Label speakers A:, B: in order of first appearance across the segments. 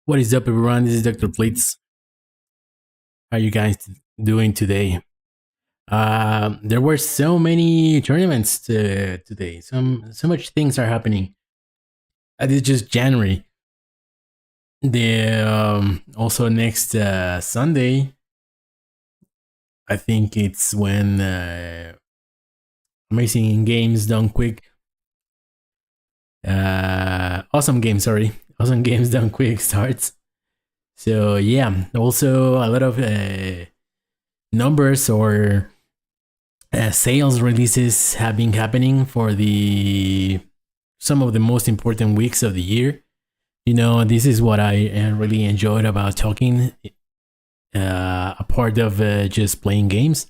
A: What is up, everyone? This is Dr. Blitz. How are you guys doing today? There were so many tournaments today. So much things are happening. It's just January. The also next Sunday, I think it's when Amazing Games Done Quick. Awesome Games, sorry, Awesome Games Done Quick starts. So yeah, also a lot of numbers or sales releases have been happening for the some of the most important weeks of the year. You know, this is what I really enjoyed about talking. A part of just playing games.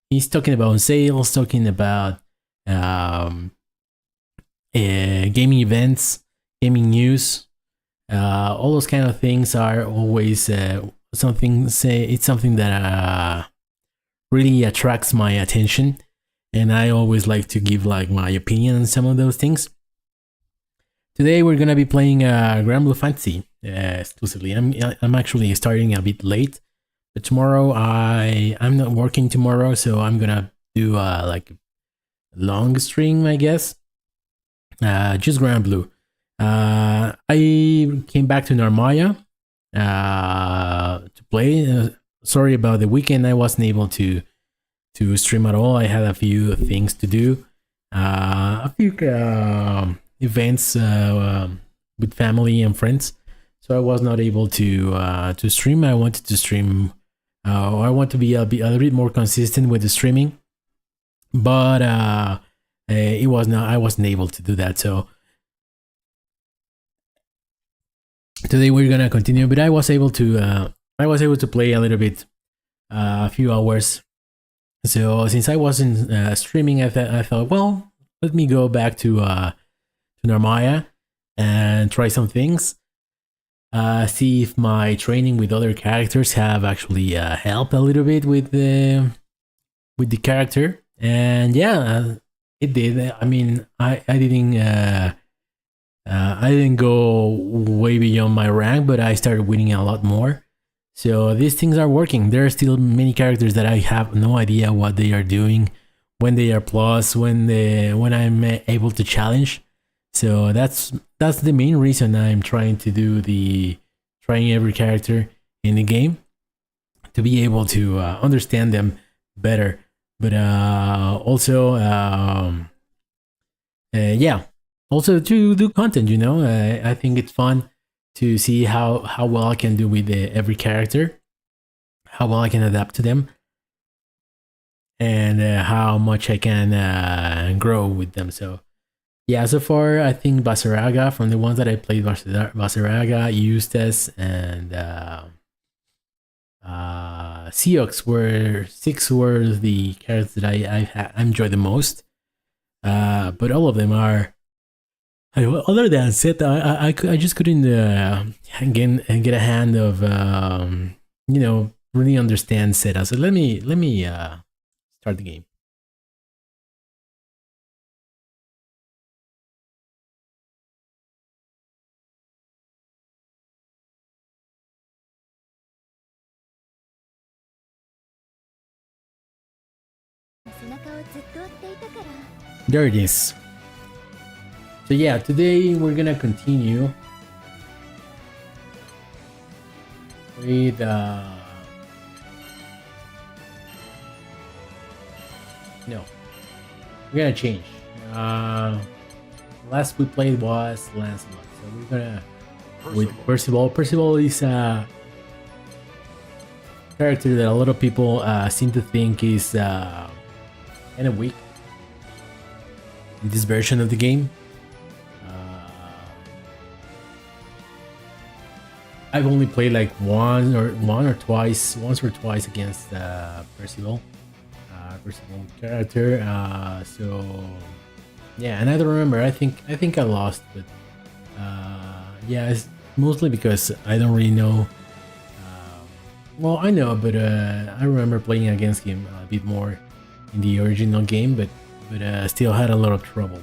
A: He's talking about sales, talking about gaming events, gaming news. All those kind of things are always something. It's something that really attracts my attention, and I always like to give like my opinion on some of those things. Today we're gonna be playing Grand Blue Fantasy exclusively. I'm actually starting a bit late, but tomorrow I'm not working tomorrow, so I'm gonna do like a long stream, I guess. Just Grand Blue. I came back to Narmaya to play. Sorry about the weekend. I wasn't able to stream at all. I had a few things to do. A few events with family and friends, so I was not able to stream. I wanted to stream. I want to be a little bit more consistent with the streaming, but it was not. I wasn't able to do that. So today we're gonna continue. But I was able to play a little bit, a few hours. So since I wasn't streaming, I thought, well, let me go back to Narmaya and try some things. See if my training with other characters have actually helped a little bit with the character. And yeah, it did. I mean, I didn't go way beyond my rank, but I started winning a lot more. So these things are working. There are still many characters that I have no idea what they are doing, when they are plus, when I'm able to challenge. So that's the main reason I'm trying every character in the game, to be able to understand them better. But also, yeah, also to do content. You know, I think it's fun to see how well I can do with every character, how well I can adapt to them, and how much I can grow with them. So yeah, so far I think Basaraga, from the ones that I played, Basaraga, Eustace, and Seox were the characters that I enjoy the most. But all of them are, other than Seth, I just couldn't get a hand of really understand Seta. So let me start the game. There it is. So yeah, today we're gonna continue with no, we're gonna change. Last we played was Lancelot, so we're gonna with Percival. Percival is a character that a lot of people seem to think is kind of weak in this version of the game. I've only played like once or twice against Percival character. So yeah, and I don't remember. I think I lost, but yeah, it's mostly because I don't really know. Well, I know, but I remember playing against him a bit more in the original game, but still had a lot of trouble.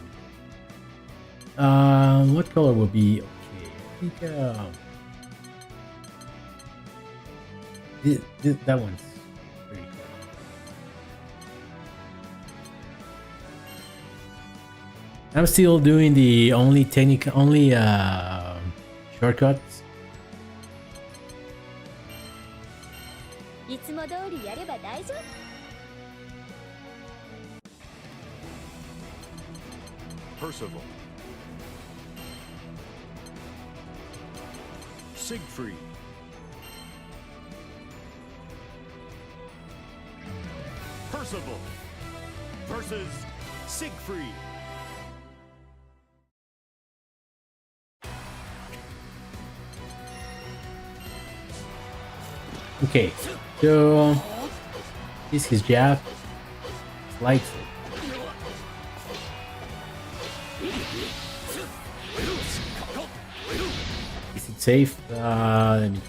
A: What color would be okay? I think That one's pretty cool. I'm still doing the only shortcuts.
B: Percival. Siegfried. Percival versus Siegfried.
A: Okay, so this is his jab. Slides it. Is it safe? Let me.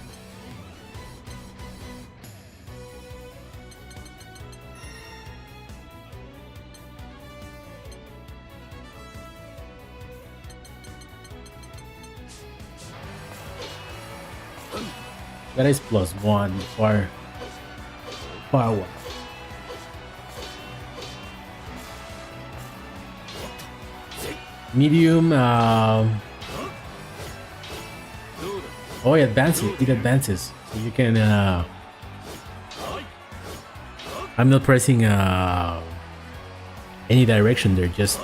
A: That is +1 far away. Medium. Oh, it advances. It advances. So you can. I'm not pressing any direction there. Just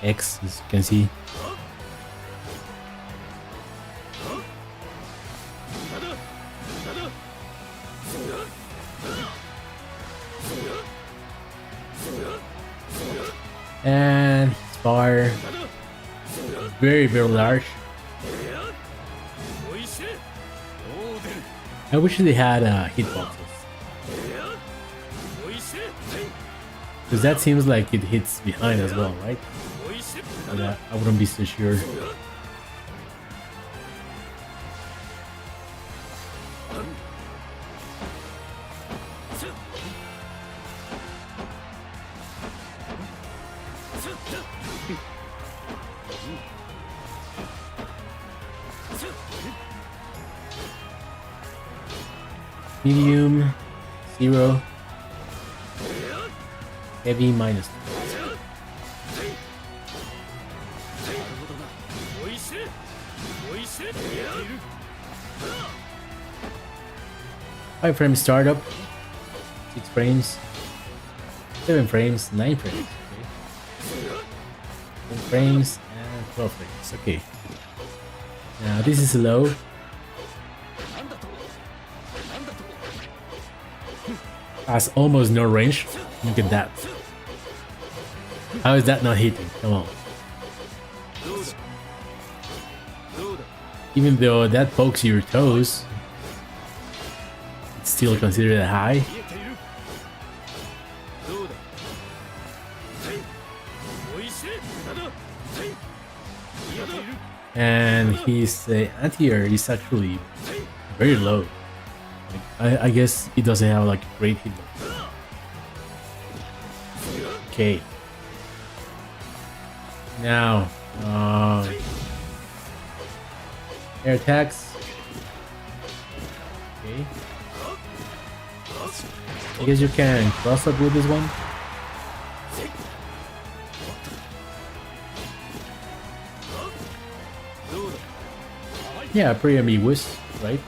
A: X, as you can see. And his bar very large. I wish they had hitboxes, because that seems like it hits behind as well, right? But I wouldn't be so sure. Medium, 0. Heavy, -2. Five frame startup, 6 frames, 7 frames, 9 frames, okay. 10 frames, and 12 frames, okay. Now this is low. Has almost no range. Look at that. How is that not hitting? Come on. Even though that pokes your toes, it's still considered high. And his anti-air is actually very low. I guess he doesn't have like a great hitbox. Okay. Now, air attacks. Okay. I guess you can cross up with this one. Yeah, pretty ambiguous, right?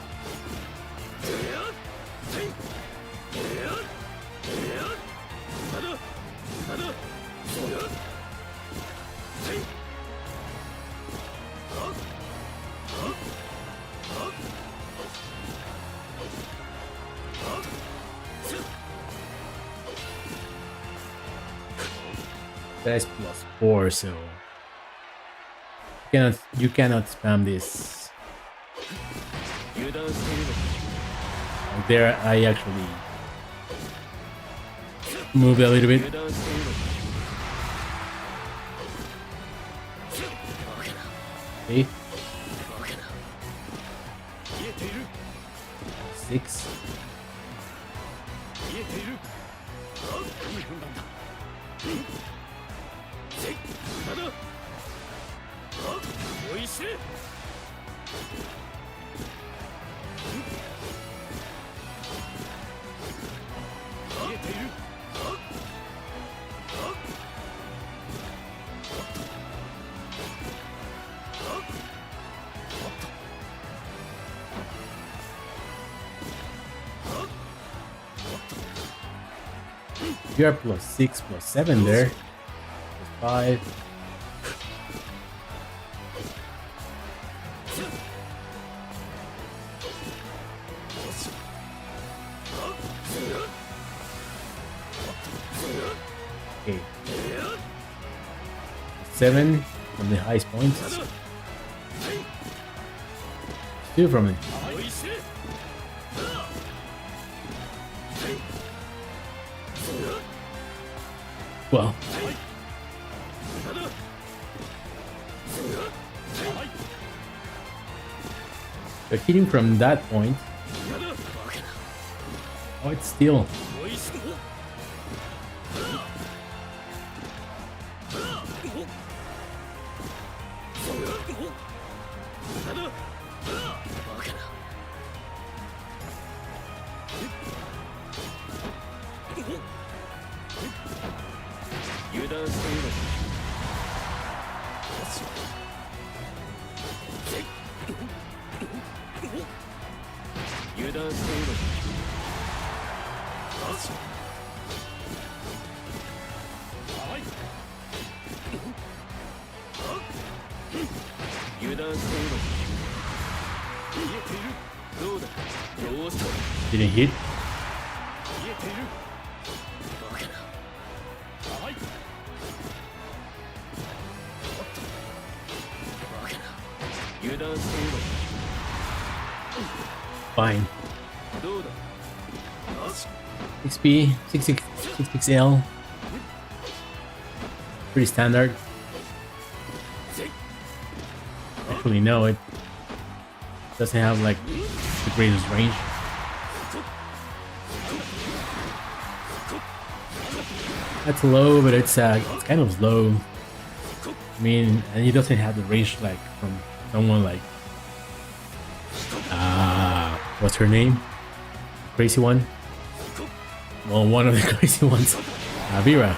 A: That's +4, so you cannot spam this. There, I actually moved a little bit. Okay. 6. You are +6, +7 there. +5. Okay. 7 from the highest point. 2 from it. Well, but hitting from that point, oh, it's still. Didn't hit. Fine. XP 66L. Pretty standard. Actually, no, it doesn't have like the greatest range. That's low, but it's kind of slow. I mean, and it doesn't have the range like from someone like what's her name? Crazy one. Well, one of the crazy ones. Vera.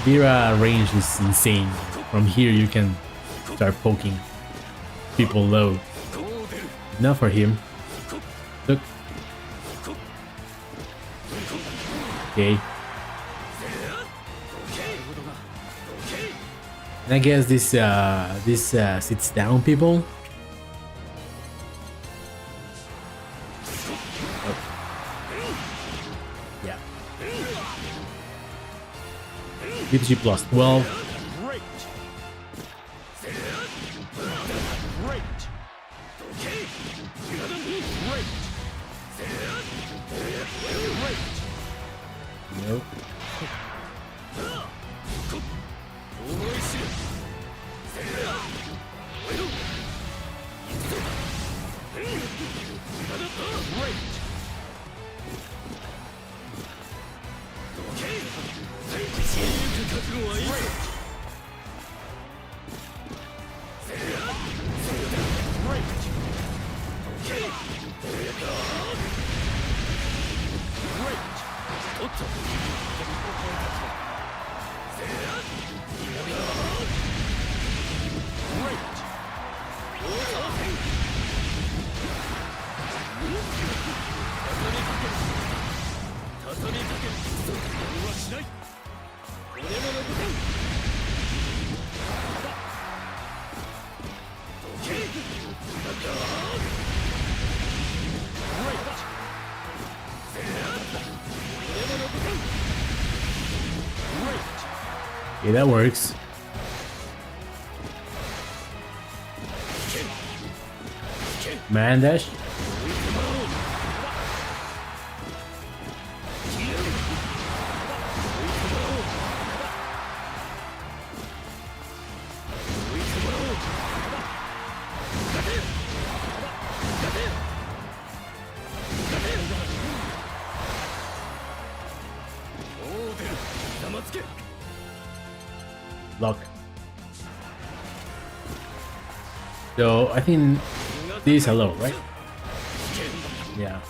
A: Vera range is insane. From here you can start poking people low. Not for him. Look. Okay. And I guess this sits down people. Oh. Yeah. BPG plus 12. Nope. Okay, that works. Man dash. Lock. So I think these are low, right? Yeah.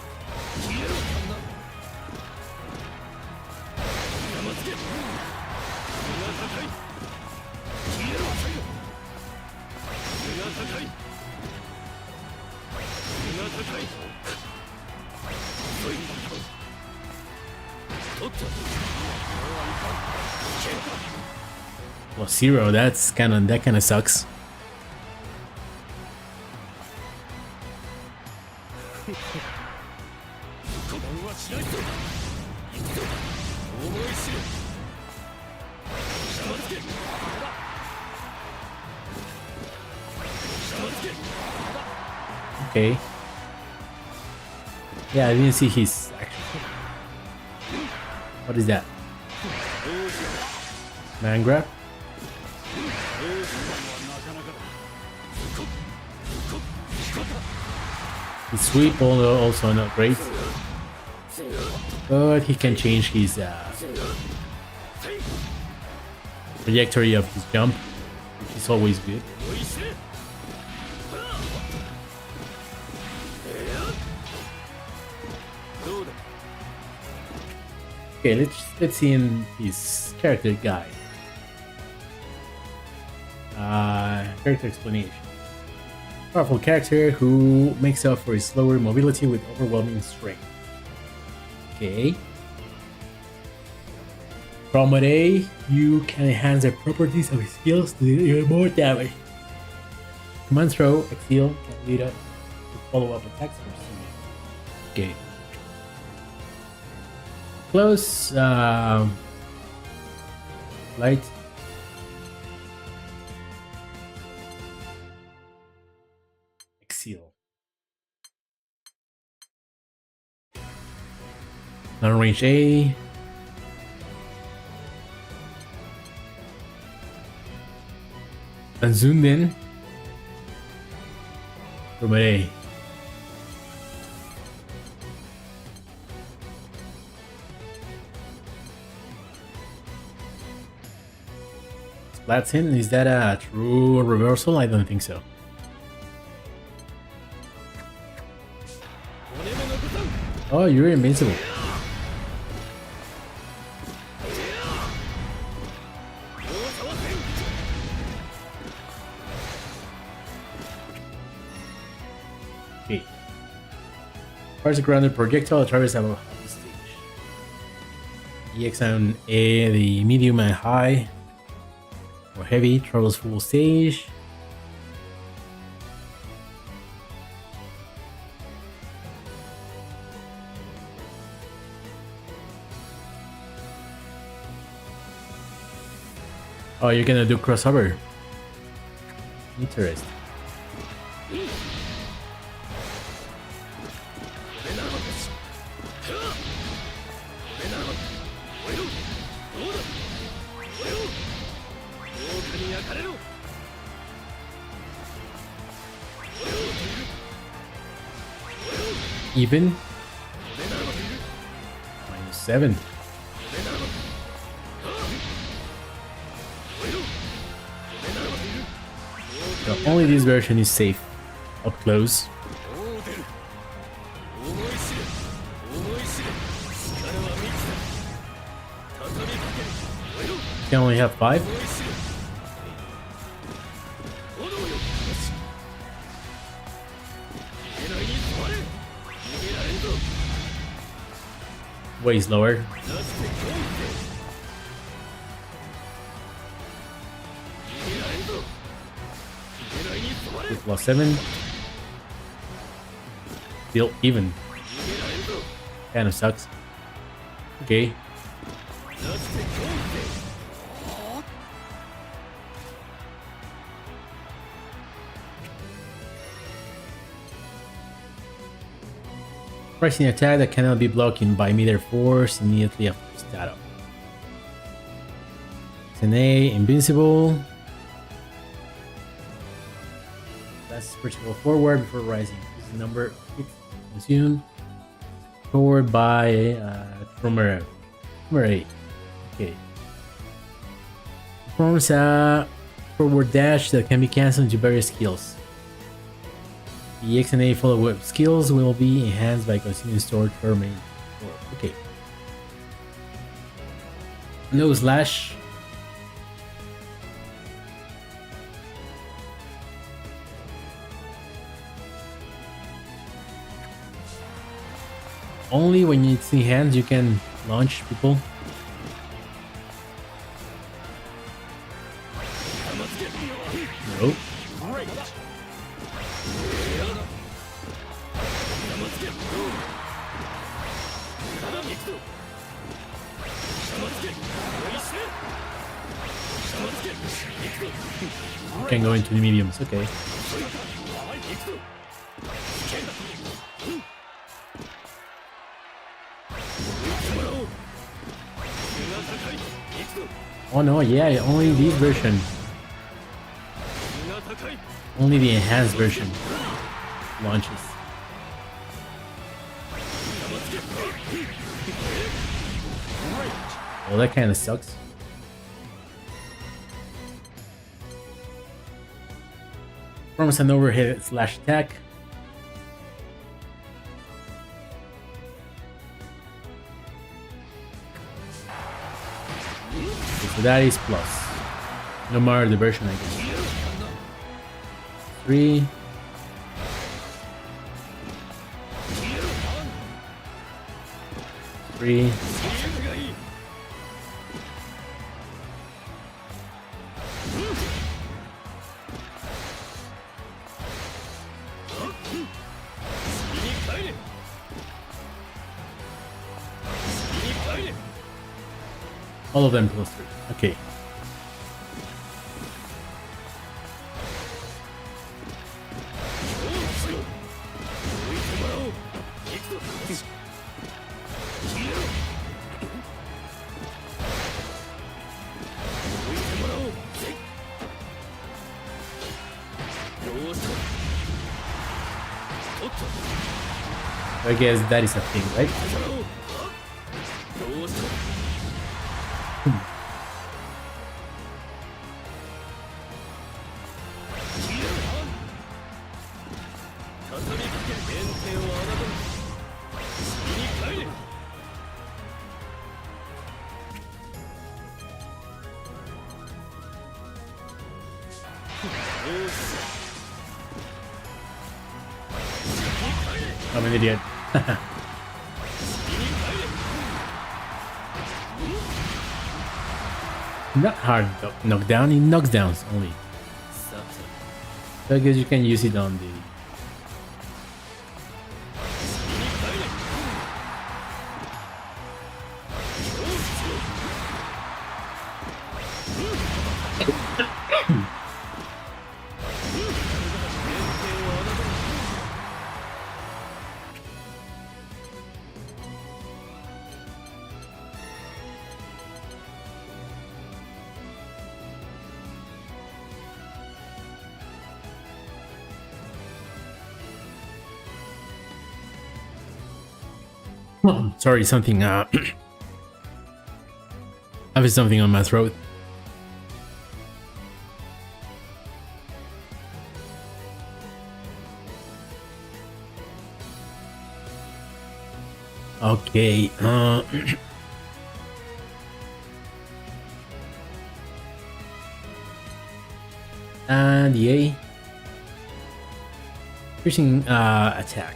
A: Oh, 0. That kind of sucks. Okay. Yeah, I didn't see his action. What is that? Man grab? His sweep also not great. But he can change his trajectory of his jump, which is always good. Okay, let's see in his character guide. Character explanation. Powerful character who makes up for his slower mobility with overwhelming strength. Okay. From mode A, you can enhance the properties of his skills to do even more damage. Command throw, exceal, can lead up to follow-up attacks for speed. Okay. Close, light. Exceal. Long range A. And zoomed in. From A. Splats in. Is that a true reversal? I don't think so. Oh, you're invincible. Okay. Fires a grounded projectile travels above the stage. EX on A, the medium and high. Or heavy, travels full stage. Oh, you're gonna do crossover. Interesting. Even. -7. So only this version is safe up close. You can only have 5. Way slower. +7. Still even. Kind of sucks. Okay. Pressing attack that cannot be blocked by meter force immediately after startup. It's an A, invincible. That's principal forward before rising. This is the number hit consumed. Forward by Narmaya. Okay. Performs a forward dash that can be cancelled into various skills. The X and A follow-up skills will be enhanced by consuming stored permanent. Okay. No slash. Only when it's in hands you can launch people. You can go into the mediums, okay. Oh no, yeah, only this version. Only the enhanced version launches. Well, that kind of sucks. Performs an overhead slash attack. Okay, so that is plus. No matter the version, I guess. 3. All of them plus 3. Okay. I guess that is a thing, right? I'm an idiot. Not hard knockdown, it knocks downs only. So I guess you can use it on the... Oh, sorry, something I have something on my throat. Okay, and the A. Piercing attack.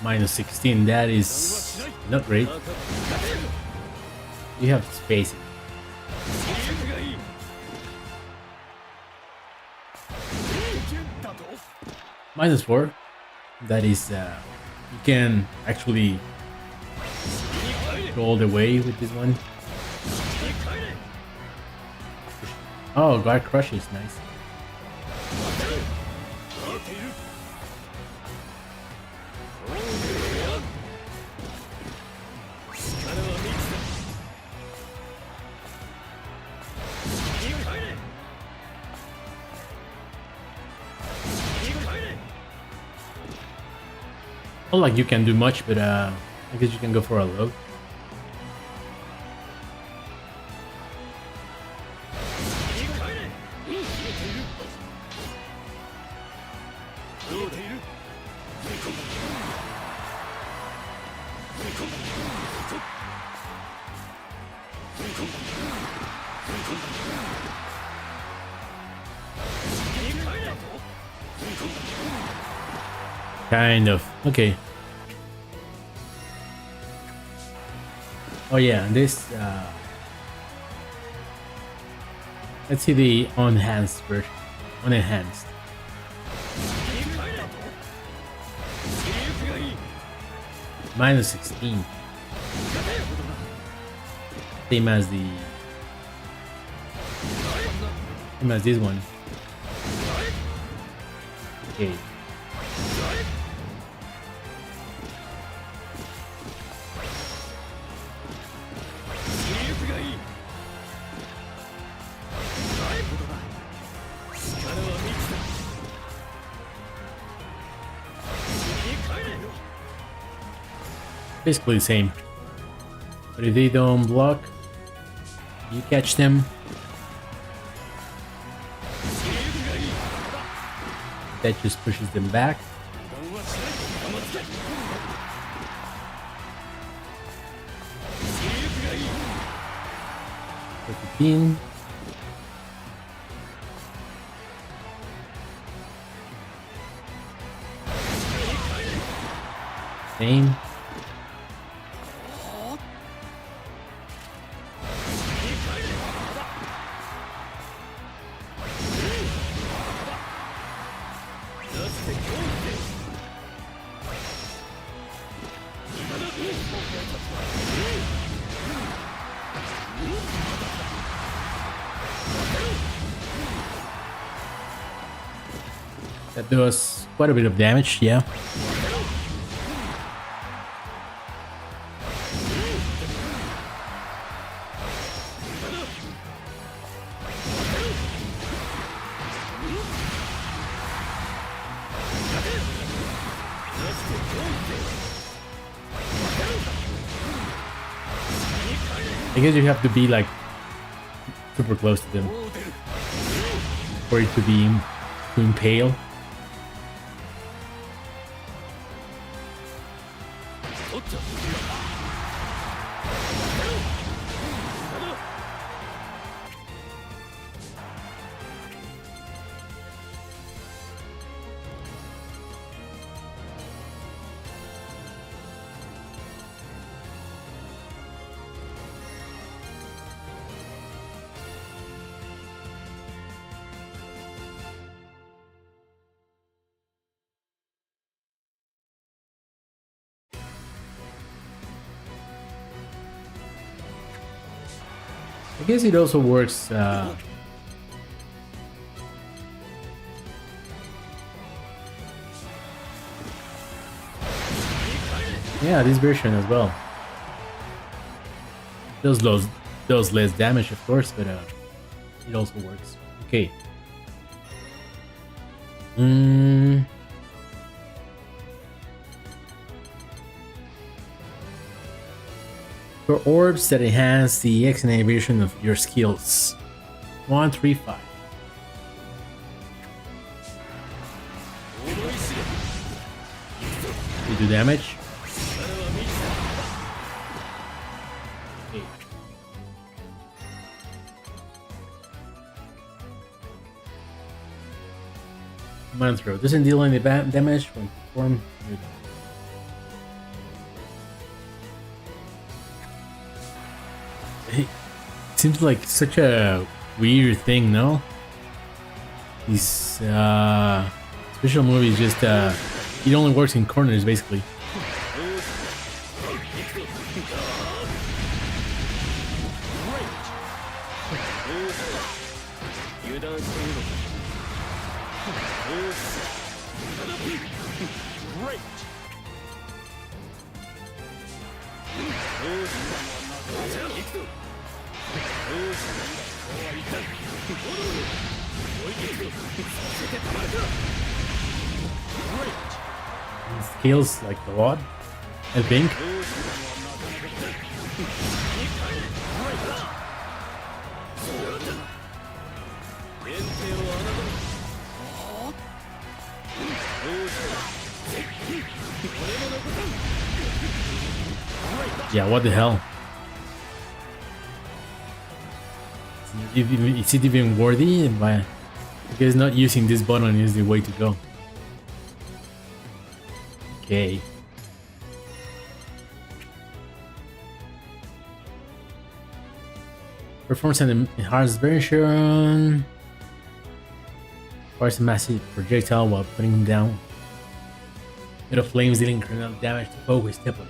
A: Minus 16, that is not great. You have to space it. Minus 4, that is, you can actually go all the way with this one. Oh, guard crush is nice. Not like you can do much, but I guess you can go for a low. Kind of. Okay. Oh yeah, this let's see the enhanced version. Unenhanced. Minus 16. Same as the same as this one. Okay. Basically the same. But if they don't block, you catch them. That just pushes them back. For 15. Same. That does quite a bit of damage, yeah. I guess you have to be like super close to them for it to be to impale. I guess it also works. Yeah, this version as well. Does less damage, of course, but it also works. Okay. For orbs that enhance the X version of your skills. 1, 3, 5. You do damage. Okay. Command throw. Doesn't deal any damage when performed. It seems like such a weird thing, no? These special movies just it only works in corners basically. Scales like a lot, I think. Yeah, what the hell? Is it even worthy? Because not using this button is the way to go. Okay. Performs an enhanced version. Fires a massive projectile while putting him down. Little flames dealing incremental damage to foe with stipple.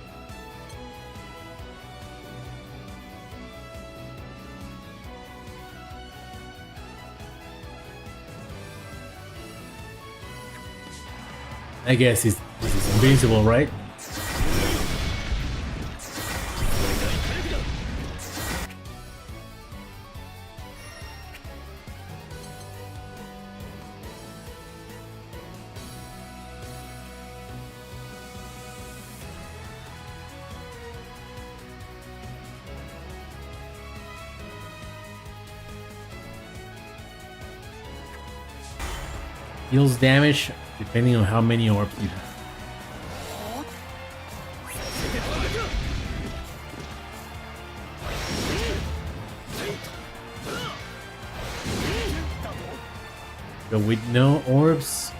A: I guess this is invincible, right? Deals damage depending on how many orbs you have. But with no orbs,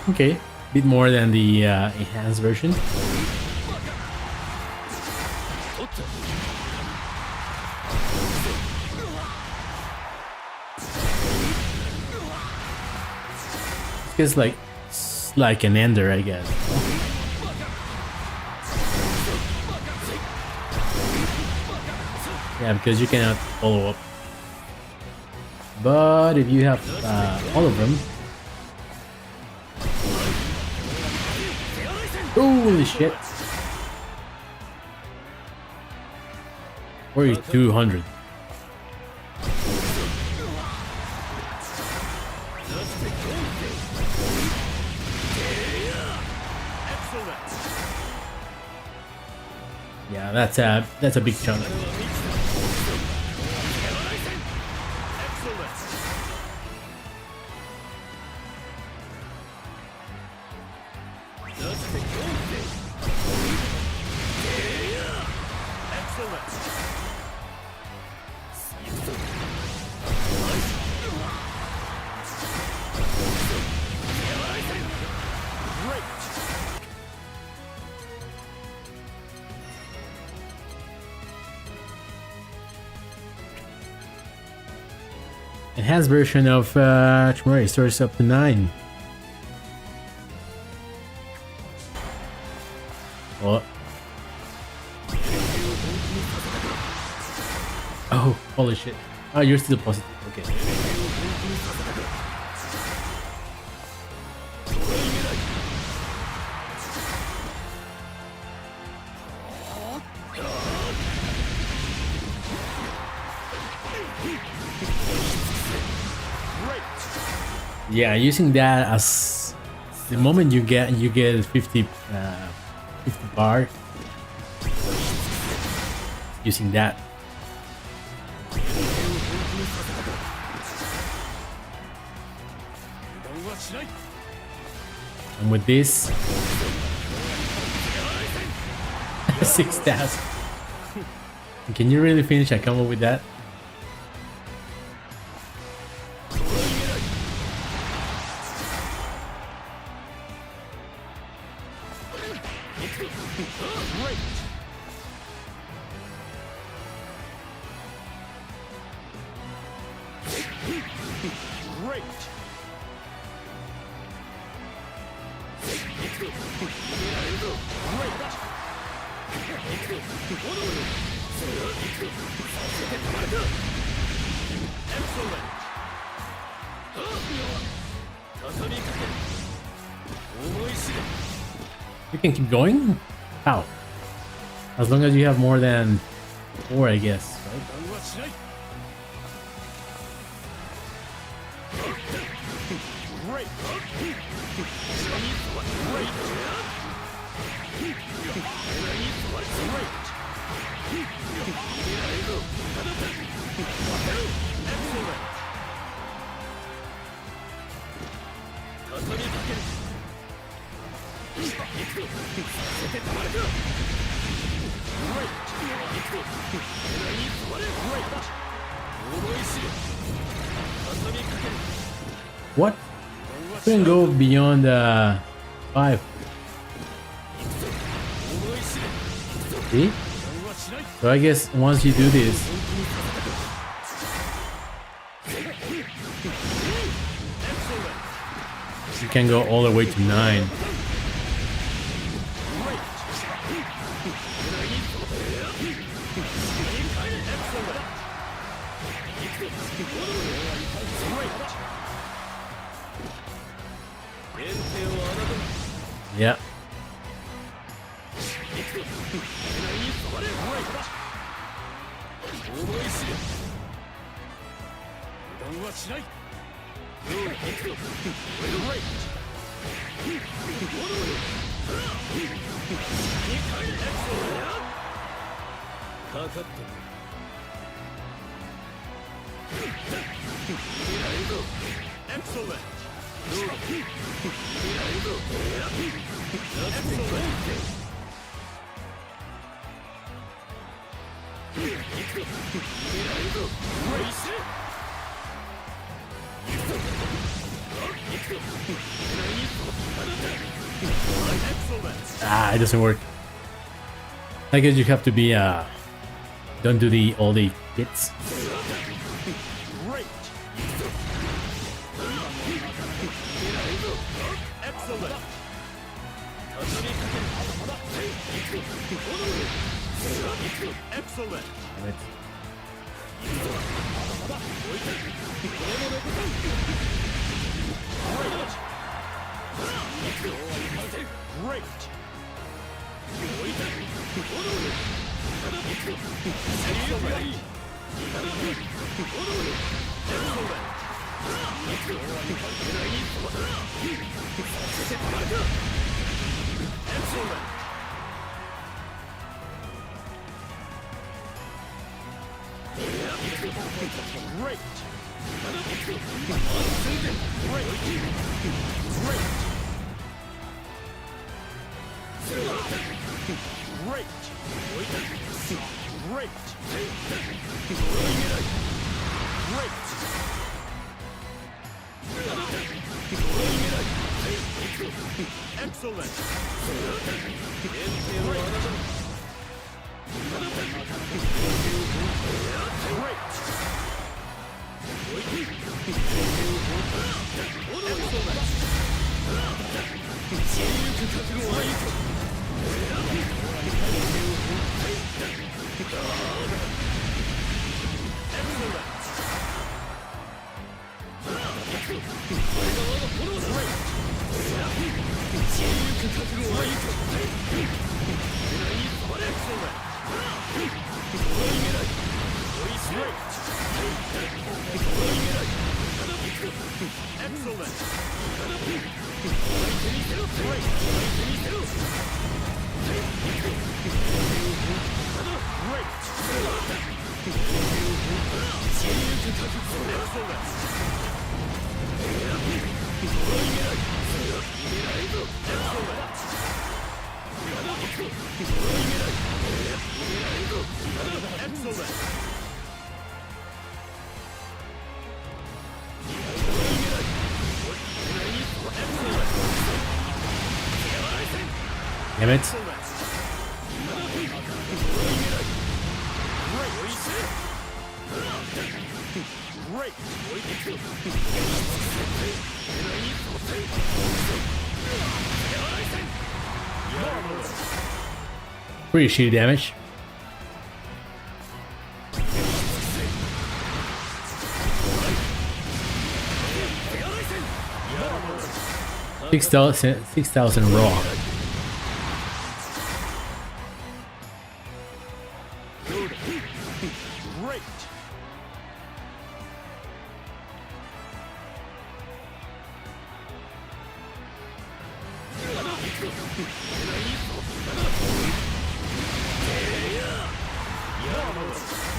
A: okay, bit more than the enhanced version. It's like an ender, I guess. Yeah, because you cannot follow up. But if you have all of them, holy shit! 4200. Yeah, that's a big chunk. Enhanced version of Narmaya stores up to 9. What? Oh, holy shit. Oh, you're still positive. Okay. Yeah, using that as the moment you get 50 bar. Using that. And with this 6,000. Can you really finish a combo with that? You can keep going? How? As long as you have more than 4, I guess, right? What? Couldn't go beyond 5. See? So I guess once you do this, you can go all the way to 9. Yeah.
B: Excellent.
A: Ah, it doesn't work. I guess you have to be don't do all the hits.
B: Great. Excellent. Excellent.
A: Damn it.
B: Great. Great. Great. Great. Excellent.
A: Damn it. Pretty shitty damage. $6,000 raw.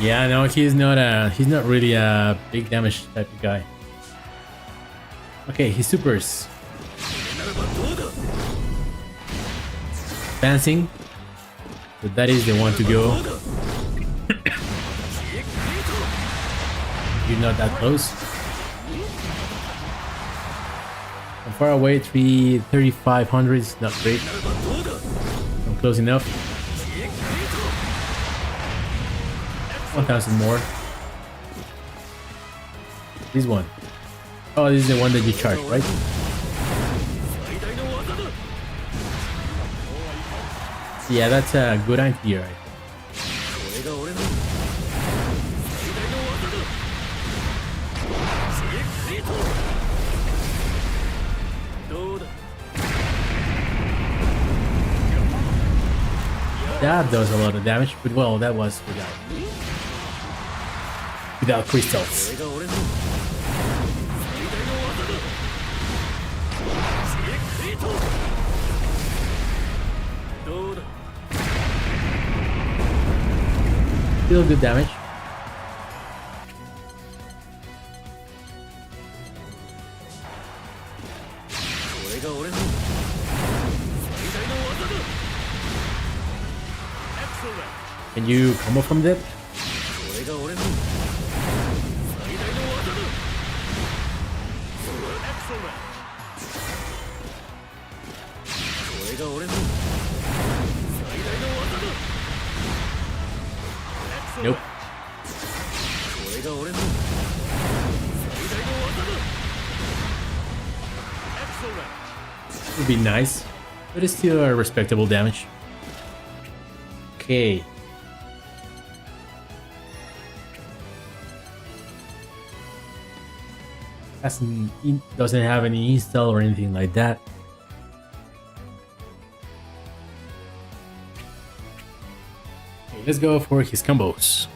A: Yeah, no, he's not really a big damage type of guy. Okay, he supers. advancing. So that is the one to go. You're not that close. I'm far away, 3,500 is not great. I'm close enough. 1,000 more. This one. Oh, this is the one that you charge, right? Yeah, that's a good idea, right? That does a lot of damage, but well, that was without crystals. Still good damage. Can you combo from that? Nope. Would be nice, but it's still a respectable damage. Okay. Doesn't have any install or anything like that. Okay, let's go for his combos.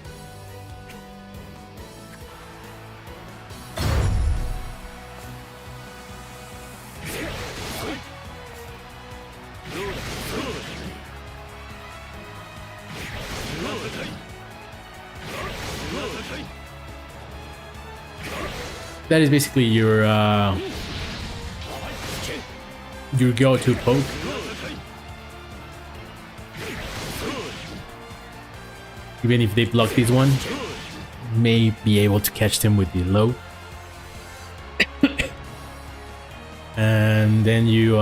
A: That is basically your go-to poke. Even if they block this one, may be able to catch them with the low. And then you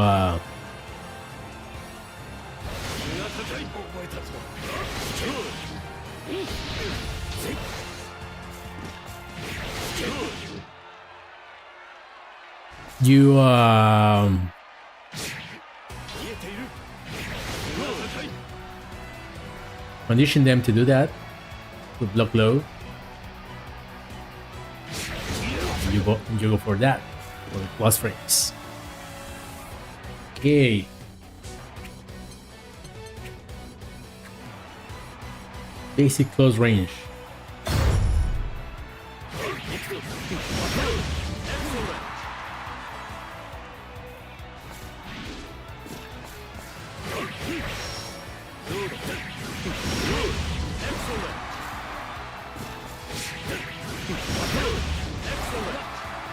A: condition them to do that, to block low. You go for that, for the plus frames. Okay. Basic close range.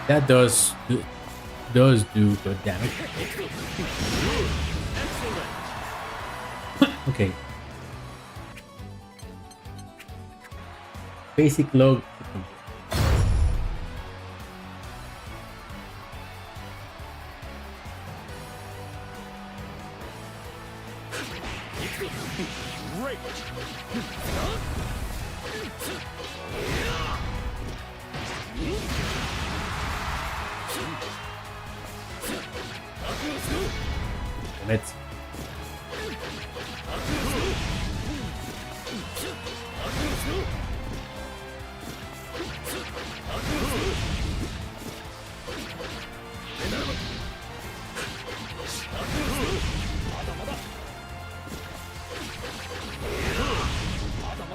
A: That does do good damage. Okay. Basic low.
B: Great.
A: Let's.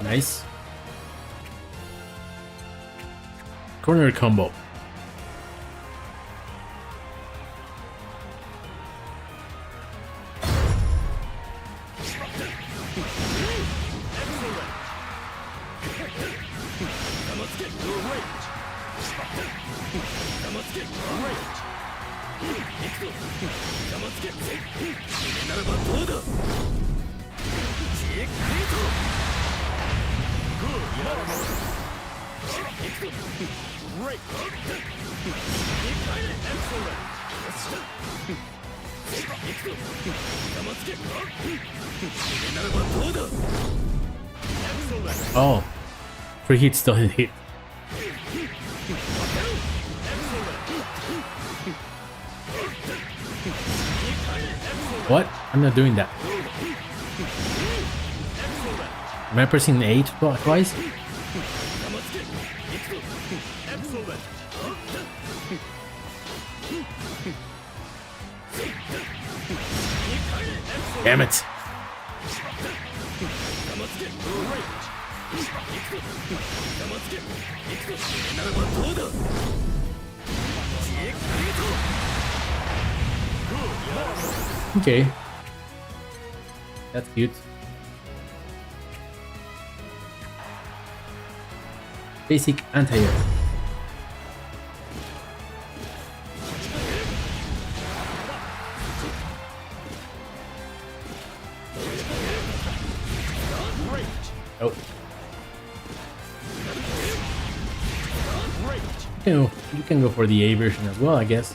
A: Nice. Corner combo.
B: Great. Excellent.
A: Oh, 3 hits doesn't hit. What? I'm not doing that. Am I pressing 8 twice?
B: Excellent.
A: Damn it. Okay. That's cute. Basic anti-air. Oh. You can go for the A version as well, I guess.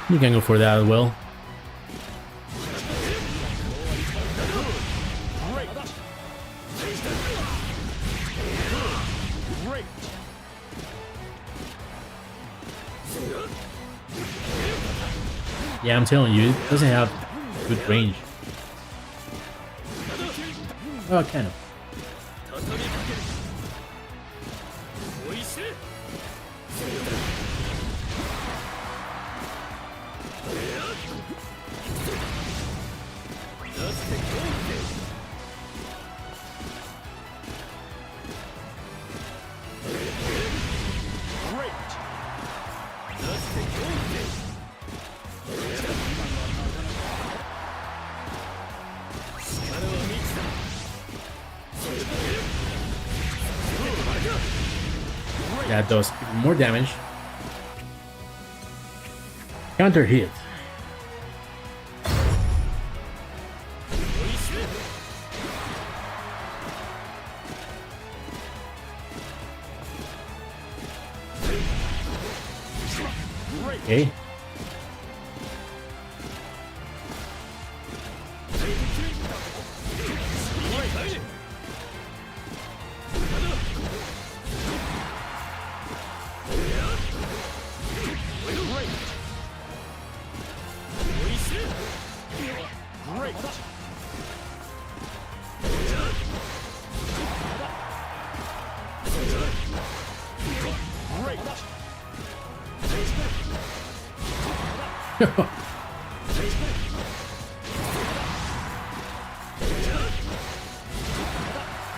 A: You can go for that as well. Yeah, I'm telling you, it doesn't have good range. Oh, kind of. That does even more damage. Counter hit. Okay.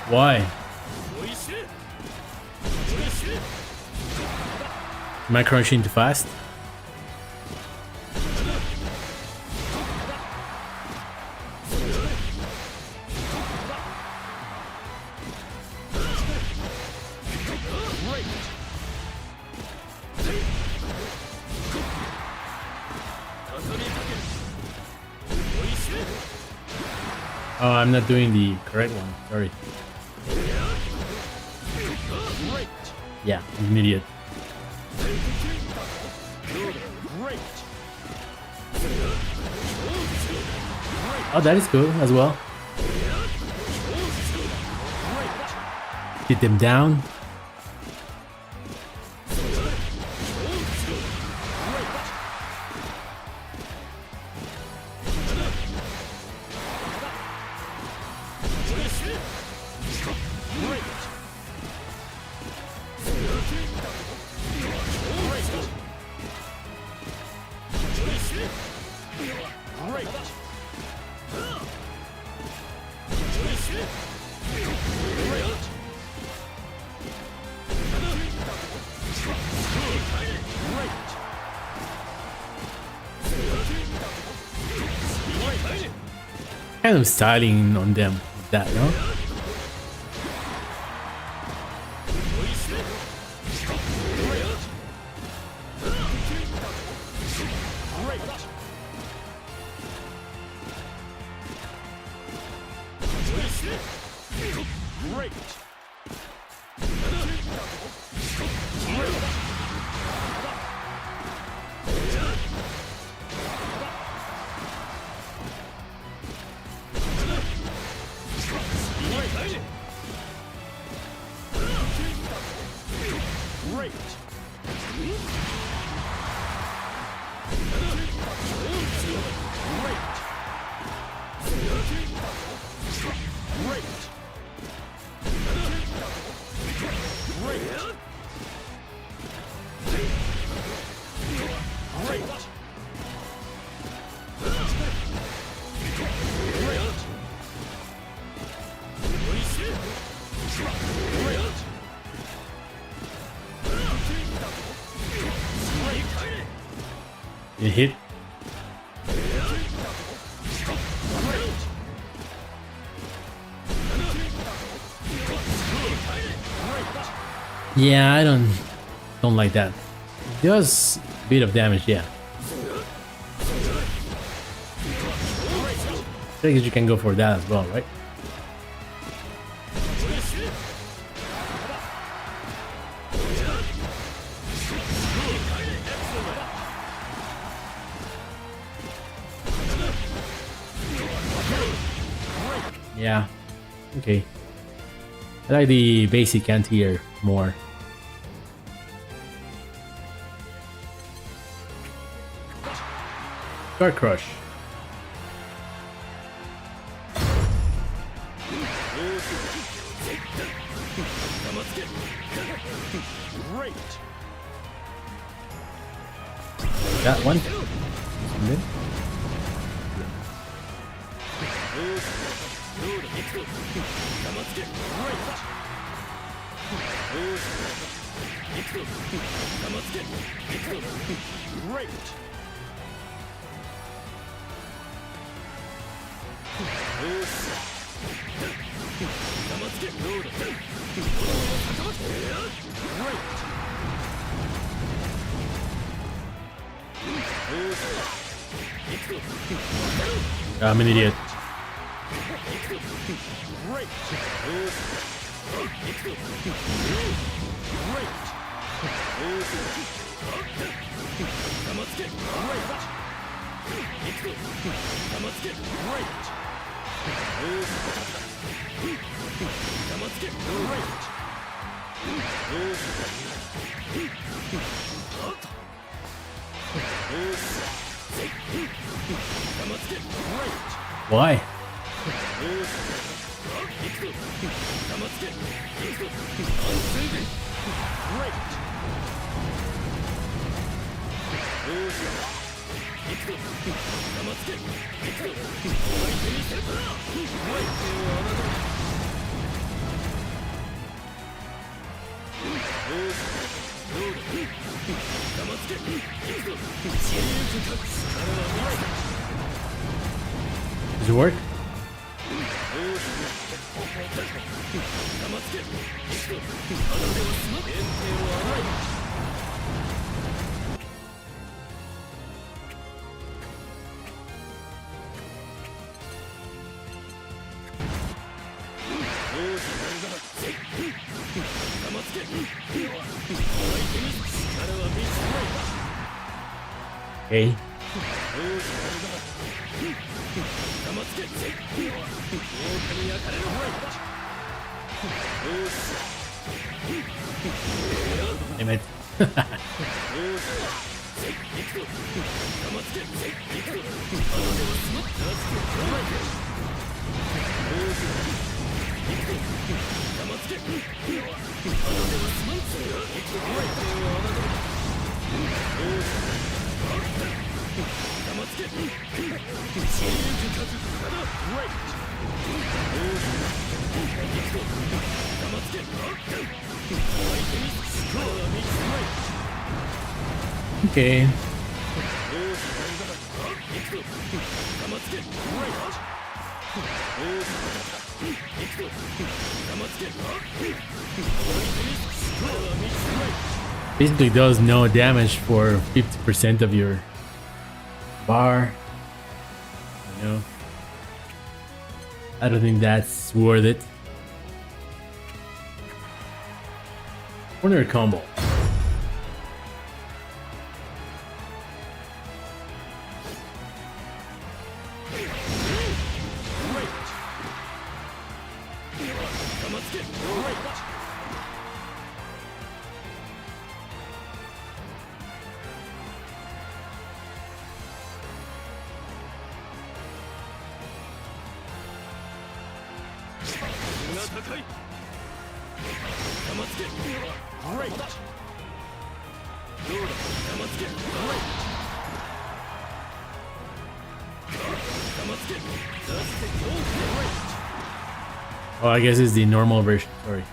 A: Why? Am I crunching too fast? Oh, I'm not doing the correct one. Sorry. Yeah, I'm an idiot. Oh, that is cool as well. Hit them down. kind of styling on them with that, no? It hit. Yeah, I don't like that. It does a bit of damage, yeah. I guess you can go for that as well, right? Yeah, okay. I like the basic anti-air more. Guard Crush. That one. Good. I'm an idiot. Why? Does it work? Okay. Damn it. Okay. Basically does no damage for 50% of your bar. You know, I don't think that's worth it. Corner combo. Oh, I guess it's the normal version. Sorry.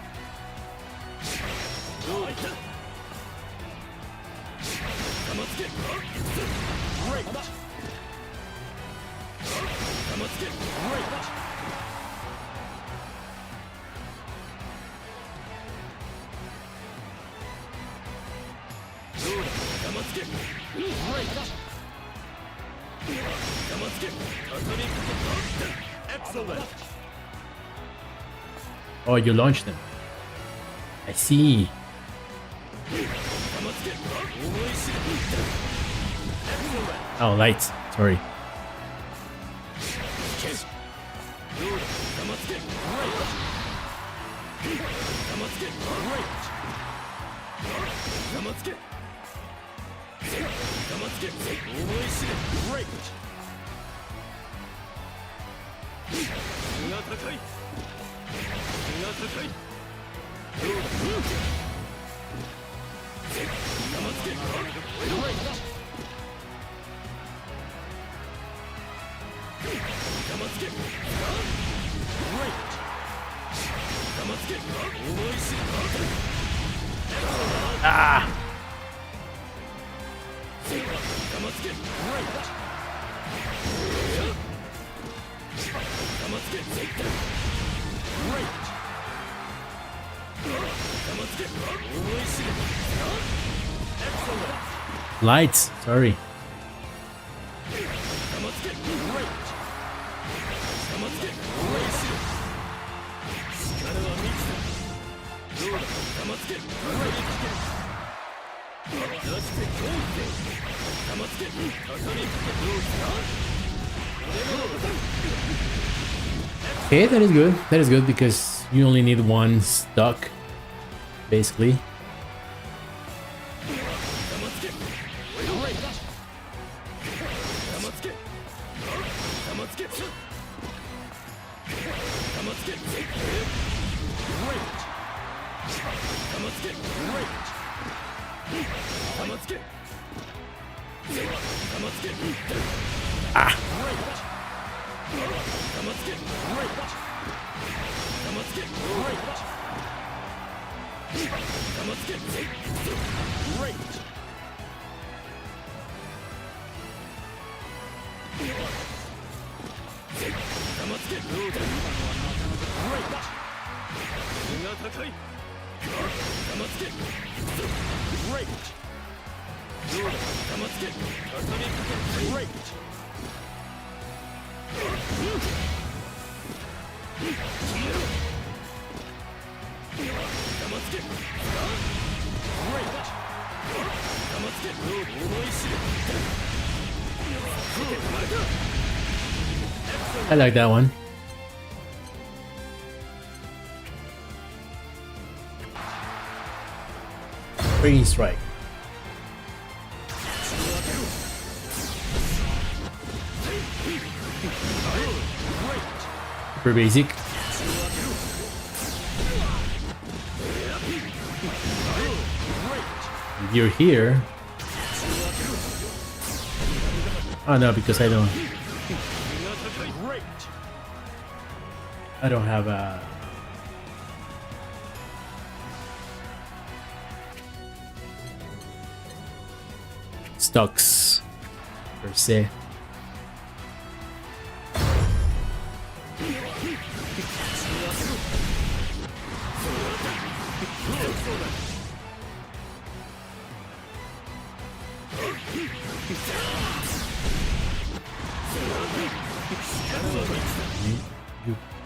B: Excellent.
A: Oh, you launched them. I see. Oh, lights. Sorry. Ah! Lights, sorry. Okay, that is good. That is good because you only need one stock, basically. Ah! I like that one. Green strike. Super basic. If you're here. Oh no, because I don't have a stocks per se.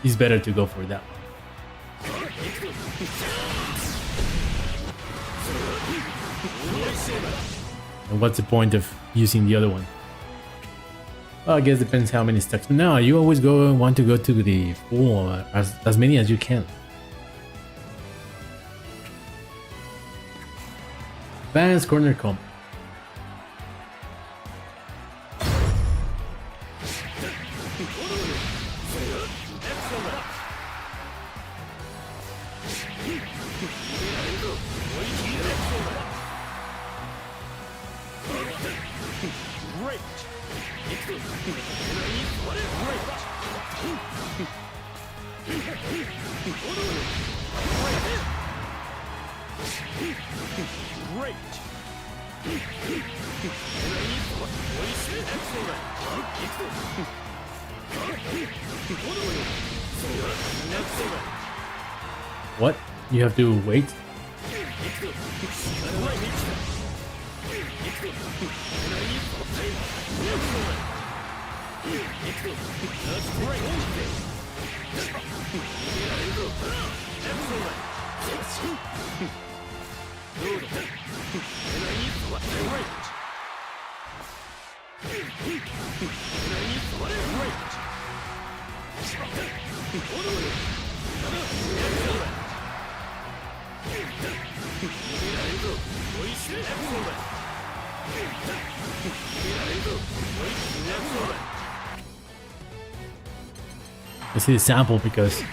A: It's better to go for that. And what's the point of using the other one? Well, I guess it depends how many stacks. No, you always want to go to the full, as many as you can. Advanced corner combo. What? You have to wait? I see the sample because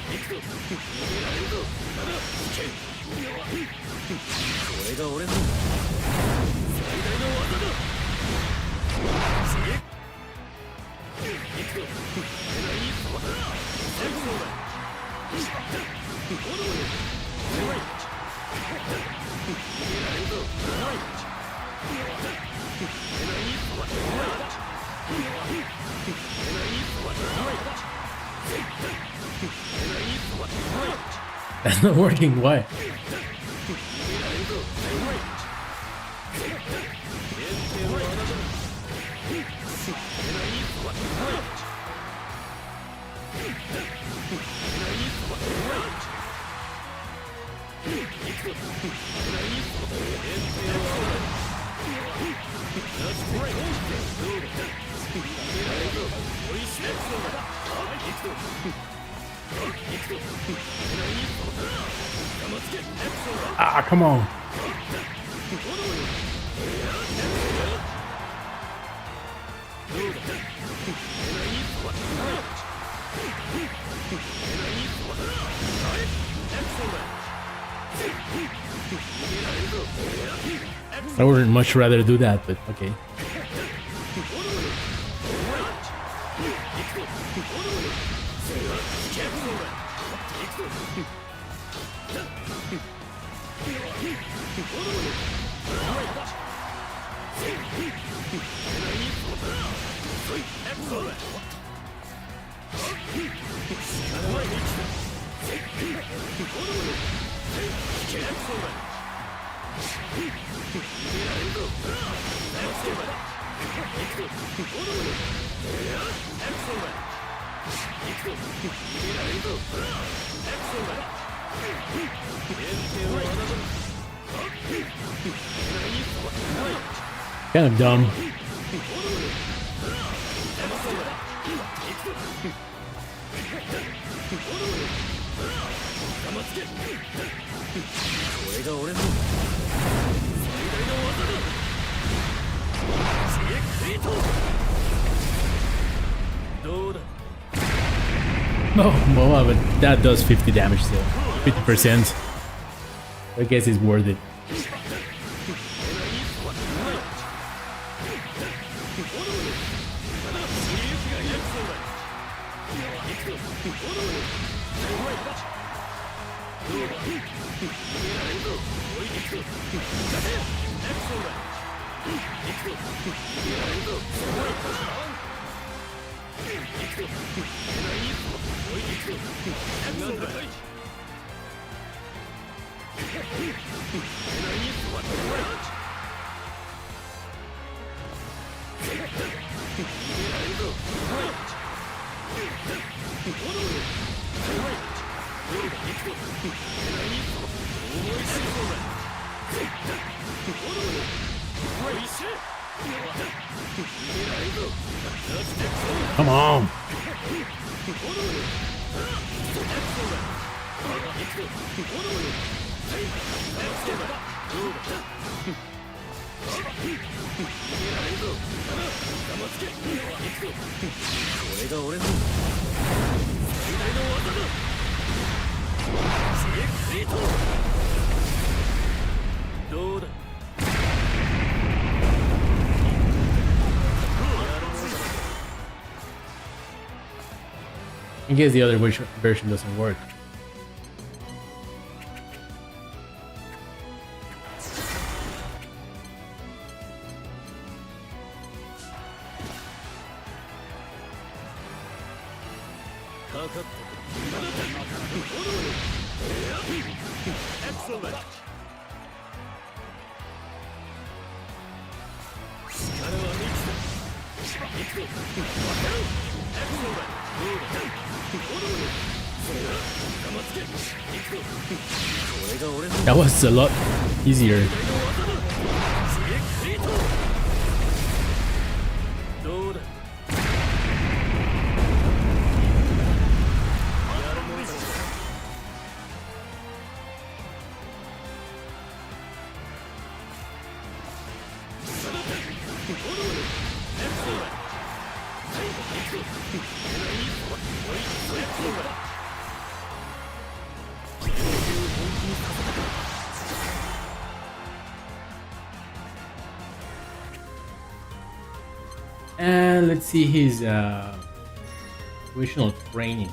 A: that's not working. Why? Ah, come on. I would much rather do that, but okay. Kind of dumb. Oh, well, but that does 50 damage still. 50%. I guess it's worth it. Come on. In case the other version doesn't work.
B: Excellent.
A: That was a lot easier. And let's see his original training.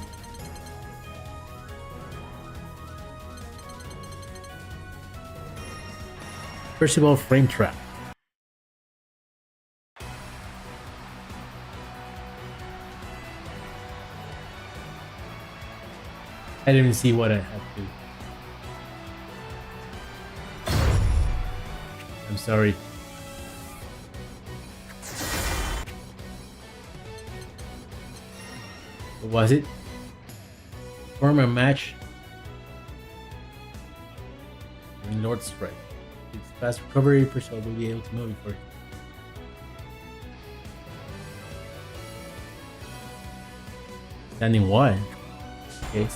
A: First of all, frame trap. I didn't see what I had to. I'm sorry. What was it? Form a match in Lord Strike. It's fast recovery, person will be able to move before. Standing one. Okay.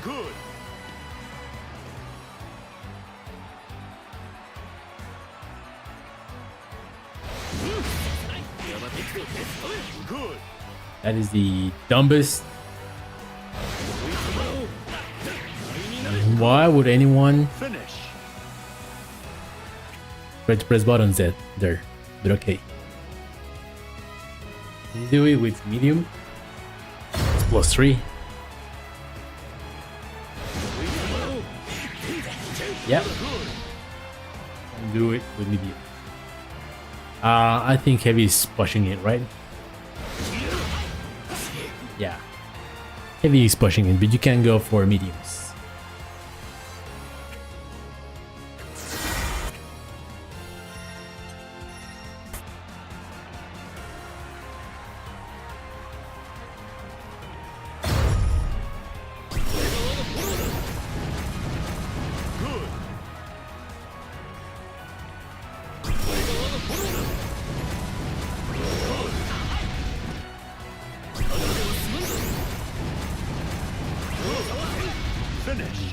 B: Good. Good.
A: That is the dumbest. Why would anyone
B: Finish.
A: try to press buttons there? But okay. Can you do it with medium? It's +3. Yep. And do it with medium. I think heavy is pushing it, right? Yeah. Heavy is pushing it, but you can go for mediums.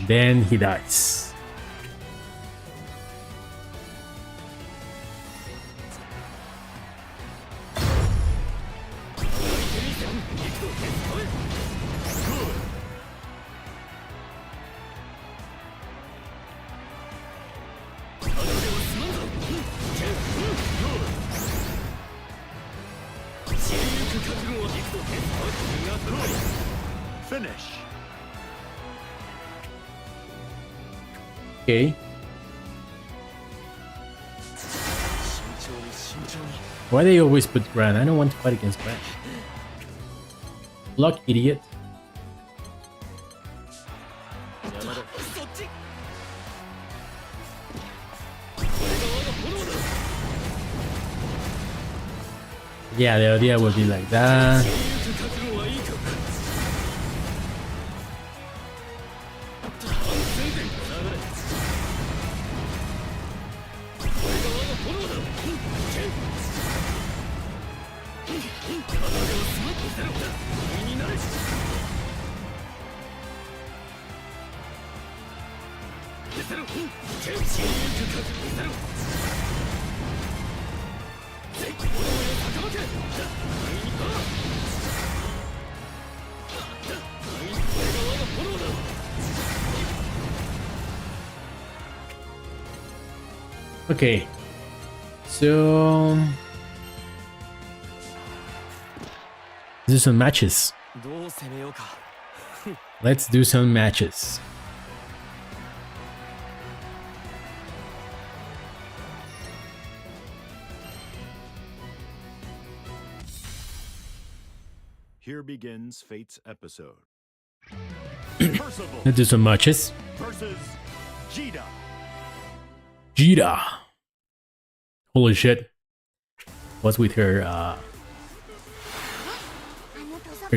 A: Then he dies.
B: Finish.
A: Okay. Why they always put Gran? I don't want to fight against Gran. Block, idiot. Yeah, the idea would be like that. Okay, so let's do some matches. Let's do some matches.
B: Here begins Fate's episode.
A: Let's do some matches.
B: Versus Jida.
A: Jida. Holy shit. What's with her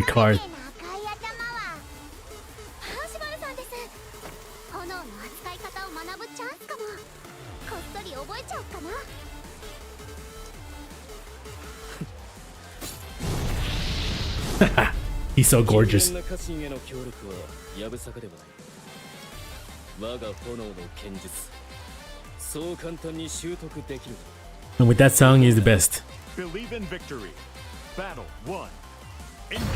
A: card? He's so gorgeous. And with that song, he's the best.
B: Believe in victory. Battle 1. Engage.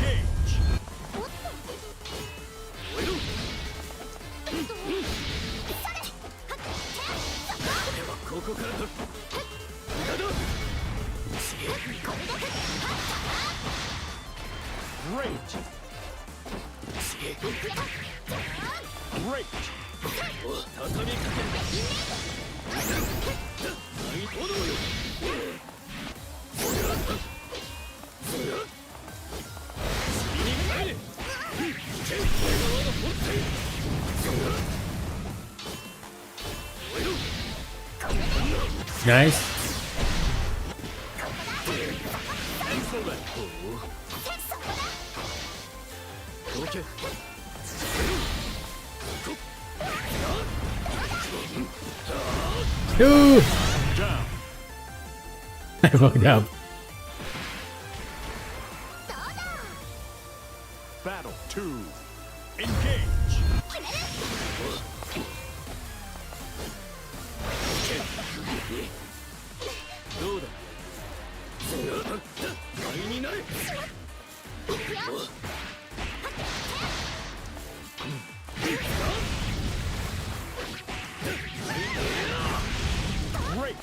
B: Great. Great.
A: Nice. Ooh. I fucked up.
B: Battle 2. Engage. Great.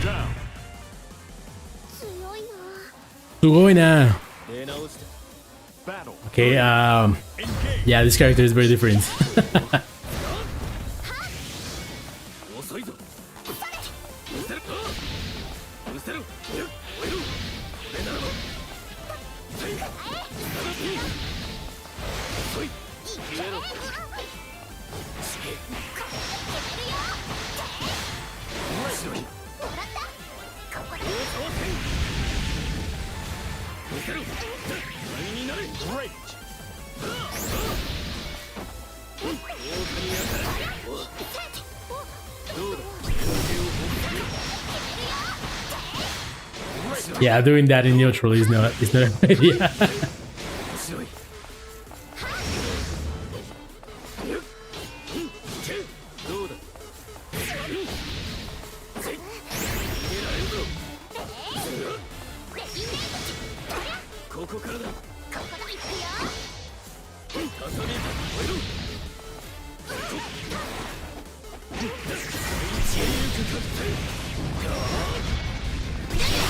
B: Down.
A: Sugoina.
B: Battle.
A: Okay, yeah, this character is very different.
B: Great.
A: Yeah, doing that in neutral is not a good idea.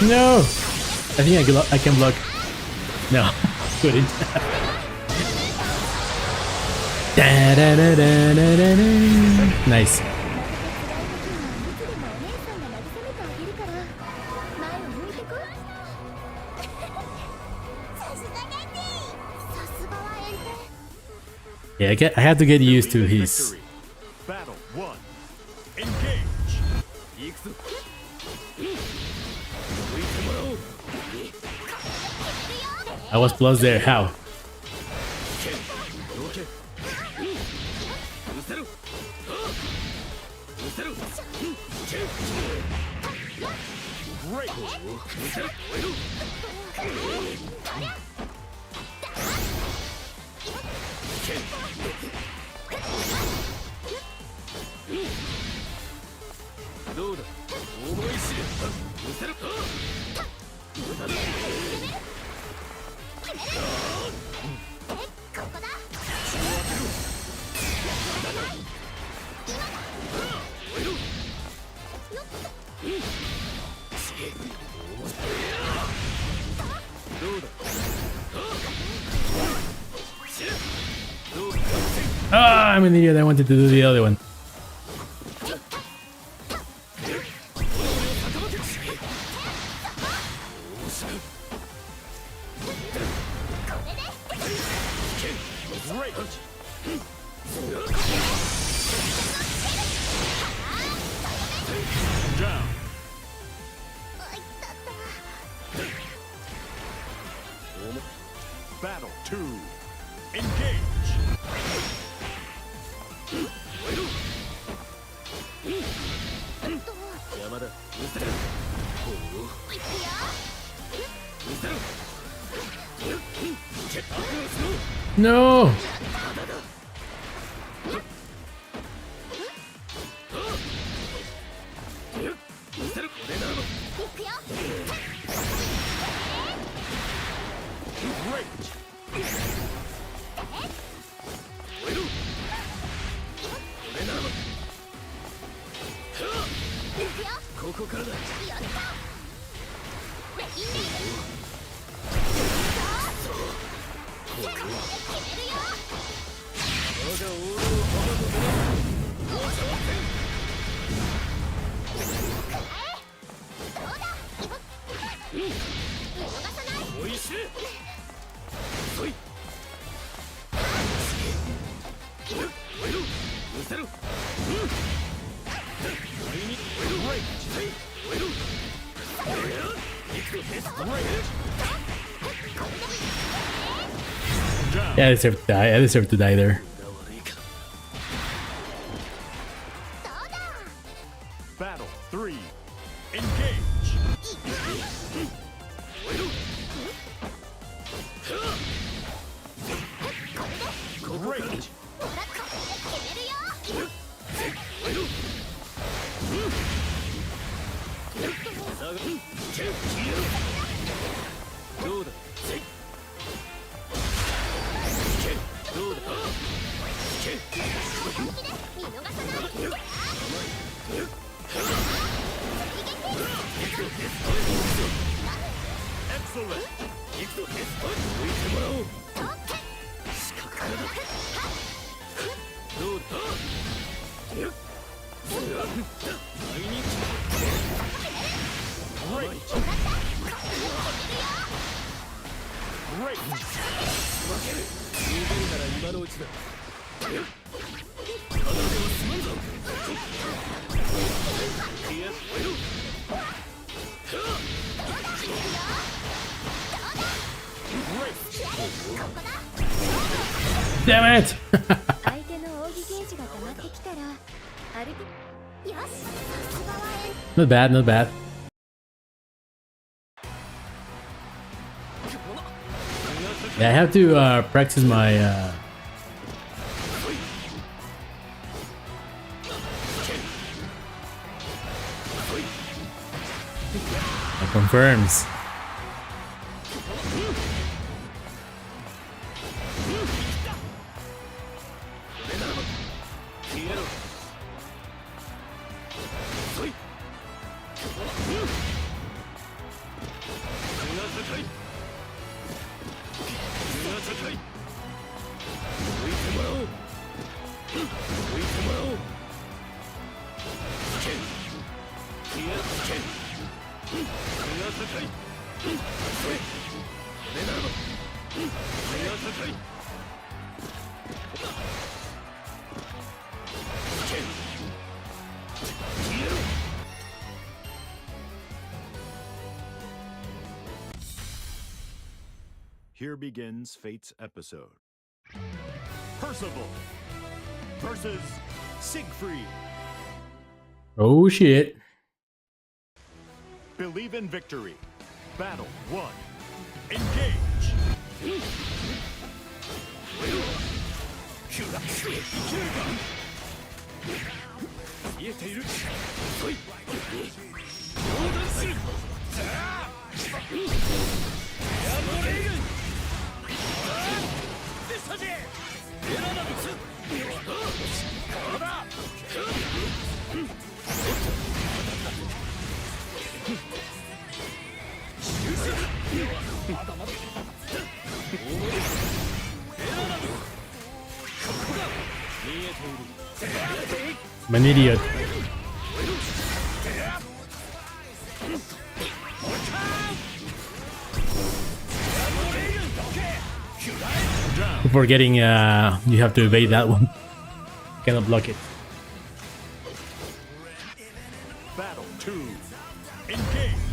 A: No! I think I can block. No, couldn't. Nice. Yeah, I have to get used to his.
B: Battle 1. Engage.
A: I was plus there. How?
B: Great.
A: Ah, I'm an idiot. I wanted to do the other one.
B: Down. Battle 2. Engage.
A: No! Yeah, I deserve to die. I deserve to die there.
B: Battle 3. Engage. Great. Excellent. Great.
A: Damn it!
C: 相手の扇ゲージが溜まってきたらアルビよしさすがはエン
A: Not bad, not bad. Yeah, I have to practice my confirms.
B: Here begins Fate's episode. Percival versus Siegfried.
A: Oh shit.
B: Believe in victory. Battle 1. Engage.
A: I'm an idiot. Forgetting you have to evade that one. Cannot block it.
B: Battle 2. Engage.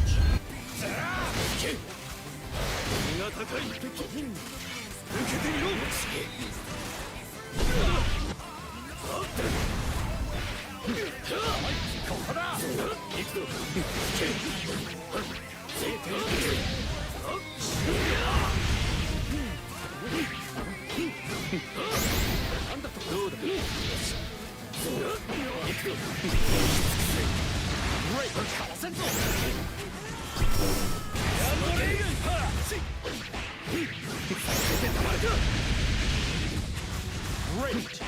B: Great.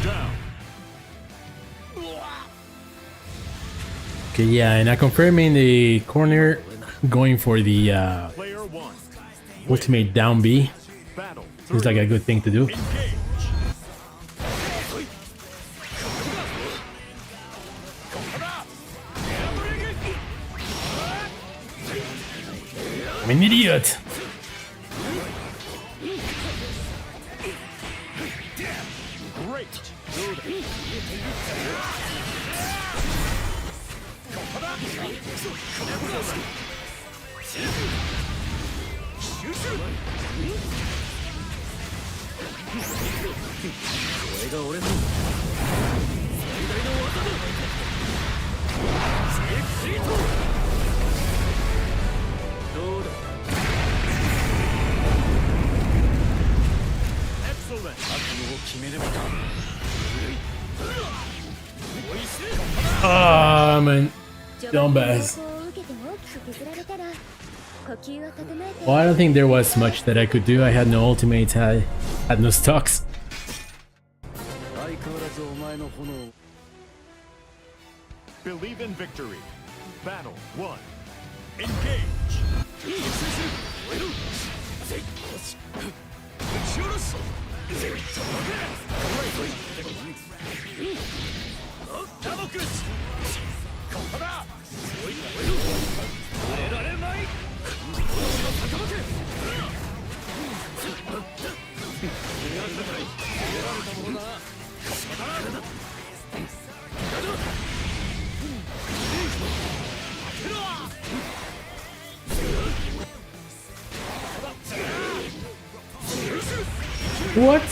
B: Down.
A: Okay, yeah, and I confirm in the corner, going for the
B: Player 1.
A: ultimate down B.
B: Battle
A: Seems like a good thing to do.
B: Engage.
A: I'm an idiot.
B: Great. Excellent.
A: Man, dumbass.
C: を受けて大きく削られたら呼吸を整えて
A: Well, I don't think there was much that I could do. I had no ultimates, I had no stocks.
B: Believe in victory. Battle 1. Engage.
A: What?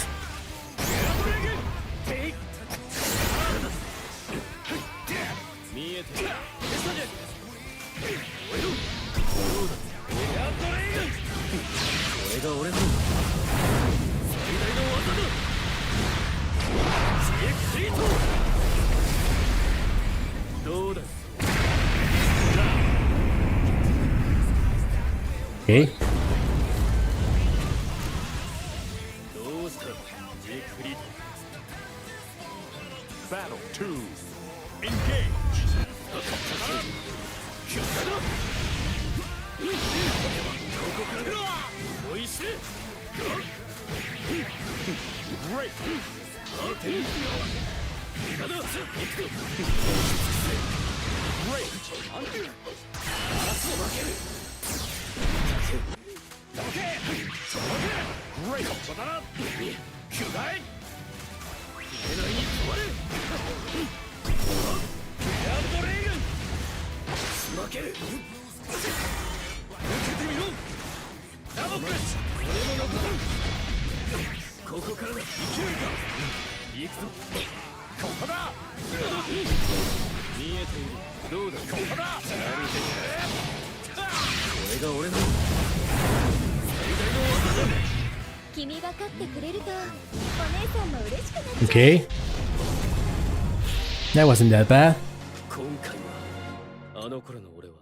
A: Okay.
B: Battle 2. Engage. Great. Great.
C: 君が勝ってくれるとお姉さんも嬉しくなっちゃう。
A: Okay. That wasn't that bad.
D: 今回はあの頃の俺は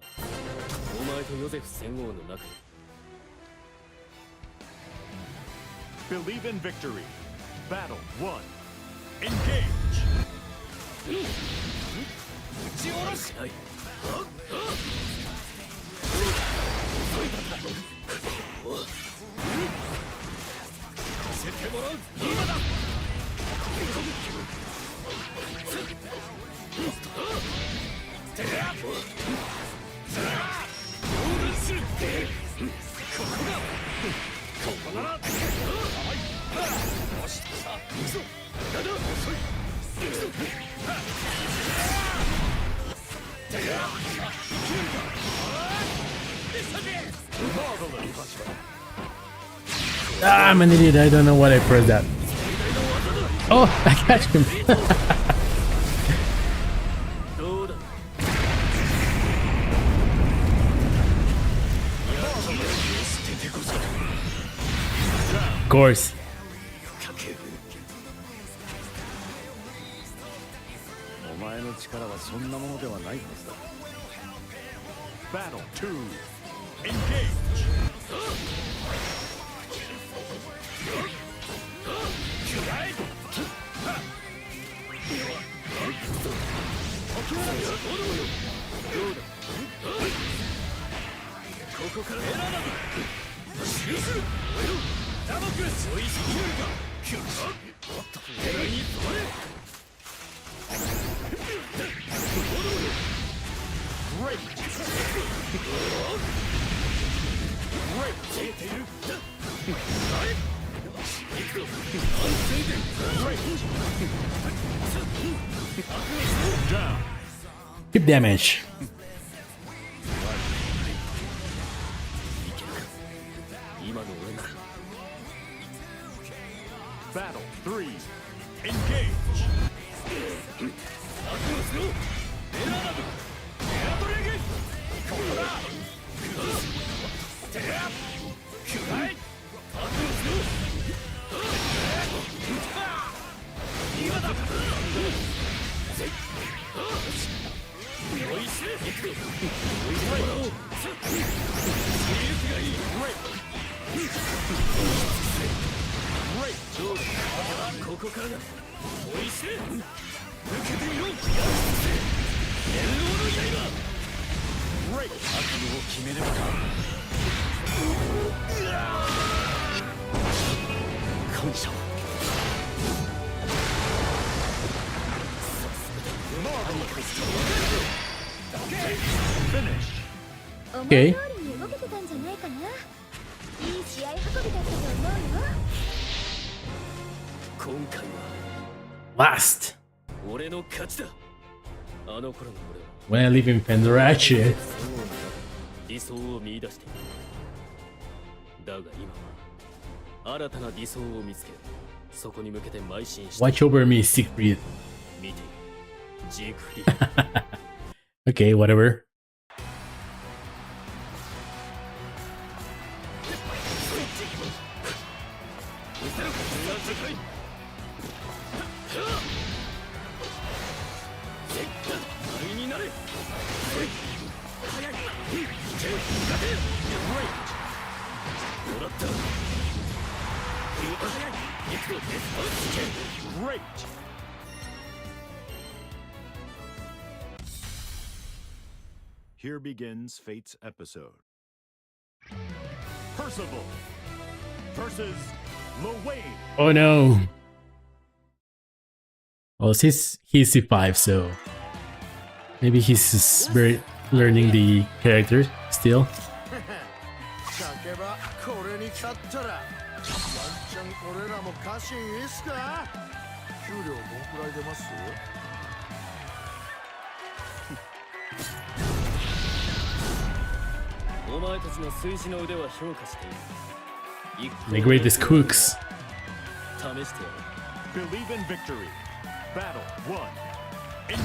D: お前とヨゼフ戦王の中に
B: Believe in victory. Battle 1. Engage.
D: 打ち下ろしない。見せてもらう。今だ。
A: Ah, I'm an idiot. I don't know what I pressed that. Oh, I catch him. Of course.
B: Battle 2. Engage. Down.
A: Keep damage.
B: Battle 3. Engage. Finish.
C: 思い
A: Okay.
C: 通りに動けてたんじゃないかな。いい試合運びだったと思うよ。
D: 今回は
A: Last.
D: 俺の勝ちだ。あの頃の俺は
A: When I live in Pendrache.
D: 戦王の中に理想を見出している。だが今は新たな理想を見つけ、そこに向けて邁進して
A: Watch over me, Siegfried.
D: 見ているジークフリー
A: Okay, whatever.
B: Great! Here begins Fate's episode. Percival versus Luwayne.
A: Oh no. Well, he's C5, so maybe he's just very learning the character still.
E: 勝けばこれに勝ったらワンチャン俺らも家臣いいっすか？給料どんくらい出ます？
D: お前たちの炊事の腕は評価している。
A: The greatest cooks.
D: 試してやる。
B: Believe in victory. Battle 1. Engage!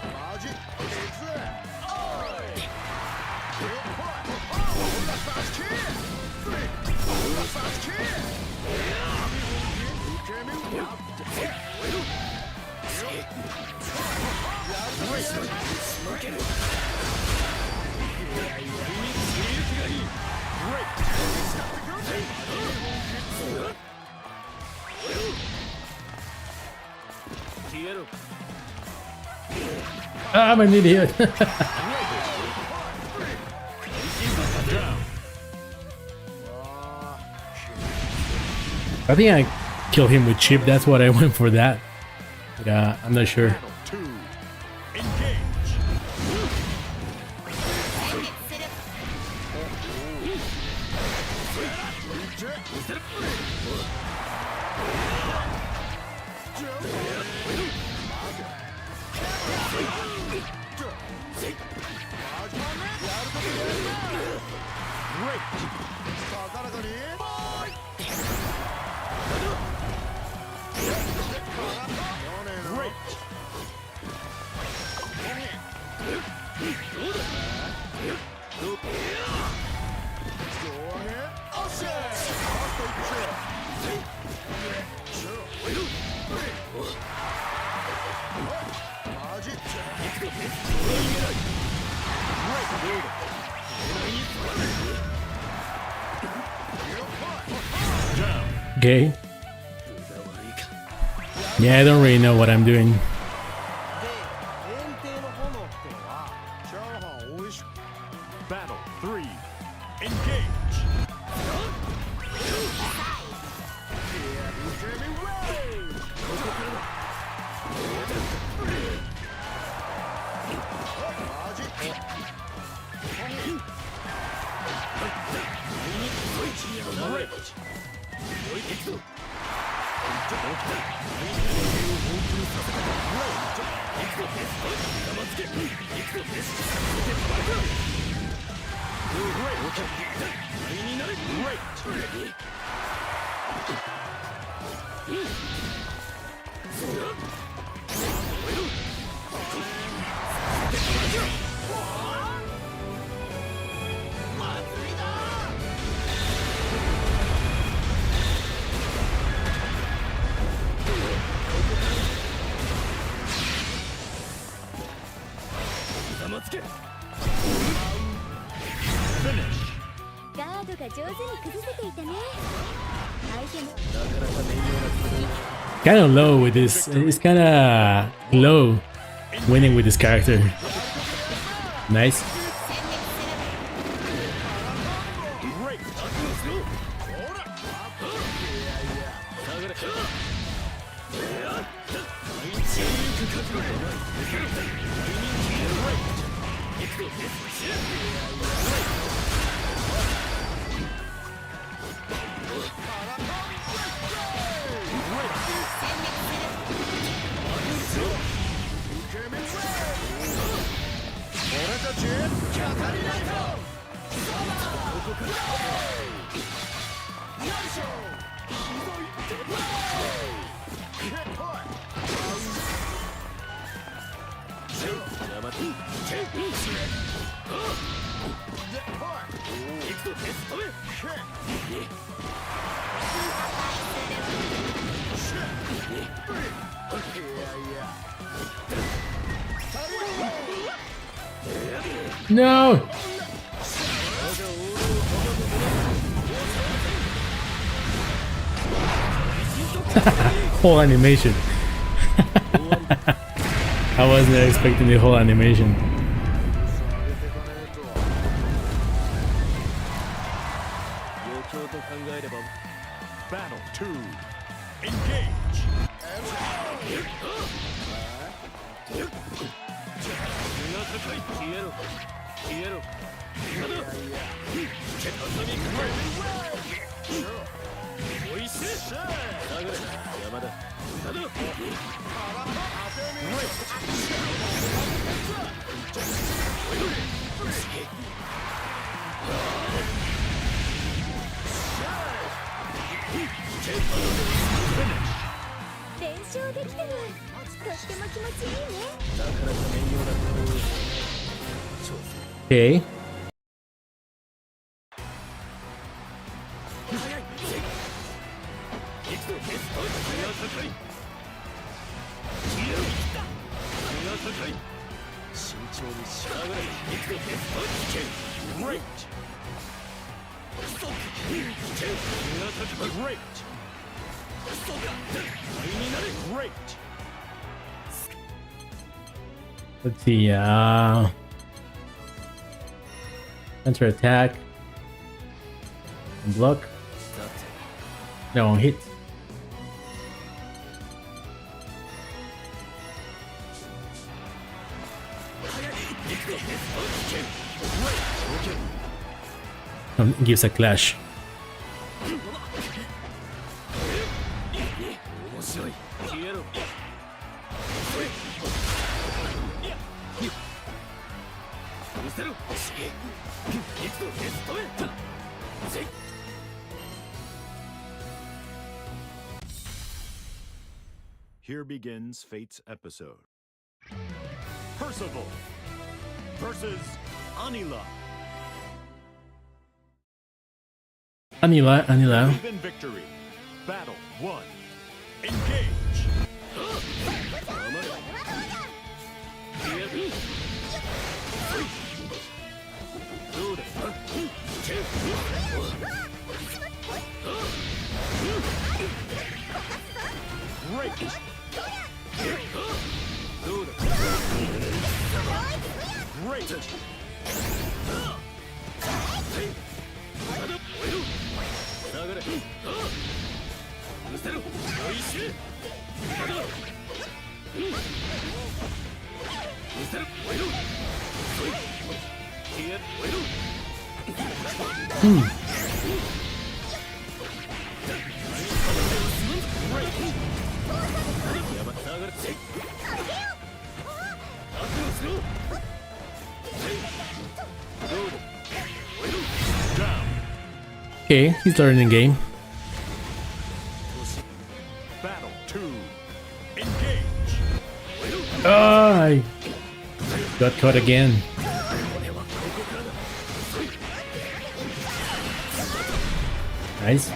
E: マジ？I'm
A: an idiot. I think I killed him with chip. That's what I went for that. Yeah, I'm not sure.
B: Battle 2. Engage!
A: Okay. Yeah, I don't really know what I'm doing.
E: で、炎帝の炎ってのはチャーハン美味しく
B: Battle 3. Engage!
C: ガードが上手に崩せていたね。相手も
A: Kind of low with this. It's kind of low winning with this character. Nice. No! Whole animation. I wasn't expecting the whole animation.
B: Battle 2. Engage.
A: Okay. Let's see, counter attack. Block. No, hit. Gives a clash.
B: Here begins Fate's episode. Percival versus Anila.
A: Anila.
B: Even victory. Battle 1. Engage. Great. Great.
A: Okay, he's learning game.
B: Battle 2. Engage.
A: Oh, I got caught again. Nice.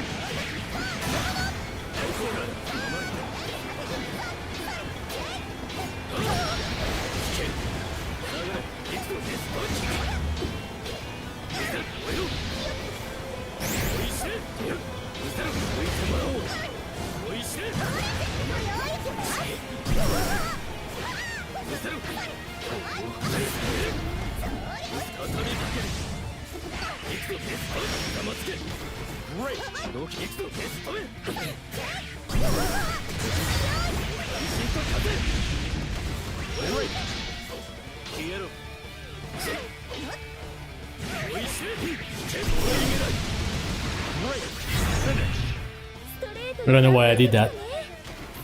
A: I don't know why I did that.
C: す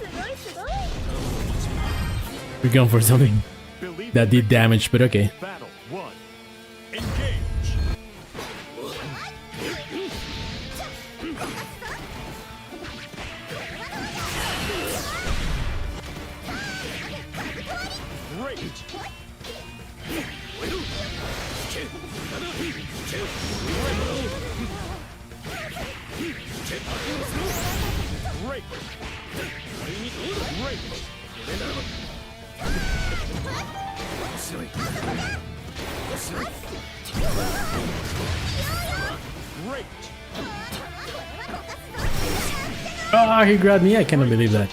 C: ごいすごい
A: We're going for something
B: Believe
A: that did damage, but okay.
B: Battle 1. Engage. Great. Great. Great. Great.
A: Ah, he grabbed me. I cannot believe that.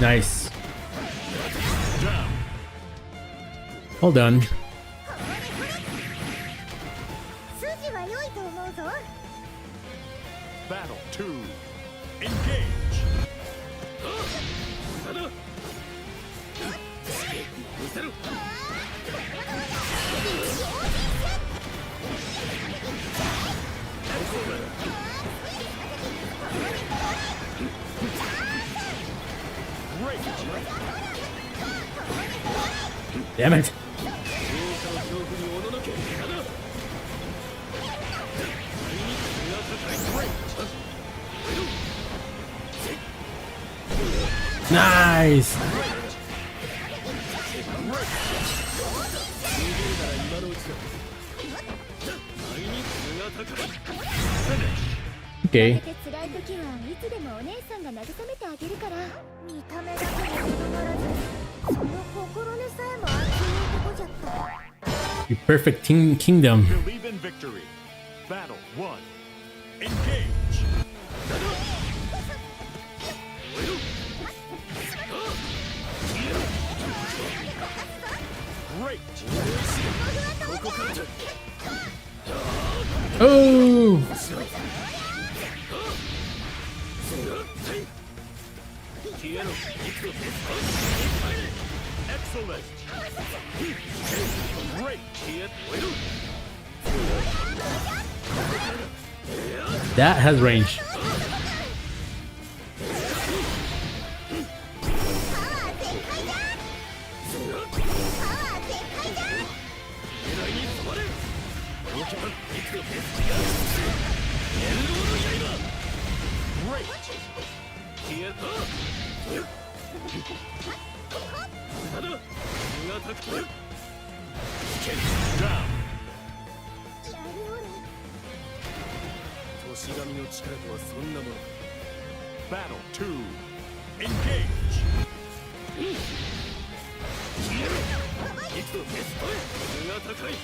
A: Nice. Well done.
C: 筋は良いと思うぞ
B: Battle 2. Engage. Great.
A: Damn it. Nice. Okay.
C: て辛い時はいつでもお姉さんが慰めてあげるから見た目だけでとどまらずその心根さえも熱い男じゃった
A: Your perfect kingdom.
B: Believe in victory. Battle 1. Engage. Great.
A: Oh.
B: Excellent. Great.
A: That has range.
B: Down.
D: 年神の力とはそんなものか
B: Battle 2. Engage.
D: 行くぞ身が高い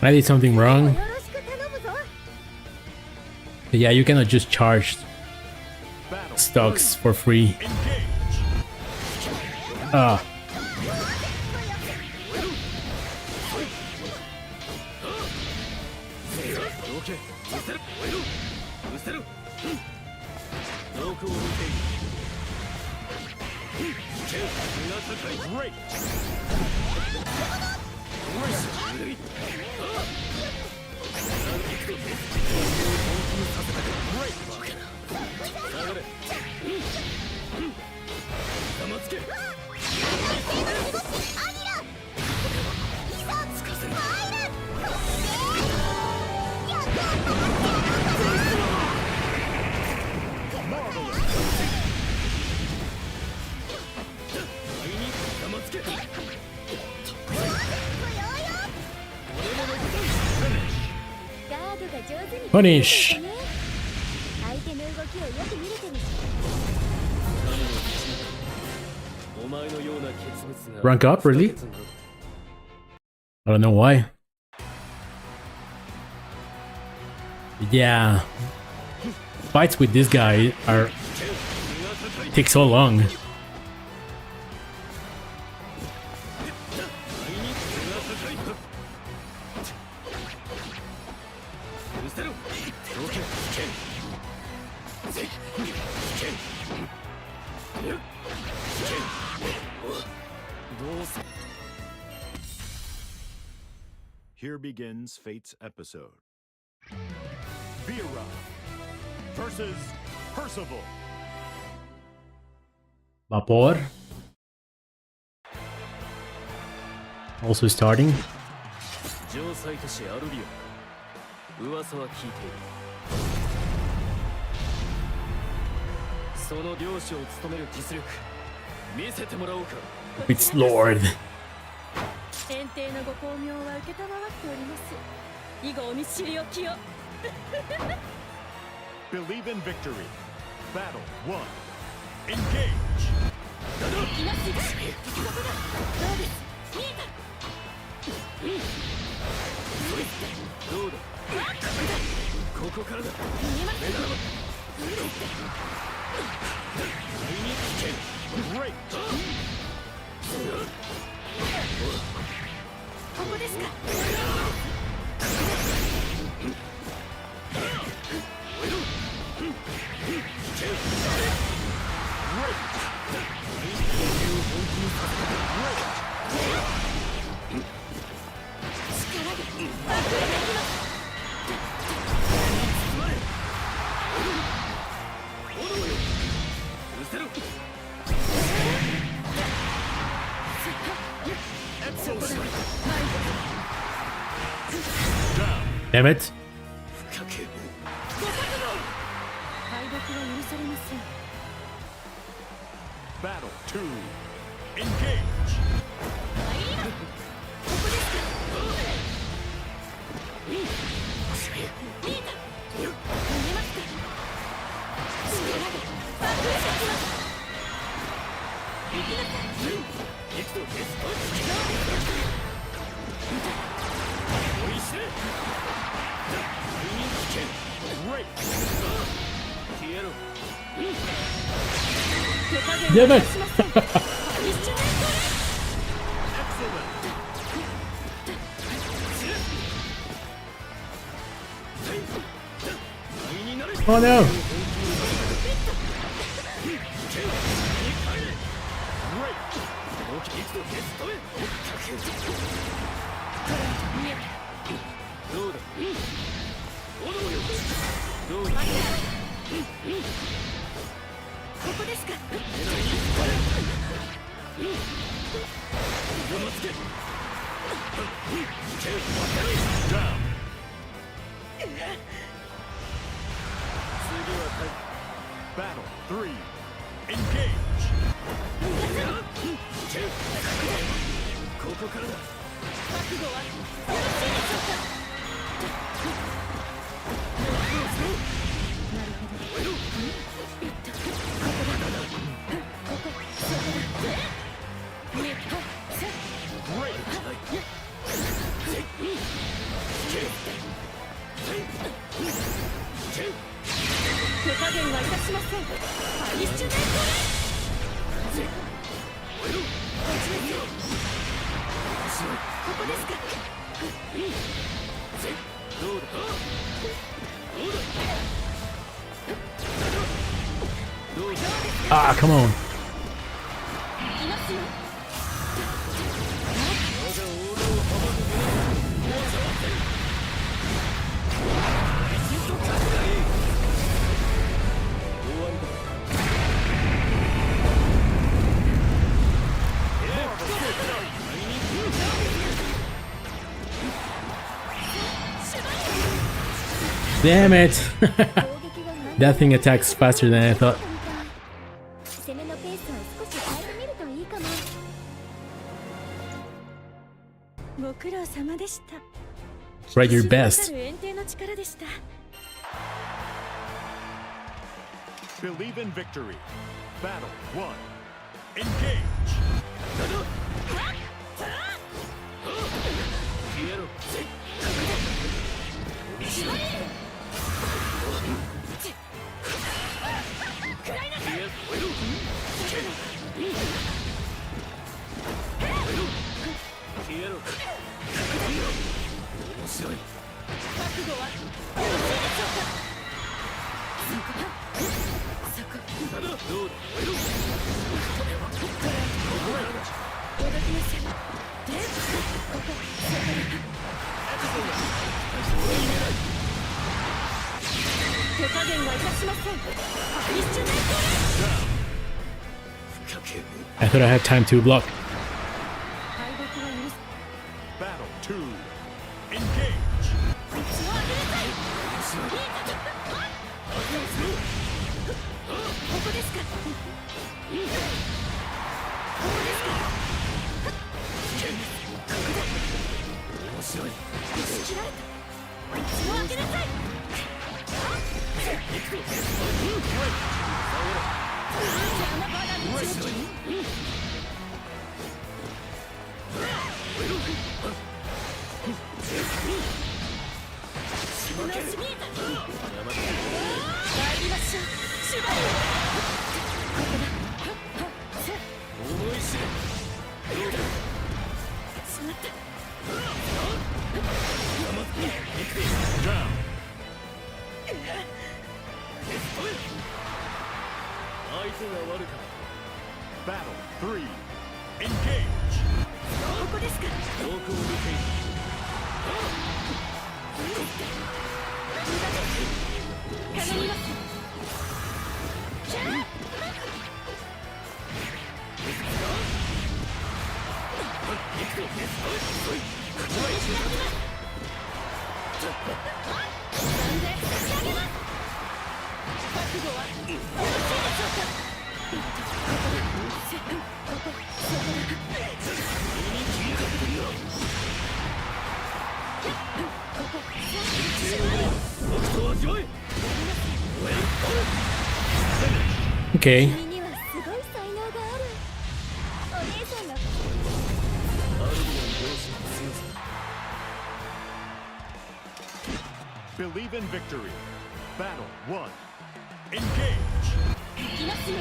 A: I did something wrong.
C: よろしく頼むぞ
A: Yeah, you cannot just charge
B: Battle
A: stocks for free.
B: Engage.
A: Ah.
B: Great.
A: Punish.
C: 相手の動きをよく見れてるし。
D: お前のような傑物が
A: Rank up, really?
D: 不可欠なのだ。
A: I don't know why. Yeah. Fights with this guy are take so long.
D: 許せろ。条件どうせ
B: Here begins Fate's episode. Vera versus Percival.
A: Vapor. Also starting.
D: 城塞都市アルビオン。噂は聞いている。その領主を務める実力見せてもらおうか。
A: It's Lord.
F: 遠征のご巧妙は受けたまわっております。以後お見知りおきを。
B: Believe in victory. Battle 1. Engage.
F: いますよ。どうです。見えた。
D: どうだ。ここからだ。
F: 見えます。
B: Great.
F: ここですか。
A: Damn it.
F: 敗北は許されません。
B: Battle 2. Engage.
F: ここですか。見えた。見えますか。力で爆破します。行きなさい。
D: 行くぞゲスト。おいしれ。
B: Great.
D: 消えろ。
F: 手加減は
A: Damn
F: し
A: it.
F: ません。一緒に
A: Oh no.
B: Great.
F: ここですか。
B: Down.
D: 次は
B: Battle 3. Engage.
D: ここからだ。
F: 覚悟はよろしいでしょうか。なるほど。ここそこだ。ねっさ。
B: Great.
F: 手加減はいたしません。パニッシュメント。ここですか。
D: どうだ。
A: Ah, come on.
F: いますよ。
A: Damn it. That thing attacks faster than I thought.
C: 攻めのペースを少し変えてみるといいかも。
F: ご苦労様でした。
A: Try your best.
F: 遠征の力でした。
B: Believe in victory. Battle 1. Engage.
D: 消えろ消えろ面白い
F: 覚悟はよろしいでしょうか。そこ
D: どうだ
F: おどきなさい。でここ手加減はいたしません。一瞬で
A: I thought I had time to block.
F: 敗北は許す。
B: Battle 2. Engage.
F: 道をあげなさい。ここですか。ここですか。
D: 面白い
F: 仕切られた。道をあげなさい。邪魔ばだ道を切り。のしみえた。参りましょう。シュバリエ。ここだ。
D: 思い知れどうだ
F: しまった。
B: Down.
D: 相手が悪か
B: Battle 3. Engage.
F: ここですか。
D: 遠くを見ている
F: 頼みます。キャー。覚悟はよろしいでしょうか。ここ
D: 僕と味わえ
A: Okay.
C: 君にはすごい才能がある。お姉さんが
D: アルビオン両親の強さ
B: Believe in victory. Battle 1. Engage.
F: いきますよ。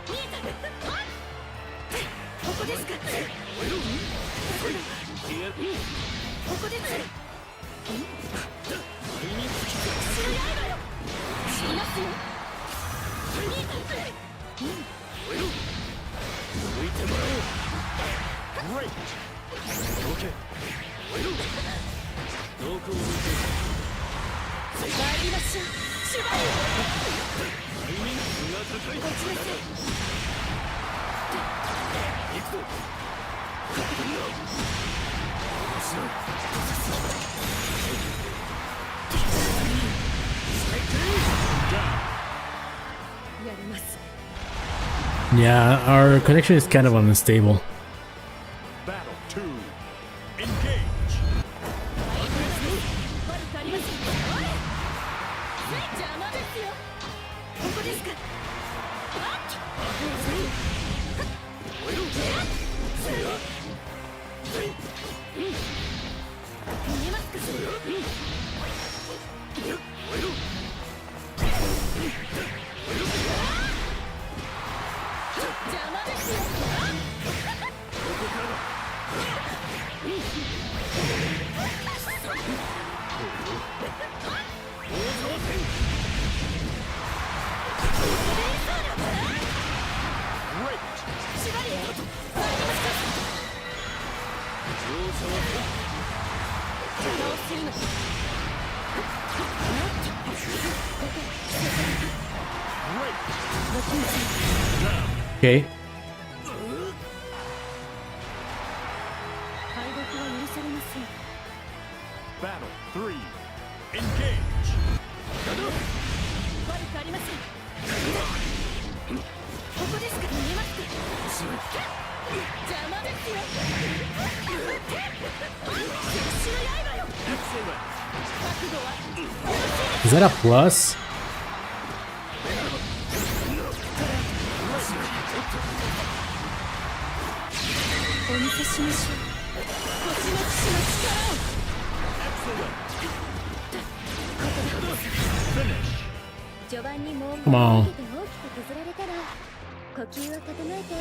F: 見えた。ここですか。ここです。強い刃よ。いますよ。見えた。
D: 向いてもらおう
B: Great.
D: どけどこを見て
F: 参りましょう。シュバリエ。
D: タイミングが高い
F: 落ちなさい。
D: 行くぞ面白い
F: やります。
A: Yeah, our connection is kind of unstable.
B: Battle 2. Engage.
F: 悪くありません。邪魔ですよ。ここですか。見えますか。邪魔ですよ。シュバリエ。参りましょう。邪魔をするの。
A: Okay.
F: 敗北は許されません。
B: Battle 3. Engage.
F: 悪くありません。ここですか。見えますか。邪魔ですよ。決死の刃よ。覚悟はよろしいです。
A: Is that a plus?
F: せしましょう。こちの騎士の力を。
C: 序盤にもう
A: Come on
C: 大きく削られたら呼吸を整えて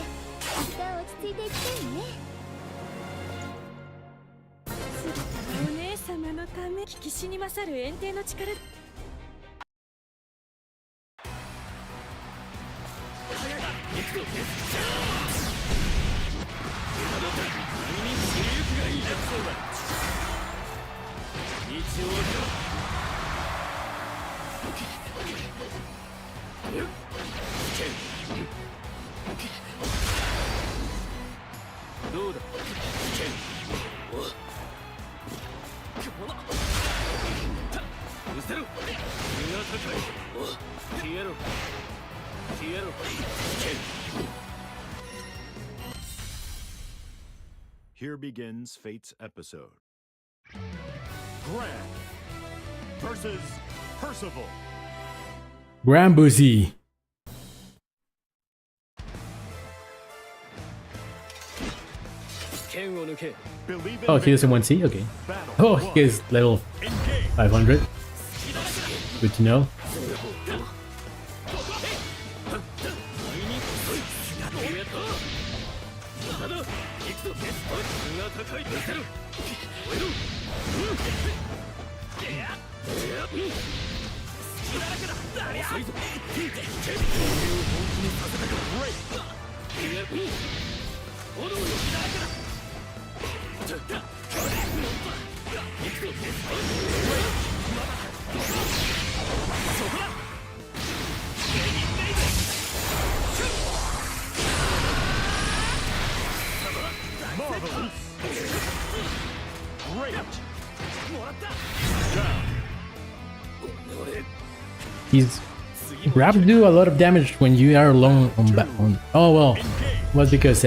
C: 一旦落ち着いていきたいね。
F: お姉様のため騎士に勝る炎帝の力。
D: どうだうせろ身が高い消えろ消えろ
B: Here begins Fate's episode. Gran versus Percival.
A: Grambuzy.
B: Believe in
A: Oh, he doesn't
B: victory.
A: want C? Okay.
B: Battle
A: Oh,
B: one.
A: he is level
B: Engage.
A: 500. Good to know.
B: Marvelous. Great.
A: He's grabs do a lot of damage when you are alone on. Oh well, it was because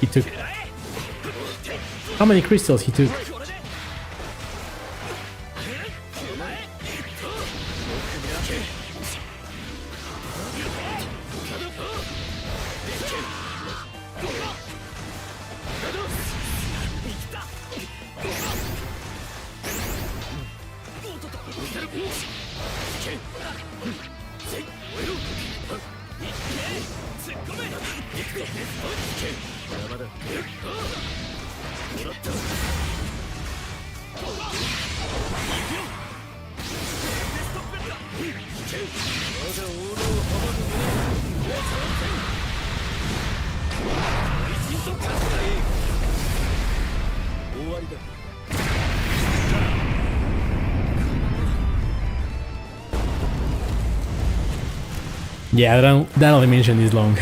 A: he took. How many crystals he took? Yeah, that animation is long.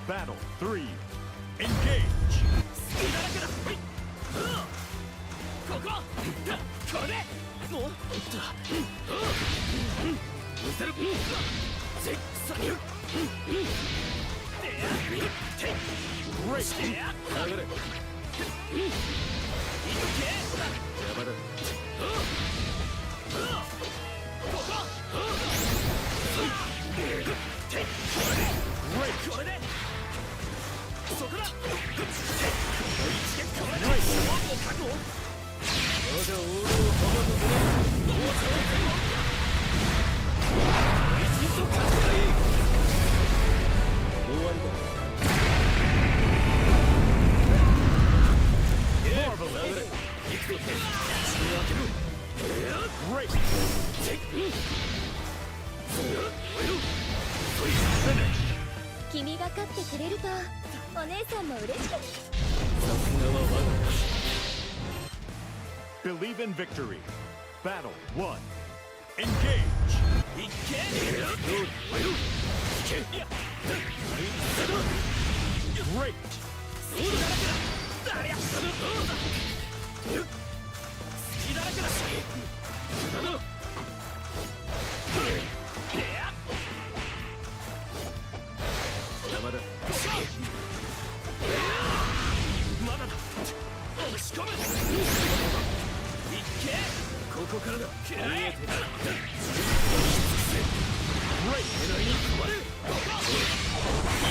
B: Battle 3. Engage. Great.
C: 君が勝ってくれるとお姉さんも嬉しく。
B: Believe in victory. Battle 1. Engage. Great.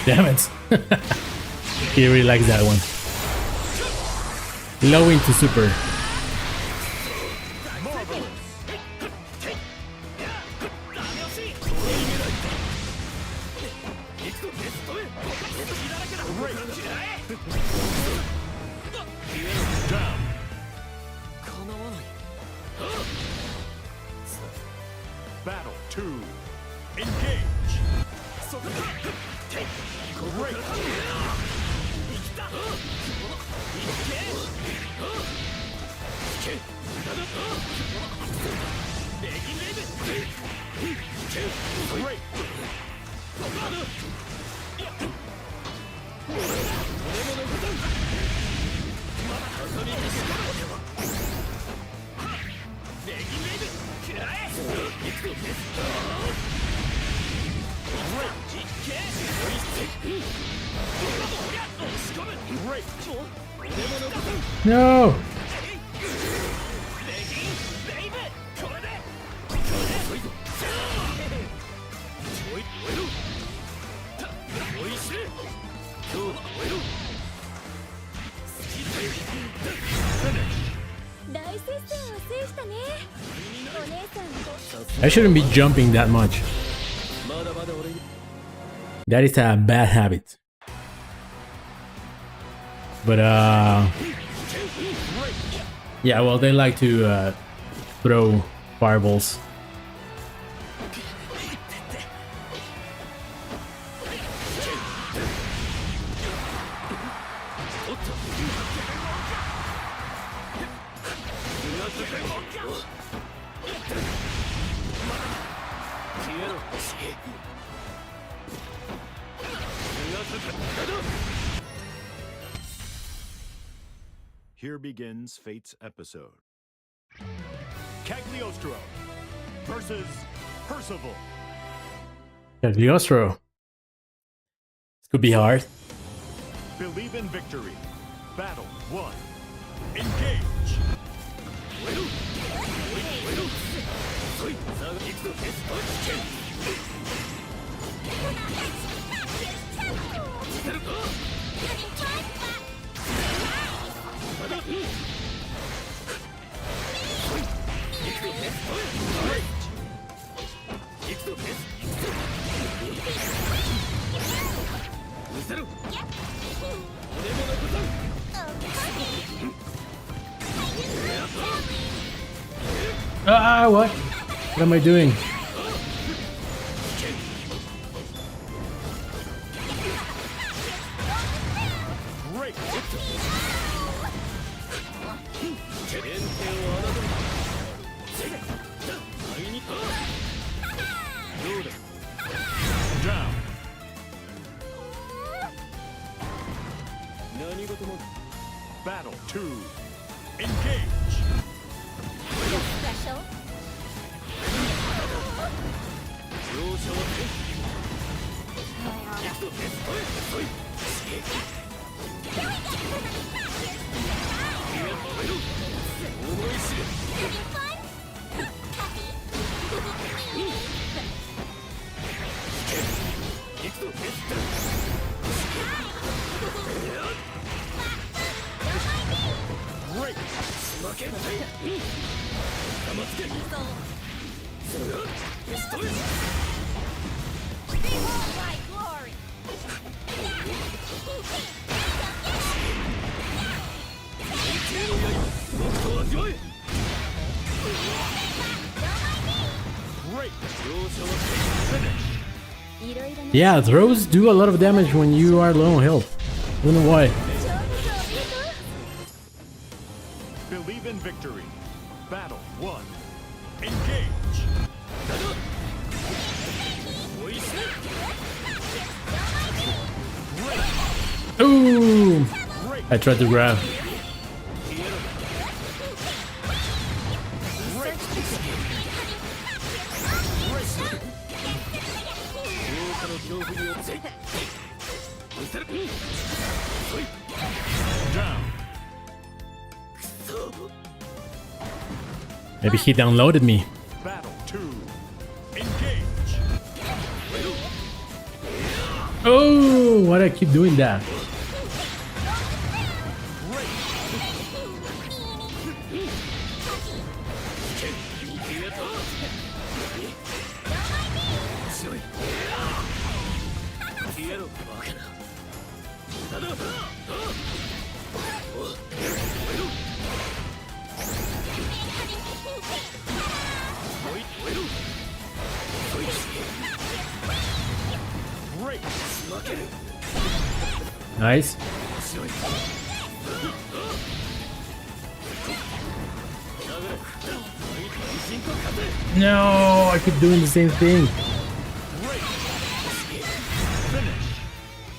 A: Damn it. He really likes that one. Low into super.
B: Down. Battle 2. Engage. Great. Great. Great.
A: No! I shouldn't be jumping that much. That is a bad habit. But yeah, well, they like to throw fireballs.
B: Here begins Fate's episode. Cagliostro versus Percival.
A: Cagliostro. This could be hard.
B: Believe in victory. Battle 1. Engage.
A: Ah, what? What am I doing?
B: Great. Down. Battle 2. Engage.
C: Special.
B: Great.
C: Behold my glory.
B: Great.
A: Yeah, throws do a lot of damage when you are low on health. I don't know why.
B: Believe in victory. Battle 1. Engage.
A: Ooh!
B: Great.
A: I tried to grab.
B: Down.
A: Maybe he downloaded me.
B: Battle 2. Engage.
A: Oh, why do I keep doing that? Nice. No, I keep doing the same thing.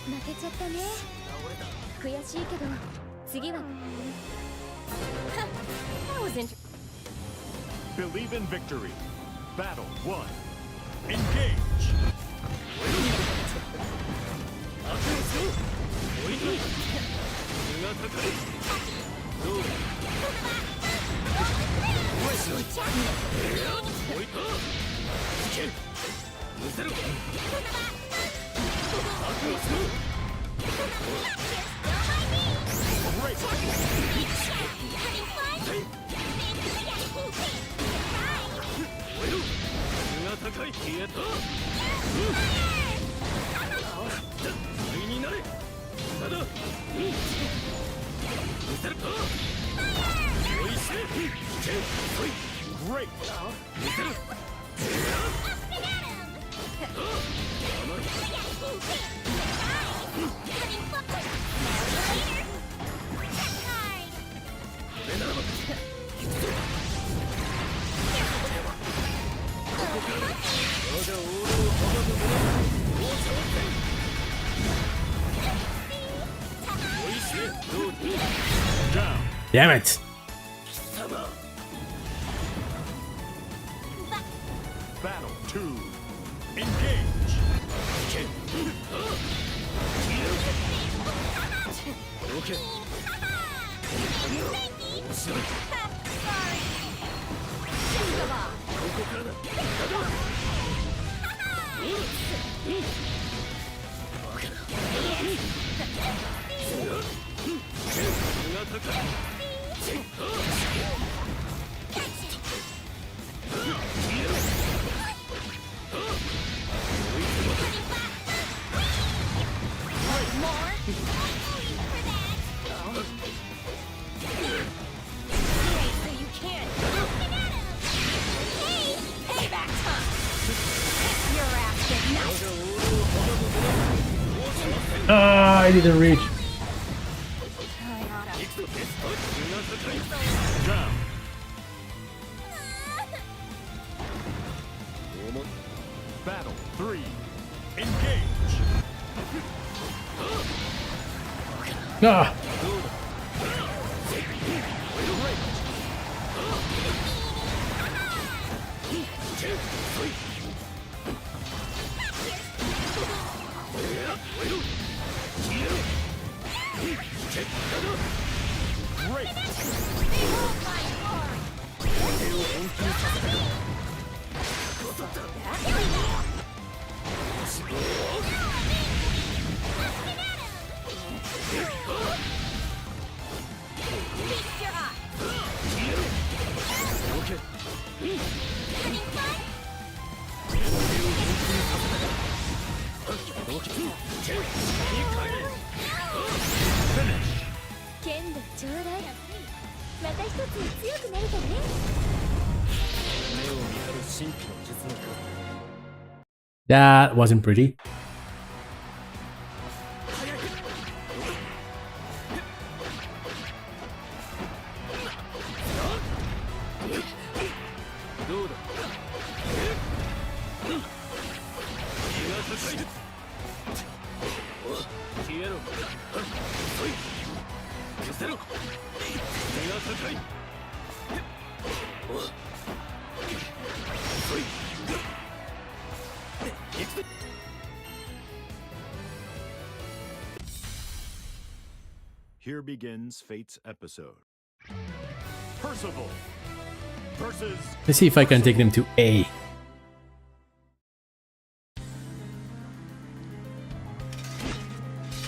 C: 負けちゃったね。悔しいけど次は
F: That was interesting.
B: Believe in victory. Battle 1. Engage. Great. Down.
A: Damn it.
B: Battle 2. Engage.
A: I didn't reach.
B: Down. Battle 3. Engage.
A: Ah.
C: 剣道ちょうだい。また一つ強くなるからね。
A: That wasn't pretty.
B: Here begins Fate's episode. Percival versus
A: Let's see if I can take them to A.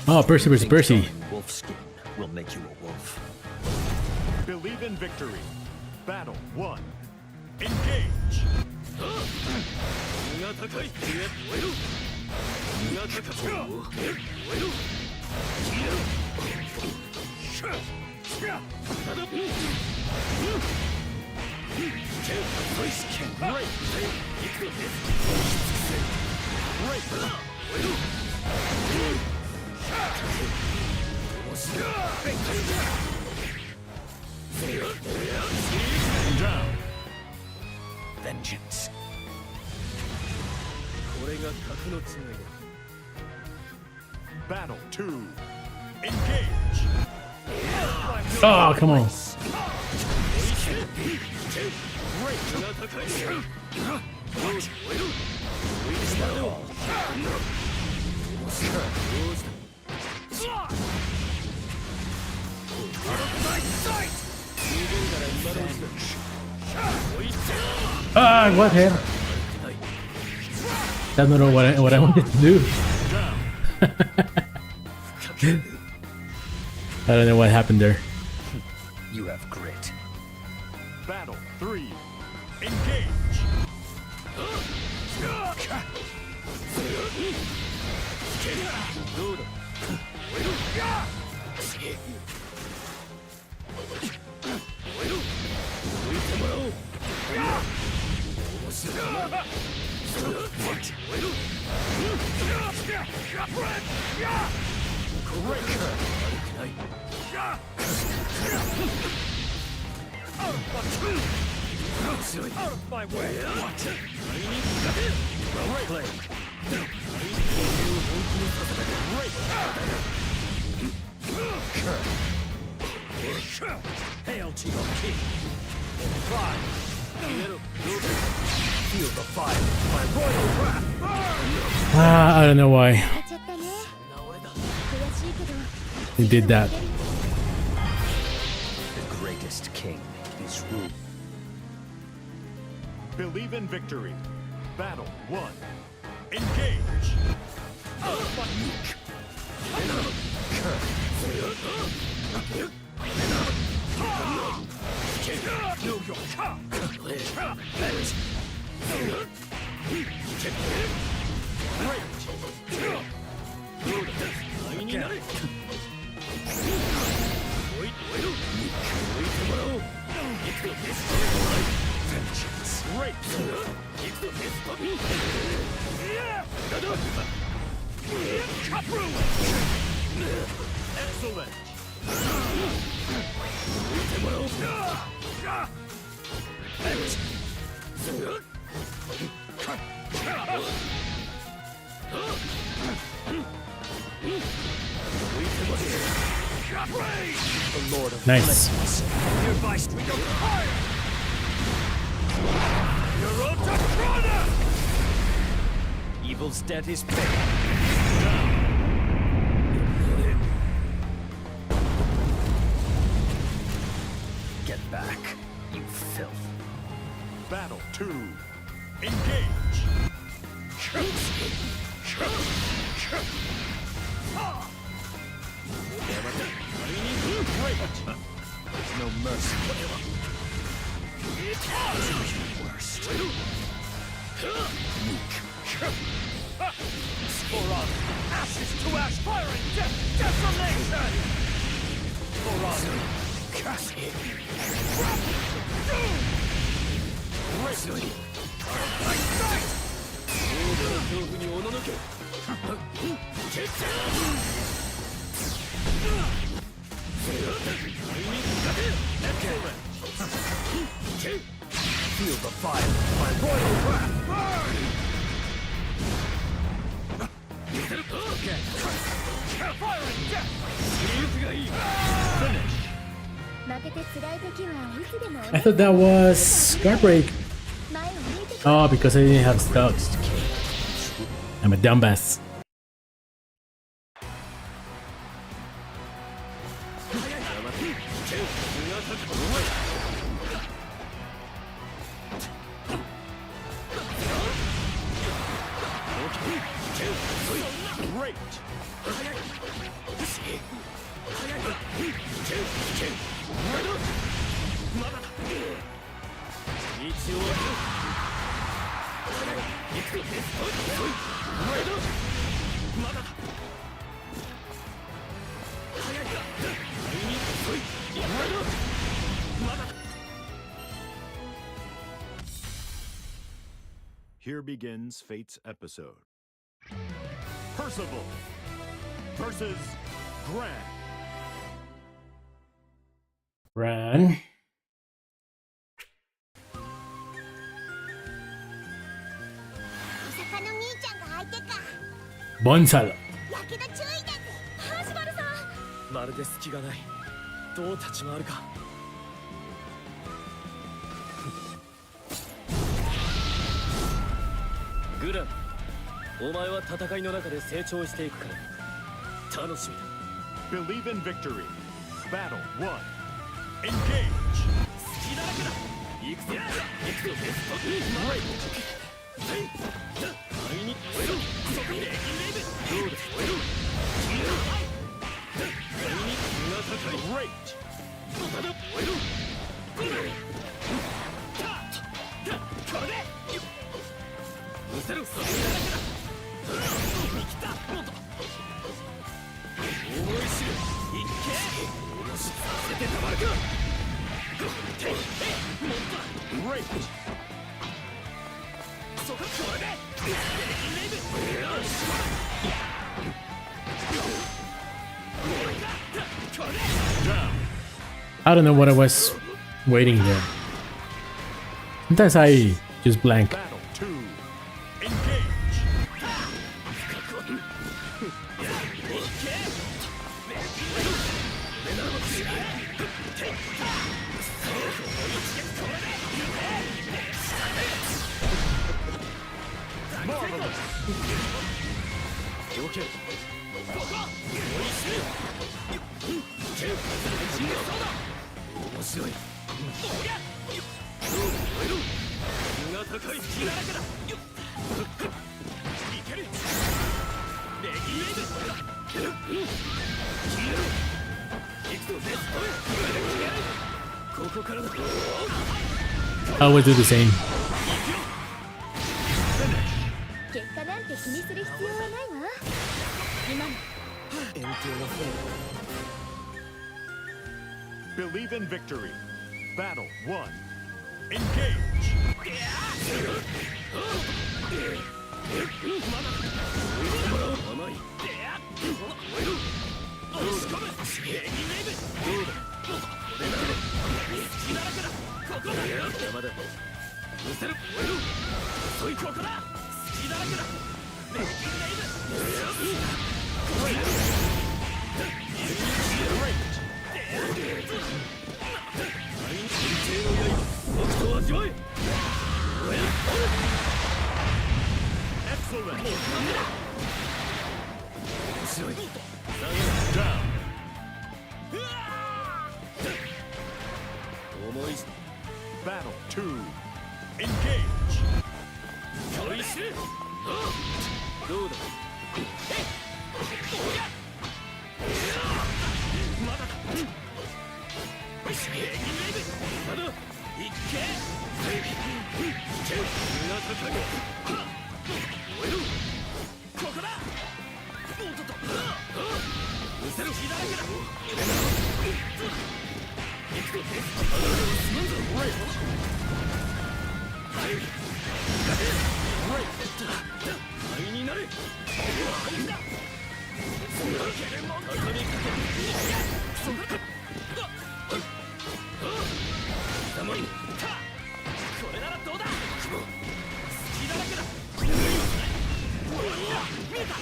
A: Oh, Percy versus Percy.
G: Wolfskin will make you a wolf.
B: Believe in victory. Battle 1. Engage.
D: 身が高い。身が高い。
B: Down.
D: Vengeance. これが格の違いだ。
B: Battle 2. Engage.
A: Oh, come on.
D: 身が高い。
A: Ah, what happened? I don't know what I wanted to do. I don't know what happened there.
D: You have grit.
B: Battle 3. Engage.
D: Out of my way! Well played. Hail to your king! Fly! Feel the fire! My royal wrath!
A: Ah, I don't know why
C: やっちゃったね。悔しいけど
A: he did that.
D: The greatest king is ruled.
B: Believe in victory. Battle 1. Engage. Excellent.
D: The Lord of
A: Nice.
D: hereby streak of fire! Evil's debt is paid. Get back, you filth.
B: Battle 2. Engage.
D: There's no mercy. Worst. For honor, ashes to ash, fire and death, desolation! For honor, casket, doom! My sight! Feel the fire, my royal wrath burn! Fire and death! Finish!
C: 負けて辛い時はいつでも
A: I thought that was Guardbreak.
C: 前を向いて
A: Oh, because I didn't have stocks. I'm a dumbass.
B: Great. Here begins Fate's episode. Percival versus Gran.
A: Run.
C: お魚兄ちゃんが相手か。
A: Bonsal.
C: やけど注意だぜ。ハーシバルさん。
D: まるで隙がない。どう立ち回るか。グラン、お前は戦いの中で成長していくから楽しみだ。
B: Believe in victory. Battle 1. Engage.
D: 隙だらけだ。行くぞ。行くぞ。仮に燃えろ。そこにレギンレイブ。どうだ。燃えろ。仮に身が高い。
B: Great.
D: ただ燃えろ。これで見せろ。それだけだ。生きた。もっと思い知る。いっけ。下ろしさせてたまるか。てもっと
B: Great.
D: そここれでレギンレイブ。よしこれで
B: Down.
A: I don't know what I was waiting there. Sometimes I just blank.
B: Battle 2. Engage.
D: 了解。面白い。身が高い。気だらけだ。いける。レギンレイブ。行くぞ。ここからだ。
A: I always do the same.
C: 結果なんて気にする必要はないわ。今の
D: 遠征の船。
B: Believe in victory. Battle 1. Engage.
D: 甘い。押し込む。レギンレイブ。どうだ。隙だらけだ。ここだ。山だ。見せる。遅い。ここだ。隙だらけだ。レギンレイブ。
B: Excellent.
D: 面白い。
B: Down.
D: 思い
B: Battle 2. Engage.
D: おいしい。どうだ。まだだ。レギンレイブ。まだ。いっけ。身が高い。燃える。ここだ。おっとっと。見せる。火だらけだ。行くぞ。すまんぞ。灰になれ。灰だ。そんなけれも畳みかけ。そんなか。黙り。これならどうだ。隙だらけだ。見えた。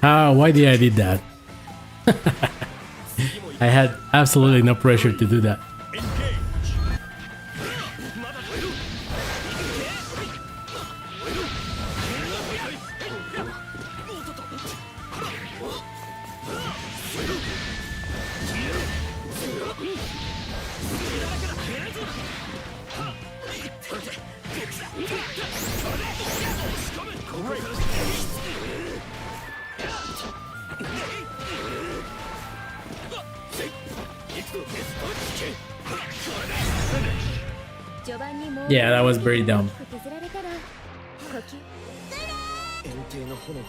A: Ah, why did I did that? I had absolutely no pressure to do that.
B: Engage.
D: まだ燃える。おっとっと。
C: 序盤にもう
A: Yeah, that was very dumb.
C: 削られたら呼吸
E: 円形の炎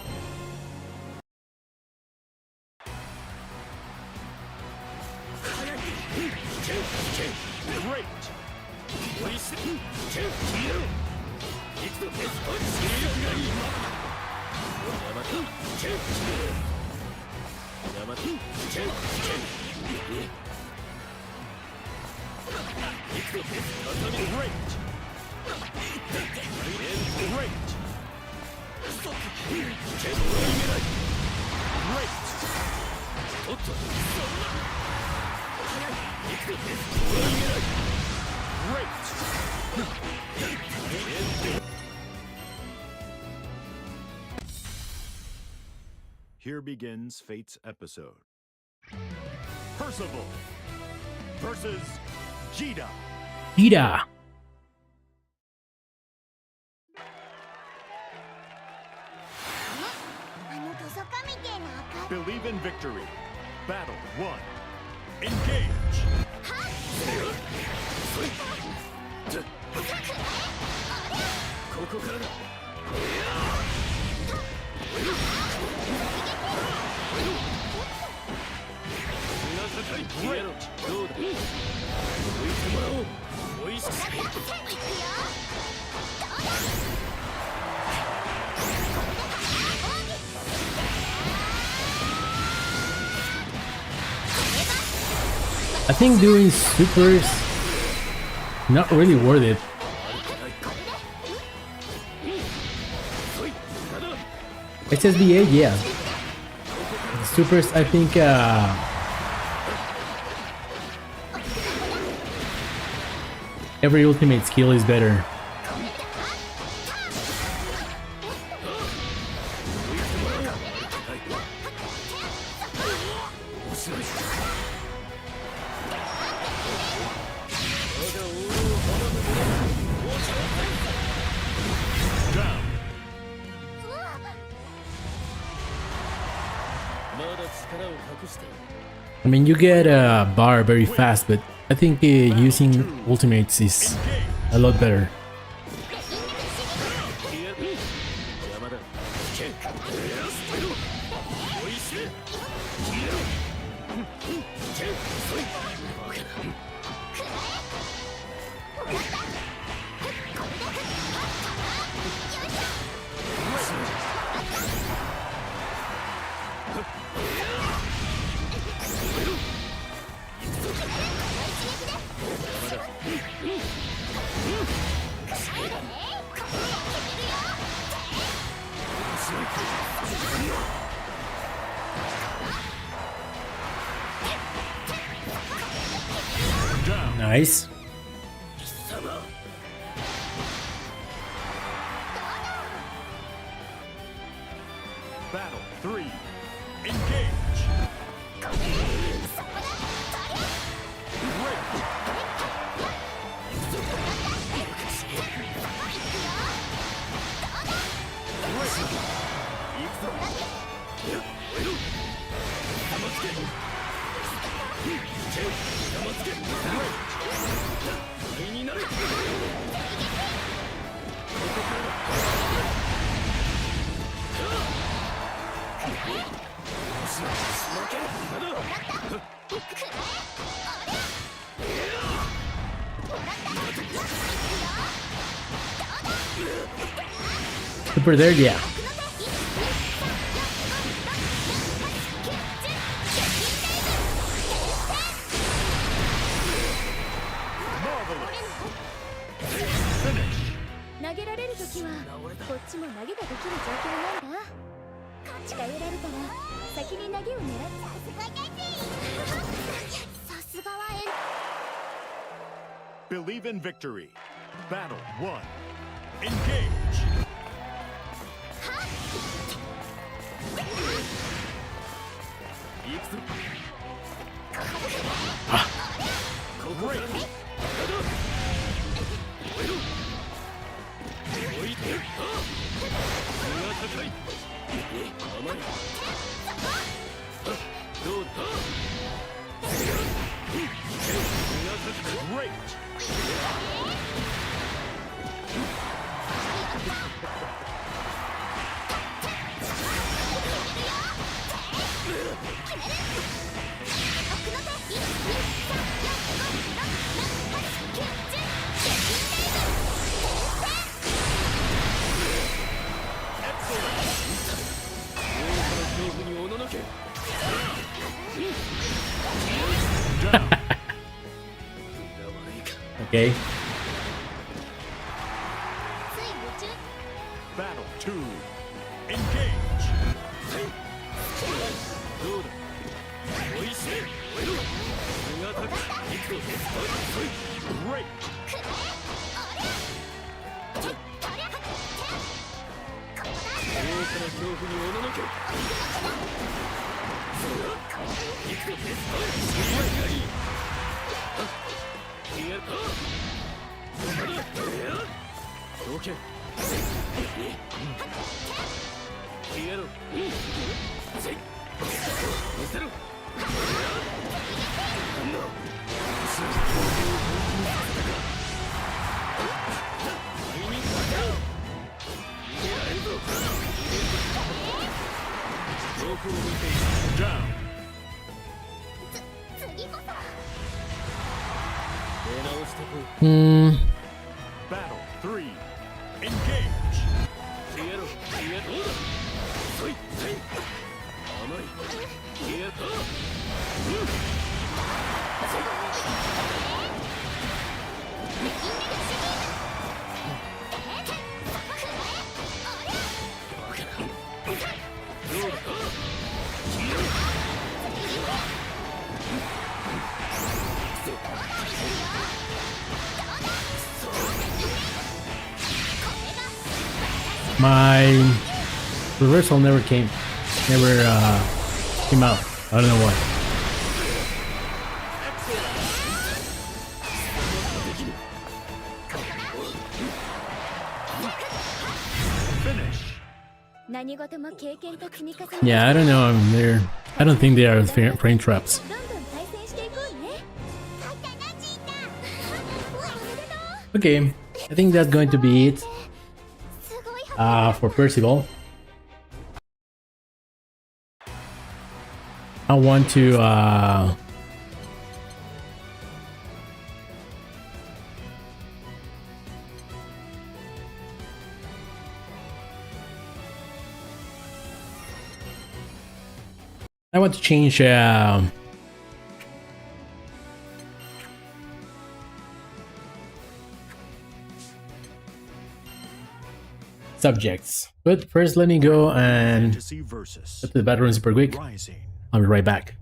B: Great. Here begins Fate's episode. Percival versus Jita.
A: Ida.
C: あのトサカみてえな赤
B: Believe in victory. Battle 1. Engage.
D: ここからだ
B: Great.
D: どうだ置いてもらおうおいしく
A: I think doing supers not really worth it. HSBA, yeah. Supers, I think every ultimate skill is better.
B: Down.
D: まだ力を隠している
A: I mean, you get a bar very fast, but I think using ultimates is a lot better.
D: 邪魔だおいしい
A: Nice.
B: Battle 3. Engage. Great.
A: Super there, yeah.
B: Finish.
C: 投げられるときはこっちも投げができる状況なんだ近寄られたら先に投げを狙ってさすがは
B: Believe in victory. Battle 1. Engage. Great.
D: どうだ
B: Great.
A: Okay.
B: Battle 2. Engage. Great. Down.
A: Hmm.
B: Battle 3. Engage.
A: My reversal never came out. I don't know why.
B: Finish.
A: Yeah, I don't know. I don't think they are frame traps. Okay, I think that's going to be it for Percival. I want to change subjects. But first, let me go and
B: Fantasy versus
A: go to the bathroom super quick.
B: Rising.
A: I'll be right back.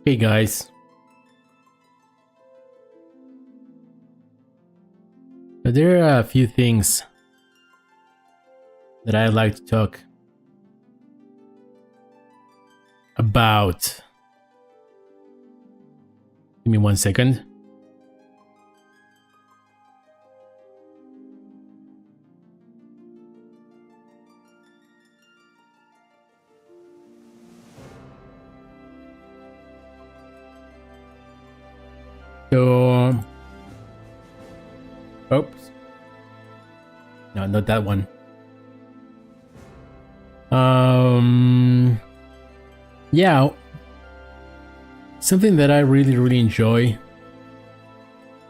A: Okay, guys. But there are a few things that I'd like to talk about. Give me 1 second. So, oops. No, not that one. Yeah, something that I really enjoy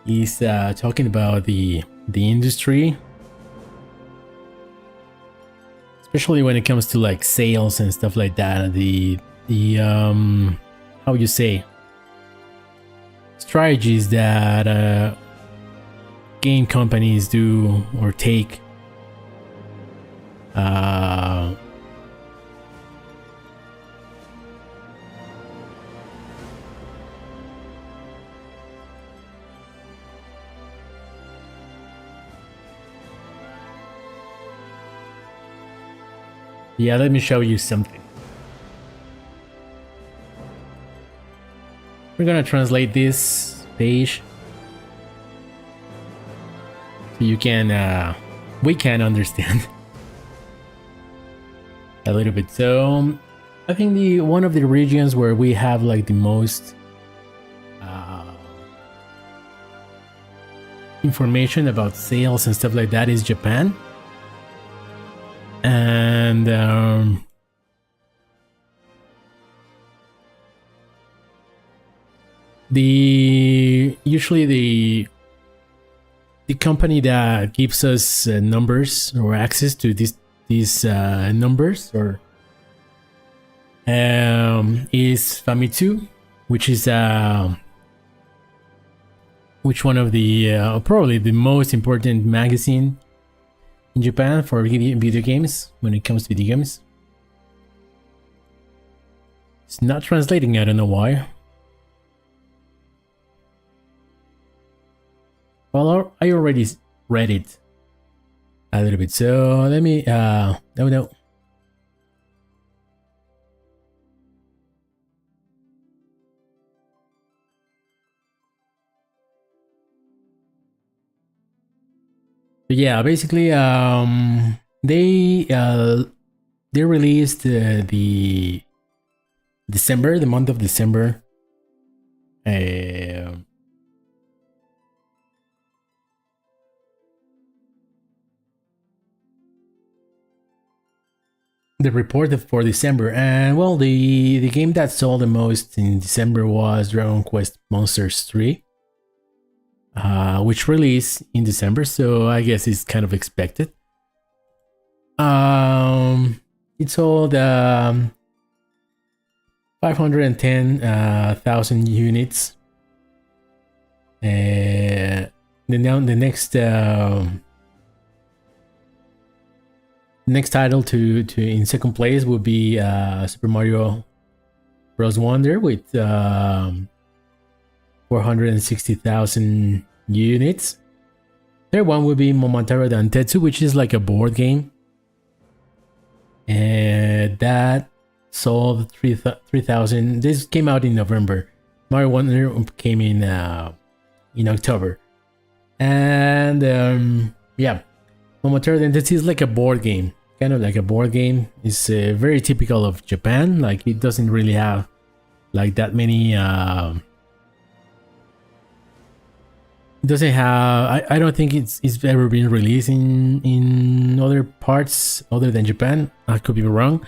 A: is talking about the industry, especially when it comes to like sales and stuff like that. The how you say, strategies that game companies do or take yeah, let me show you something. We're gonna translate this page so you can we can understand a little bit. So I think the one of the regions where we have like the most information about sales and stuff like that is Japan. And usually the company that gives us numbers or access to these numbers or is Famitsu, which is one of the probably the most important magazine in Japan for video games when it comes to video games. It's not translating, I don't know why. Well, I already read it a little bit, so let me no. But yeah, basically they released the month of December the report for December, and well, the game that sold the most in December was Dragon Quest Monsters 3, which released in December, so I guess it's kind of expected. It sold 510,000 units. The next title to in second place would be Super Mario Bros. Wonder with 460,000 units. Third one would be Momotaro Dantetsu, which is like a board game, and that sold 3,000. This came out in November. Mario Wonder came in October, and yeah, Momotaro Dantetsu is like a board game, kind of like a board game. It's very typical of Japan. Like it doesn't really have like that many. It doesn't have. I don't think it's ever been released in other parts other than Japan. I could be wrong,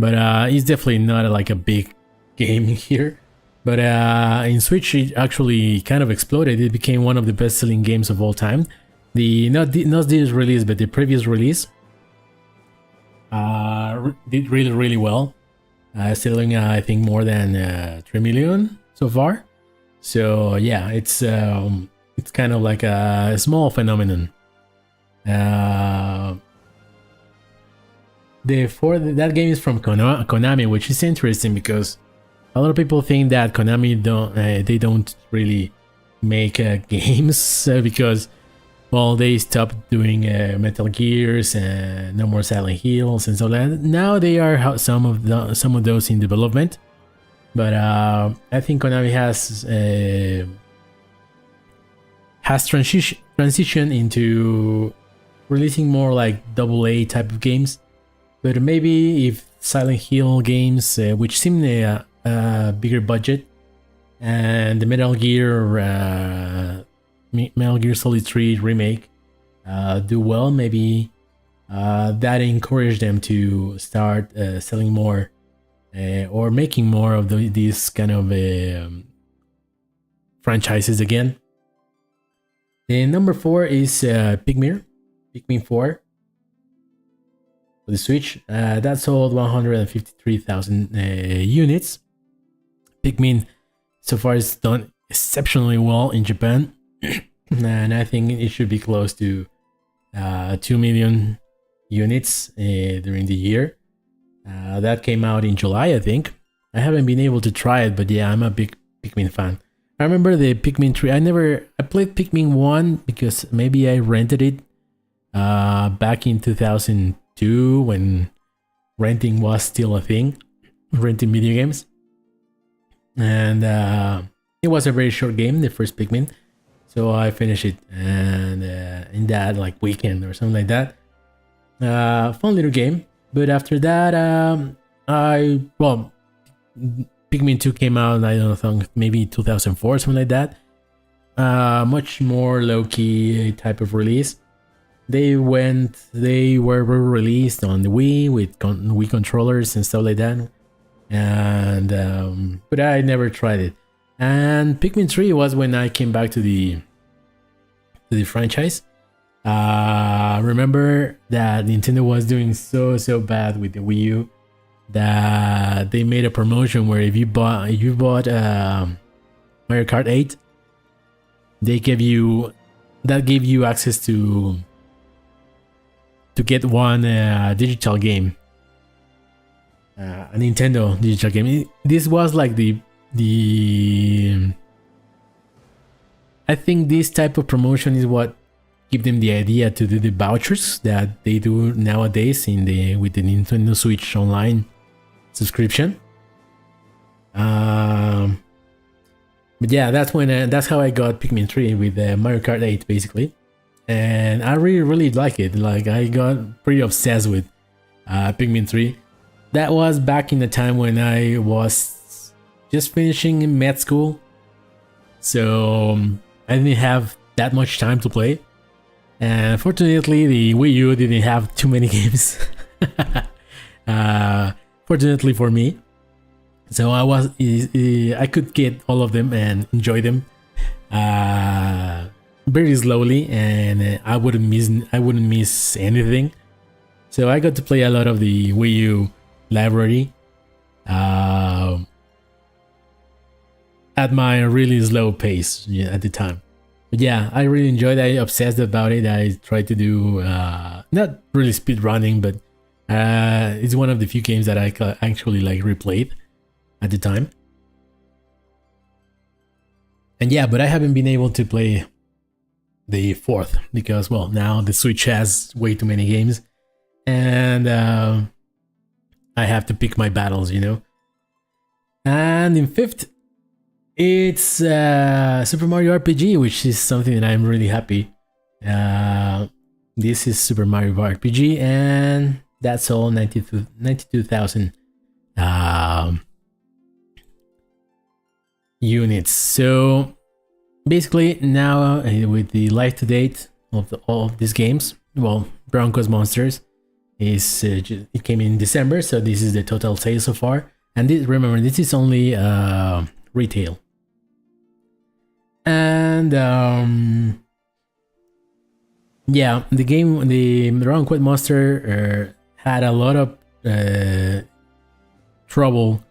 A: but it's definitely not like a big game here. But in Switch, it actually kind of exploded. It became one of the best-selling games of all time. Not this release, but the previous release did really well, selling I think more than 3 million so far. So yeah, it's kind of like a small phenomenon. That game is from Konami, which is interesting because a lot of people think that Konami they don't really make games because, well, they stopped doing Metal Gears and no more Silent Hills and so on. Now they are some of those in development, but I think Konami has transitioned into releasing more like AA type of games. But maybe if Silent Hill games, which seem a bigger budget, and the Metal Gear Solid 3 remake do well, maybe that encouraged them to start selling more or making more of these kind of franchises again. Then number 4 is Pikmin 4 for the Switch. That sold 153,000 units. Pikmin so far is done exceptionally well in Japan, and I think it should be close to 2 million units during the year. That came out in July, I think. I haven't been able to try it, but yeah, I'm a big Pikmin fan. I remember the Pikmin 3. I played Pikmin 1 because maybe I rented it back in 2002 when renting was still a thing, renting video games. And it was a very short game, the first Pikmin, so I finished it and in that like weekend or something like that. Fun little game, but after that, Pikmin 2 came out, I don't know, maybe 2004 or something like that. Much more low-key type of release. They were released on the Wii with Wii controllers and stuff like that. And but I never tried it. And Pikmin 3 was when I came back to the franchise. Remember that Nintendo was doing so bad with the Wii U that they made a promotion where if you bought Mario Kart 8, they gave you access to get one digital game. A Nintendo digital game. This was like the I think this type of promotion is what give them the idea to do the vouchers that they do nowadays with the Nintendo Switch Online subscription. But yeah, that's how I got Pikmin 3 with Mario Kart 8 basically, and I really like it. Like I got pretty obsessed with Pikmin 3. That was back in the time when I was just finishing med school, so I didn't have that much time to play. And fortunately, the Wii U didn't have too many games. Fortunately for me, so I could get all of them and enjoy them very slowly, and I wouldn't miss anything. So I got to play a lot of the Wii U library at my really slow pace at the time. But yeah, I really enjoyed it. I obsessed about it. I tried to do not really speed running, but it's one of the few games that I actually like replayed at the time. And yeah, but I haven't been able to play the 4th because, well, now the Switch has way too many games, and I have to pick my battles, you know. And in 5th, it's Super Mario RPG, which is something that I'm really happy. This is Super Mario RPG, and that's all 92,000 units. So basically now with the life to date of all of these games, well, Brown Quest Monsters it came in December, so this is the total sales so far. And remember, this is only retail. And yeah, the Brown Quest Monster had a lot of trouble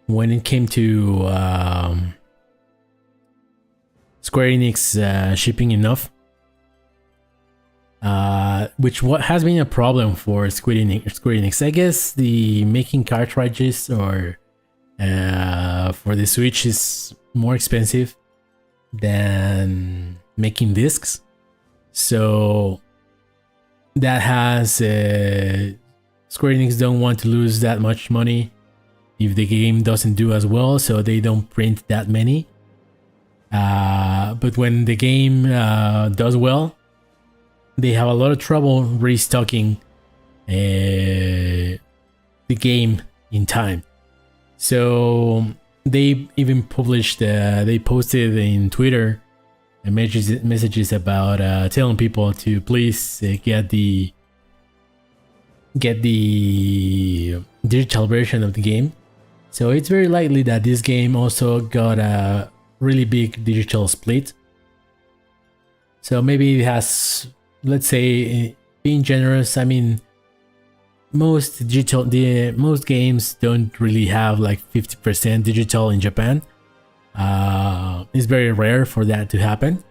A: when it came to Square Enix shipping enough, which has been a problem for Square Enix. I guess the making cartridges or for the Switch is more expensive than making discs, so that has Square Enix don't want to lose that much money if the game doesn't do as well, so they don't print that many. But when the game does well, they have a lot of trouble restocking the game in time. So they even published, they posted in Twitter messages about telling people to please get the digital version of the game. So it's very likely that this game also got a really big digital split. So maybe it has, let's say, being generous, I mean, most games don't really have like 50% digital in Japan. It's very rare for that to happen.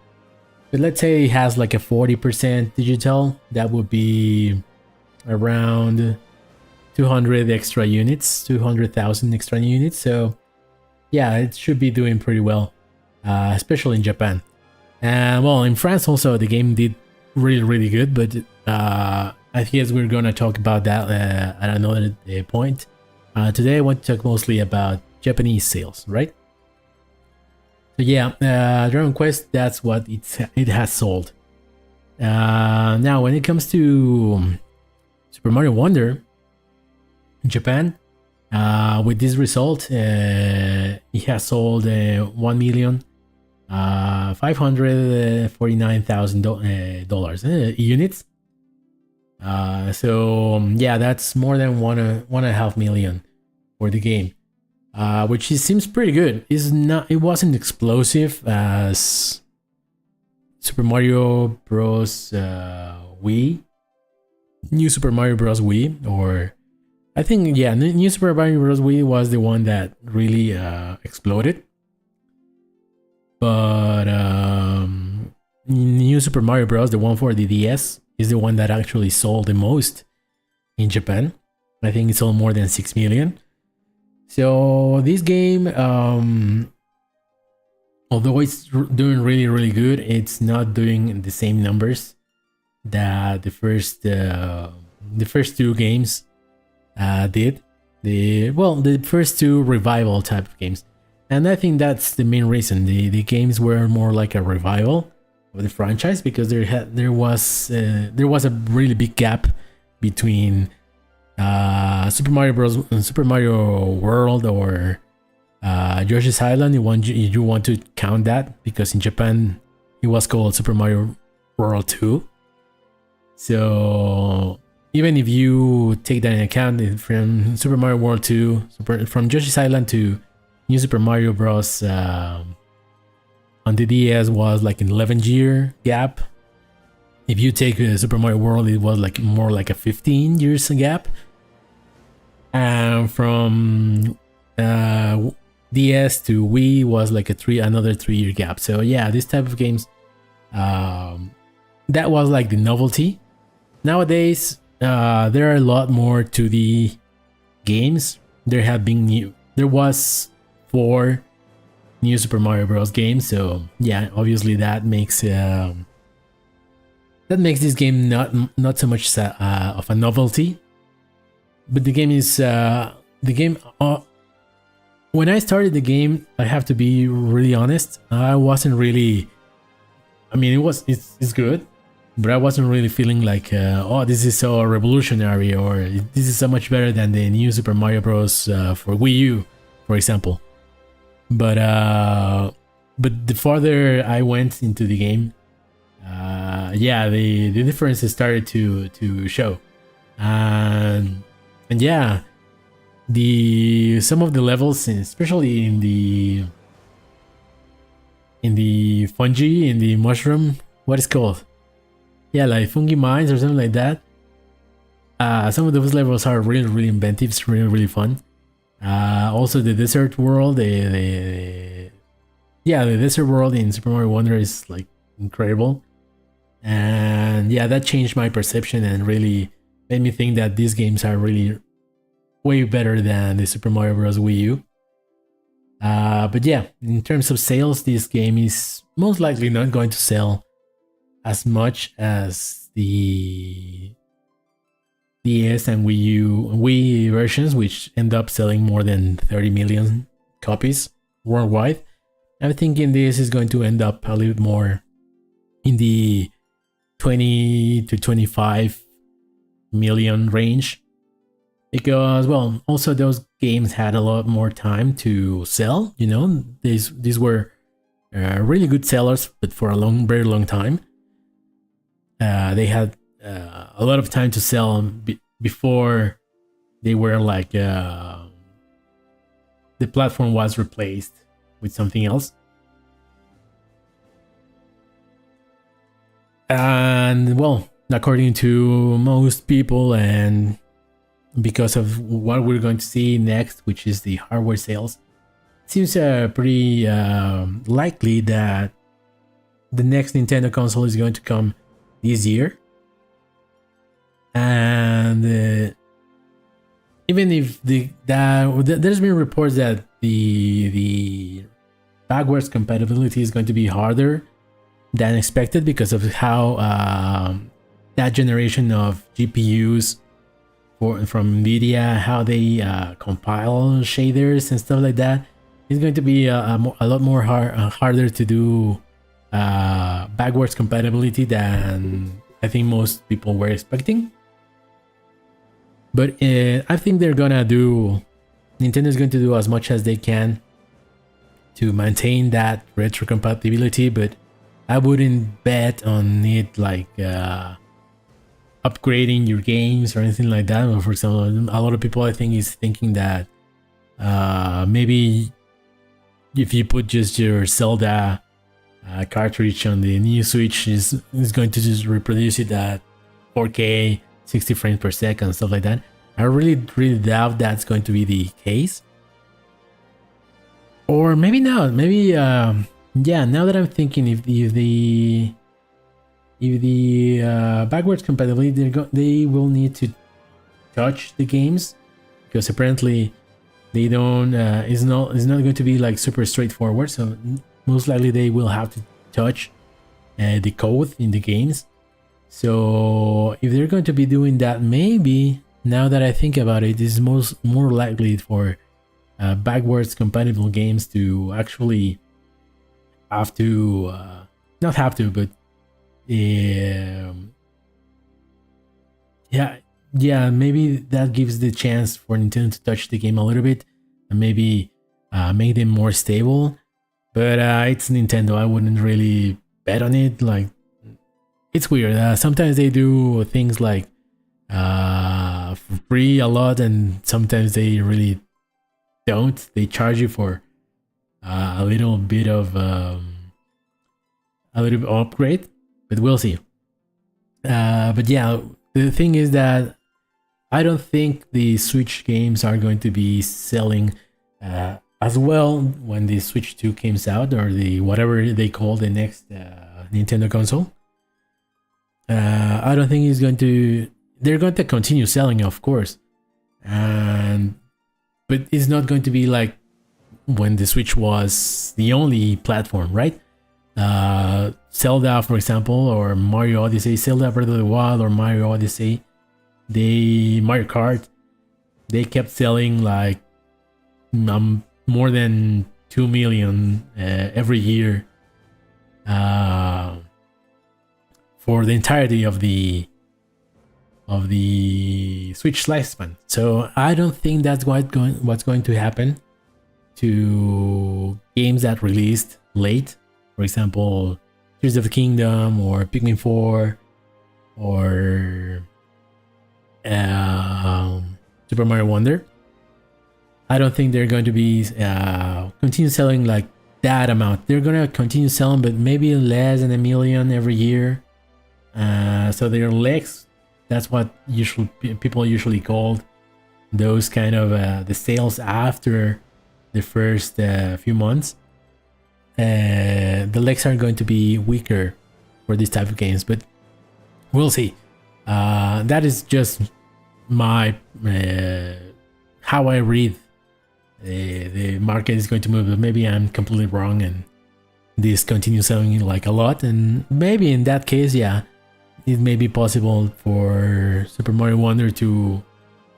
A: But let's say it has like a 40% digital, that would be around 200 extra units, 200,000 extra units. So yeah, it should be doing pretty well, especially in Japan. And well, in France also the game did really good, but I guess we're gonna talk about that at another point. Today I want to talk mostly about Japanese sales, right? So yeah, Dragon Quest, that's what it has sold. Now when it comes to Super Mario Wonder in Japan, with this result, it has sold 1,549,000 units. So yeah, that's more than 1.5 million for the game, which seems pretty good. It wasn't explosive as Super Mario Bros. Wii, New Super Mario Bros. Wii, or I think, yeah, New Super Mario Bros. Wii was the one that really exploded. But New Super Mario Bros., the one for the DS, is the one that actually sold the most in Japan. I think it sold more than 6 million. So this game, although it's doing really good, it's not doing the same numbers that the first two games did. The first two revival type of games. And I think that's the main reason. The games were more like a revival of the franchise, because there was a really big gap between Super Mario Bros. Super Mario World or Yoshi's Island. You want to count that, because in Japan it was called Super Mario World 2. So even if you take that in account, from Super Mario World 2, from Yoshi's Island to New Super Mario Bros. On the DS was like an 11-year gap. If you take Super Mario World, it was like more like a 15 years gap. And from DS to Wii was like another 3-year gap. So yeah, this type of games, that was like the novelty. Nowadays, there are a lot more 2D games. There was 4 New Super Mario Bros. Games, so yeah, obviously that makes this game not so much of a novelty. But the game is when I started the game, I have to be really honest, I wasn't really, I mean, it's good, but I wasn't really feeling like oh, this is so revolutionary, or this is so much better than the New Super Mario Bros. For Wii U, for example. But the farther I went into the game, yeah, the differences started to show, and yeah, some of the levels, especially in the fungi, in the mushroom, what is called, yeah, like fungi mines or something like that. Some of those levels are really inventive. It's really fun. Also the desert world, the desert world in Super Mario Wonder is like incredible, and yeah, that changed my perception and really made me think that these games are really way better than the Super Mario Bros. Wii U. But yeah, in terms of sales, this game is most likely not going to sell as much as the DS and Wii versions, which end up selling more than 30 million copies worldwide. I'm thinking this is going to end up a little more in the 20 to 25 million range, because, well, also those games had a lot more time to sell. You know, these were really good sellers, but for a very long time. They had a lot of time to sell before they were like the platform was replaced with something else. And, well, according to most people, and because of what we're going to see next, which is the hardware sales, it seems pretty likely that the next Nintendo console is going to come this year. And even if there's been reports that the backwards compatibility is going to be harder than expected because of how that generation of GPUs from NVIDIA, how they compile shaders and stuff like that, is going to be a lot more harder to do backwards compatibility than I think most people were expecting. But I think Nintendo's going to do as much as they can to maintain that retrocompatibility, but I wouldn't bet on it like upgrading your games or anything like that. For example, a lot of people, I think, is thinking that maybe if you put just your Zelda cartridge on the new Switch, is going to just reproduce it at 4K, 60 frames per second, stuff like that. I really doubt that's going to be the case. Or maybe not. Maybe yeah, now that I'm thinking, if the backwards compatibility, they will need to touch the games, because apparently they don't. It's not going to be like super straightforward. So most likely they will have to touch the code in the games. So if they're going to be doing that, maybe, now that I think about it, is more likely for backwards compatible games to actually have to not have to, but yeah, maybe that gives the chance for Nintendo to touch the game a little bit and maybe make them more stable. But it's Nintendo. I wouldn't really bet on it. Like, it's weird. Sometimes they do things like for free a lot, and sometimes they really don't. They charge you for a little bit of upgrade, but we'll see. But yeah, the thing is that I don't think the Switch games are going to be selling as well when the Switch 2 comes out, or the whatever they call the next Nintendo console. I don't think it's going to. They're going to continue selling, of course, but it's not going to be like when the Switch was the only platform, right? Zelda, for example, or Mario Odyssey, Zelda Breath of the Wild, or Mario Odyssey, Mario Kart, they kept selling like more than 2 million every year for the entirety of the Switch lifespan. So I don't think that's what's going to happen to games that released late. For example, Tears of the Kingdom, or Pikmin 4, or Super Mario Wonder. I don't think they're going to be continue selling like that amount. They're going to continue selling, but maybe less than 1 million every year. So their legs, that's what people usually call those kind of the sales after the first few months. The legs are going to be weaker for this type of games, but we'll see. That is just my how I read the market is going to move. But maybe I'm completely wrong and this continues selling like a lot, and maybe in that case, yeah, it may be possible for Super Mario Wonder to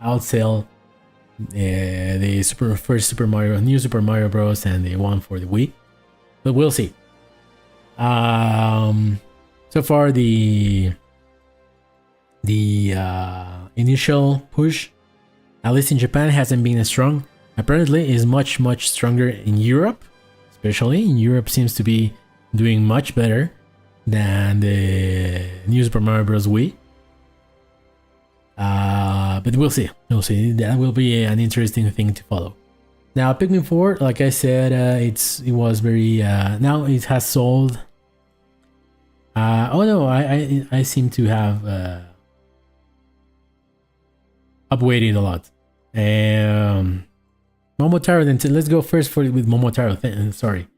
A: outsell the first Super Mario, New Super Mario Bros. And the one for the Wii, but we'll see. So far the initial push, at least in Japan, hasn't been as strong. Apparently, is much stronger in Europe. Especially in Europe, seems to be doing much better than the New Super Mario Bros. Wii. But we'll see. We'll see. That will be an interesting thing to follow. Now, Pikmin 4, like I said, it was very. Now it has sold. Oh no, I seem to have upweighted a lot. Momotaro, then let's go first with Momotaro. Sorry.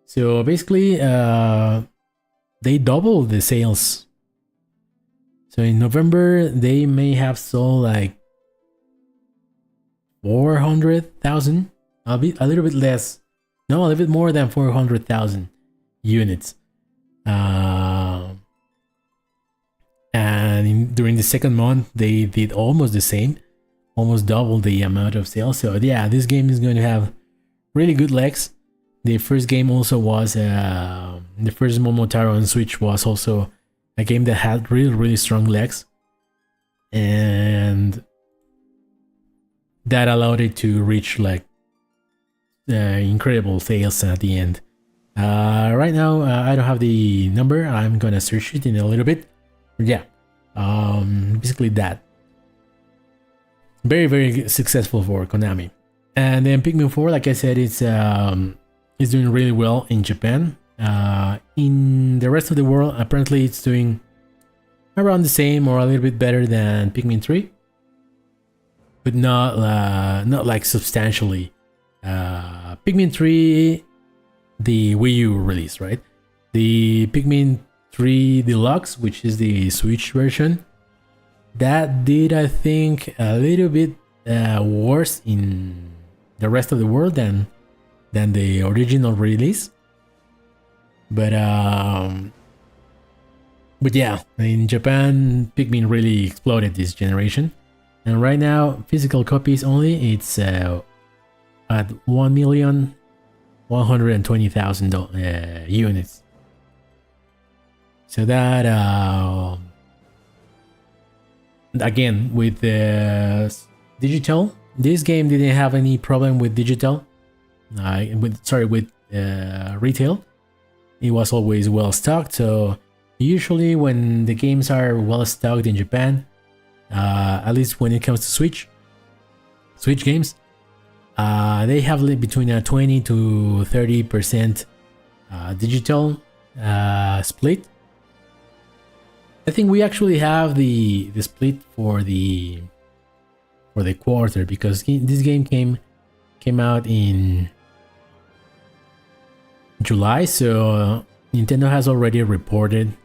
A: So basically, they doubled the sales. So in November, they may have sold like 400,000. A little bit less. No, a little bit more than 400,000 units. And during the second month, they did almost the same. Almost double the amount of sales. So yeah, this game is going to have really good legs. The first game also was the first Momotaro on Switch was also a game that had really strong legs, and that allowed it to reach like incredible sales at the end. Right now, I don't have the number. I'm gonna search it in a little bit. But yeah, basically that. Very successful for Konami. And then Pikmin 4, like I said, it's doing really well in Japan. In the rest of the world, apparently it's doing around the same or a little bit better than Pikmin 3, but not like substantially. Pikmin 3, the Wii U release, right? The Pikmin 3 Deluxe, which is the Switch version, that did, I think, a little bit worse in the rest of the world than the original release. But yeah, in Japan, Pikmin really exploded this generation. And right now, physical copies only, it's at 1,120,000 units. So that again, with the digital, this game didn't have any problem with digital. With retail. It was always well stocked. So usually when the games are well stocked in Japan, at least when it comes to Switch games, they have between a 20 to 30% digital split. I think we actually have the split for the quarter, because this game came out in July, so Nintendo has already reported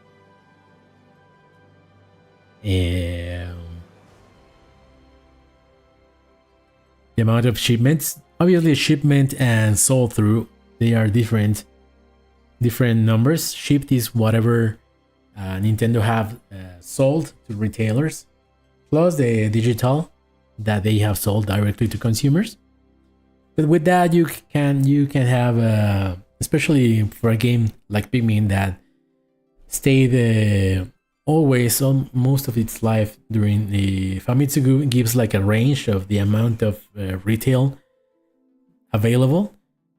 A: the amount of shipments. Obviously, shipment and sold through, they are different numbers. Shipped is whatever Nintendo have sold to retailers, plus the digital that they have sold directly to consumers. But with that, you can have especially for a game like Pikmin that stayed always on most of its life during the Famitsu, gives like a range of the amount of retail available,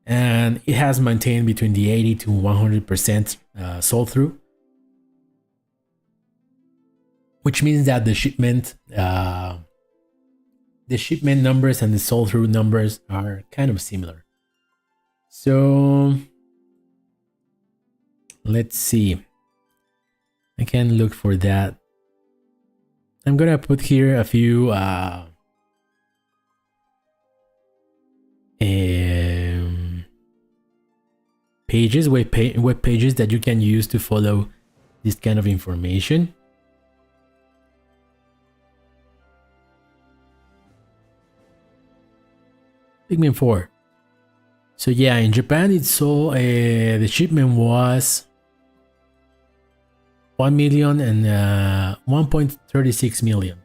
A: and it has maintained between the 80 to 100% sold through, which means that the shipment numbers and the sold through numbers are kind of similar. So let's see. I can look for that. I'm gonna put here a few web pages that you can use to follow this kind of information. Pikmin 4. So yeah, in Japan it sold, the shipment was 1 million and 1.36 million.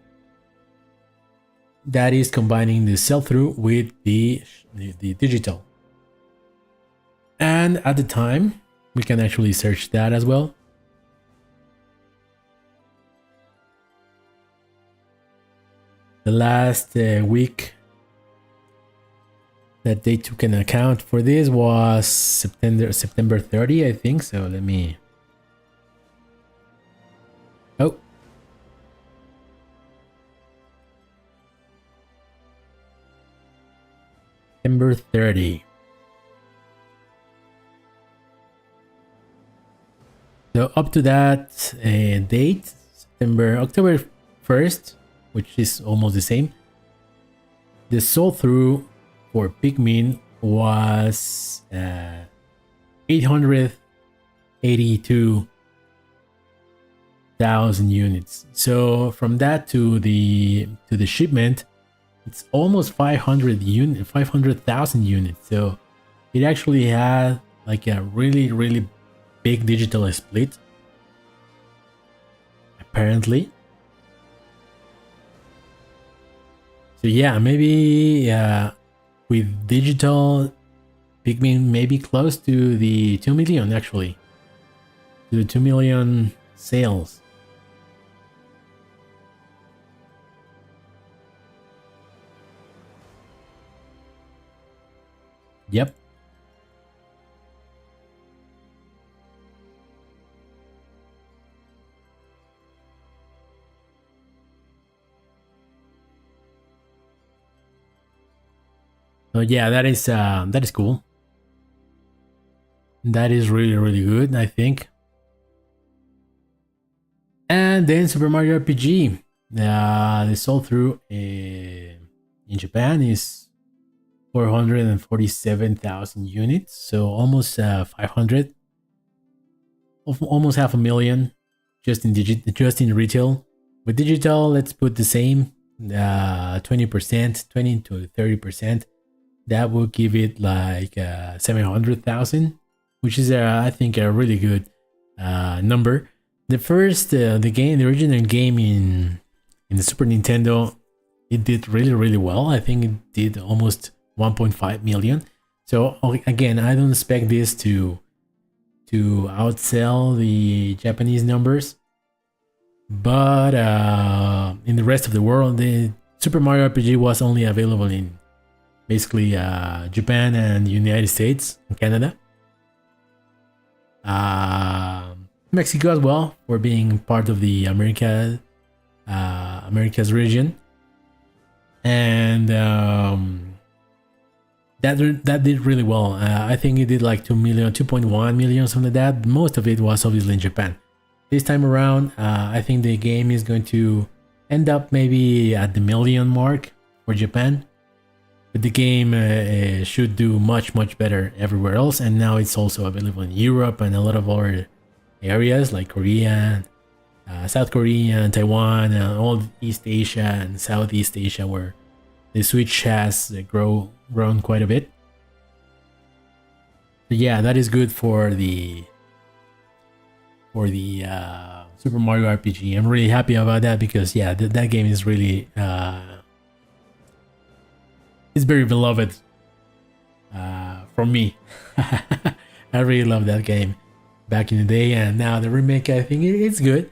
A: That is combining the sell-through with the digital. And at the time, we can actually search that as well. The last week that they took an account for this was September 30, I think. So let me... Oh. September 30. So up to that date, October 1st, which is almost the same, the sold through for Pikmin was 882,000 units. So from that to the shipment, it's almost 500,000 units. So it actually had like a really big digital split, apparently. So yeah, maybe with digital, Pikmin maybe close to the 2 million actually. To the 2 million sales. Yep. So yeah, that is cool. That is really good, I think. And then Super Mario RPG, the sold through in Japan is 447,000 units, so almost 500, almost 500,000 just in retail. With digital, let's put the same 20%, 20 to 30%. That will give it like 700,000, which is I think a really good number. The first the original game in the Super Nintendo, it did really well. I think it did almost 1.5 million. So again, I don't expect this to outsell the Japanese numbers, but in the rest of the world, the Super Mario RPG was only available in basically Japan and United States and Canada. Mexico as well, for being part of the America's region. And that did really well. I think it did like 2 million, 2.1 million, something like that. Most of it was obviously in Japan. This time around, I think the game is going to end up maybe at the million mark for Japan. But the game should do much better everywhere else, and now it's also available in Europe and a lot of other areas like Korea, South Korea, and Taiwan, and all East Asia and Southeast Asia, where the Switch has grown quite a bit. So yeah, that is good for the Super Mario RPG. I'm really happy about that because yeah, that game is really it's very beloved from me. I really love that game back in the day, and now the remake, I think it's good.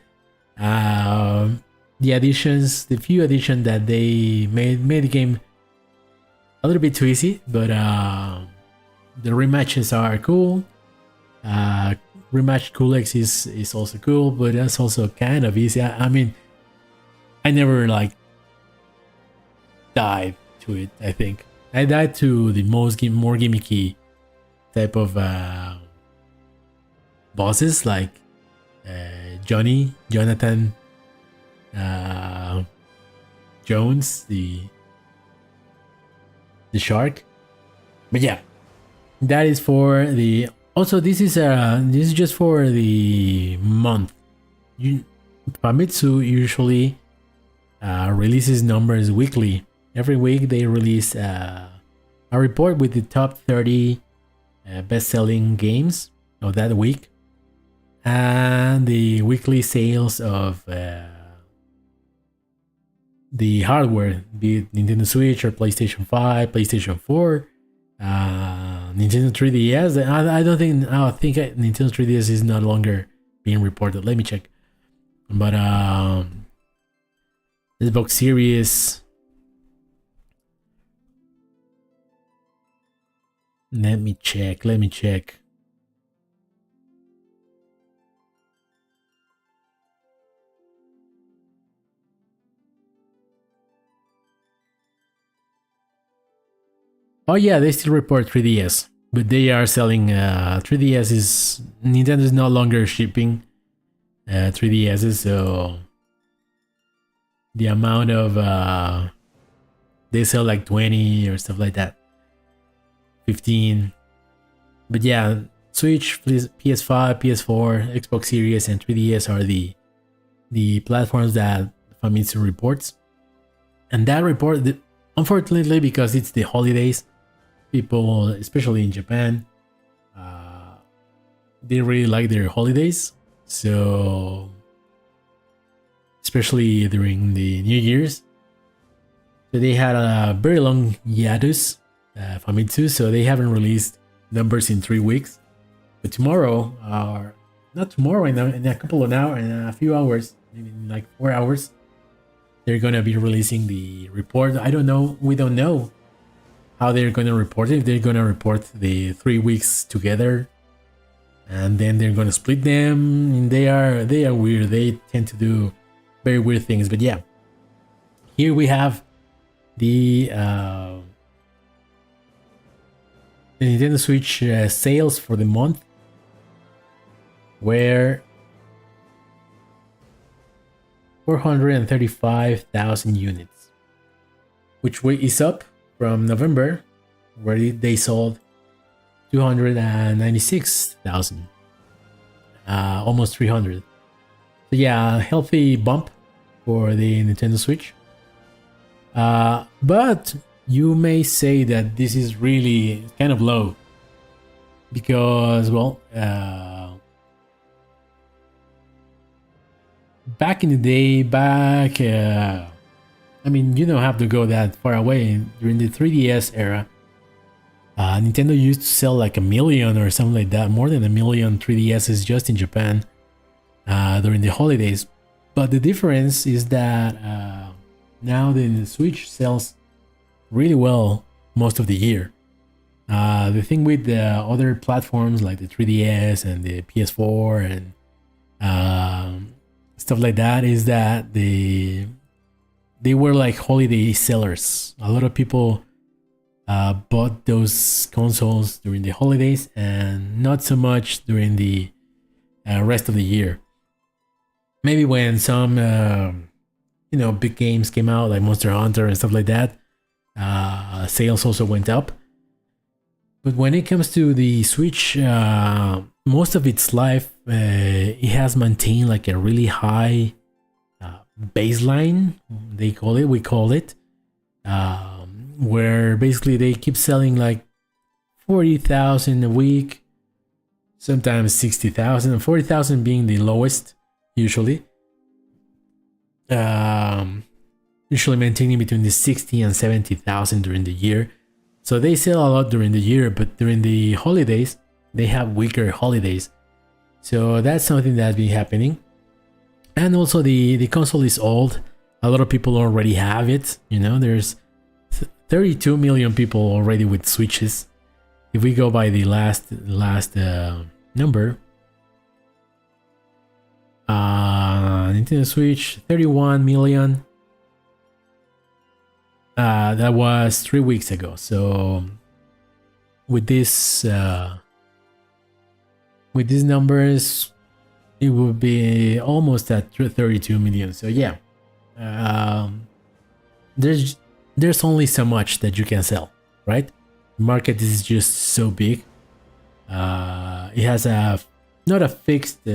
A: The few additions that they made the game a little bit too easy, but the rematches are cool. Rematch Kulex is also cool, but that's also kind of easy. I mean, I never like dive to it. I think I died to the more gimmicky type of bosses, like Jonathan Jones, the shark. But yeah, that is for the. Also, this is just for the month. Famitsu usually releases numbers weekly. Every week they release a a report with the top 30 best-selling games of that week, and the weekly sales of the hardware, be it Nintendo Switch or PlayStation 5, PlayStation 4, Nintendo 3DS. I think Nintendo 3DS is no longer being reported. Let me check. But Xbox Series. Let me check. Oh yeah, they still report 3DS, but they are selling 3DS is Nintendo is no longer shipping 3DSs, so the amount of they sell like 20 or stuff like that, 15. But yeah, Switch, PS5, PS4, Xbox Series, and 3DS are the platforms that Famitsu reports. And that report, unfortunately, because it's the holidays, people, especially in Japan, they really like their holidays. So, especially during the New Year's, so they had a very long hiatus, Famitsu, so they haven't released numbers in 3 weeks. But tomorrow, or not tomorrow, in a couple of hours, in a few hours, maybe in like 4 hours, they're gonna be releasing the report. I don't know. We don't know how they're gonna report it. If they're gonna report the 3 weeks together, and then they're gonna split them. And they are weird. They tend to do very weird things. But yeah, here we have the Nintendo Switch sales for the month, where 435,000 units, which is up from November, where they sold 296,000, almost 300. So yeah, a healthy bump for the Nintendo Switch. But you may say that this is really kind of low because, well, back in the day, I mean, you don't have to go that far away. During the 3DS era, Nintendo used to sell like 1 million or something like that, more than 1 million 3DSs just in Japan during the holidays. But the difference is that now the Switch sells really well most of the year. The thing with the other platforms like the 3DS and the PS4 and stuff like that is that they were like holiday sellers. A lot of people bought those consoles during the holidays and not so much during the rest of the year. Maybe when some big games came out like Monster Hunter and stuff like that, sales also went up. But when it comes to the Switch, most of its life, it has maintained like a really high baseline, we call it, where basically they keep selling like 40,000 a week, sometimes 60,000, 40,000 being the lowest usually. Usually maintaining between the 60 and 70,000 during the year. So they sell a lot during the year, but during the holidays, they have weaker holidays. So that's something that's been happening. And also the console is old. A lot of people already have it. There's 32 million people already with Switches. If we go by the last number, Nintendo Switch, 31 million. That was 3 weeks ago. So with these numbers, it would be almost at 32 million. So yeah, there's only so much that you can sell, right? The market is just so big. It has not a fixed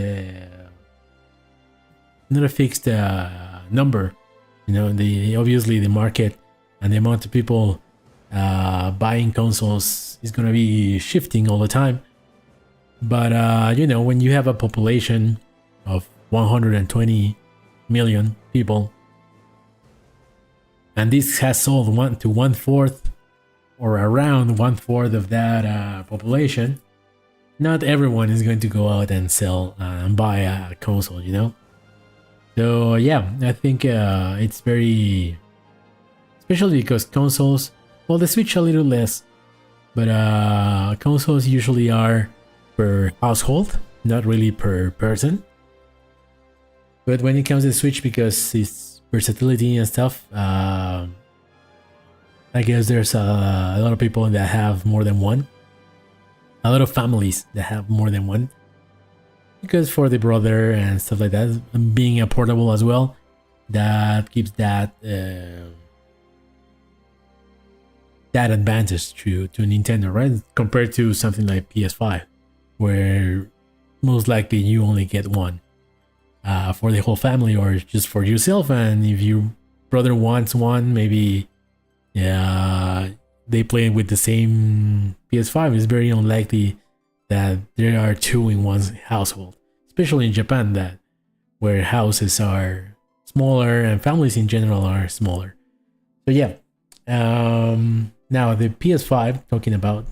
A: number. Obviously the market and the amount of people buying consoles is gonna be shifting all the time. But you know, when you have a population of 120 million people, and this has sold one fourth or around one fourth of that population, not everyone is going to go out and sell and buy a console, you know. So yeah, I think it's very, especially because consoles, well, the Switch a little less, but consoles usually are per household, not really per person. But when it comes to Switch, because it's versatility and stuff, I guess there's a lot of people that have more than one. A lot of families that have more than one. Because for the brother and stuff like that, being a portable as well, that gives that that advantage to Nintendo, right? Compared to something like PS5, where most likely you only get one for the whole family or just for yourself. And if your brother wants one, maybe they play with the same PS5. It's very unlikely that there are two in one household, especially in Japan, that where houses are smaller and families in general are smaller. So yeah, now the PS5, talking about,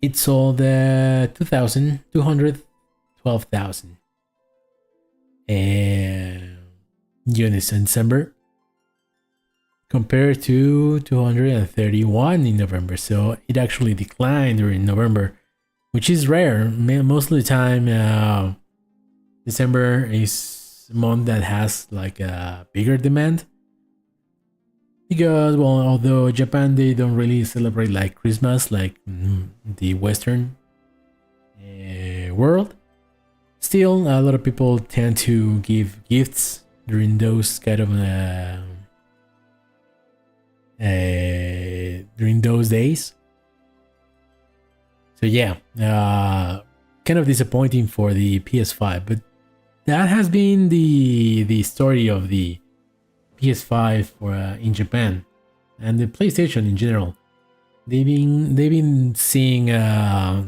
A: it sold 212,000 units in December, compared to 231 in November. So it actually declined during November, which is rare. Most of the time, December is a month that has like a bigger demand. Because, well, although Japan, they don't really celebrate like Christmas like the Western world, still a lot of people tend to give gifts during those kind of during those days. So yeah, kind of disappointing for the PS5, but that has been the story of the PS5 for in Japan and the PlayStation in general. They've been seeing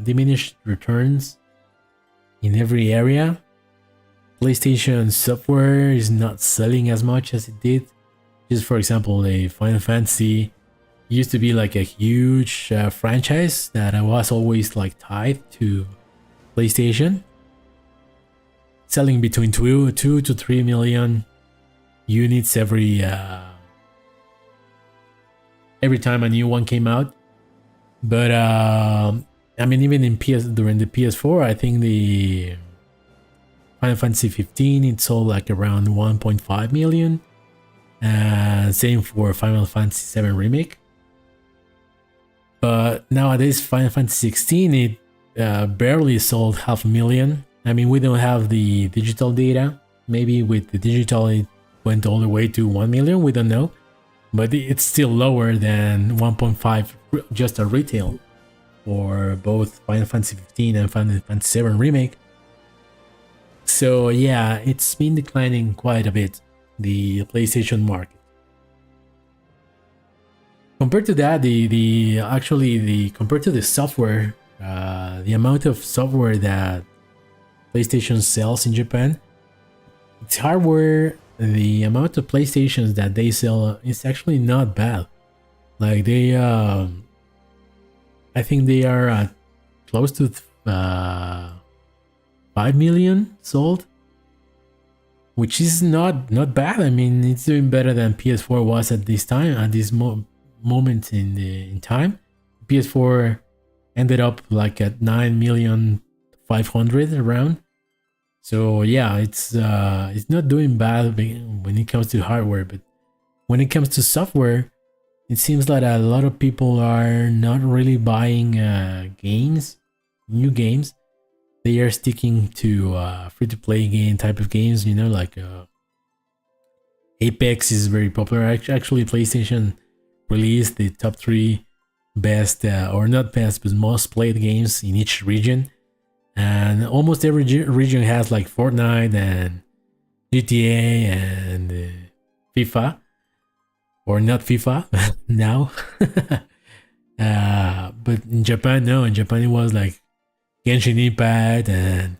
A: diminished returns in every area. PlayStation software is not selling as much as it did. Just for example, a Final Fantasy used to be like a huge franchise that was always like tied to PlayStation, selling between 2 to 3 million units every time a new one came out. But I mean, even in during the PS4, I think the Final Fantasy 15, it sold like around 1.5 million. Same for Final Fantasy 7 Remake. But nowadays, Final Fantasy 16, it barely sold 500,000. I mean, we don't have the digital data. Maybe with the digital, it went all the way to 1 million. We don't know. But it's still lower than 1.5 just a retail for both Final Fantasy 15 and Final Fantasy 7 Remake. So yeah, it's been declining quite a bit, the PlayStation market. Compared to that, compared to the software, the amount of software that PlayStation sells in Japan, its hardware, the amount of PlayStations that they sell is actually not bad. Like they, I think they are close to 5 million sold, which is not bad. I mean, it's doing better than PS4 was at this time, at this moment in time. PS4 ended up like at 9,500,000 around. So yeah, it's not doing bad when it comes to hardware, but when it comes to software, it seems like a lot of people are not really buying new games. They are sticking to free-to-play game type of games, you know, like Apex is very popular. Actually, PlayStation released the top 3 best, or not best, but most played games in each region. And almost every region has like Fortnite and GTA and FIFA. or not FIFA now. But in Japan, no. In Japan, it was like Genshin Impact and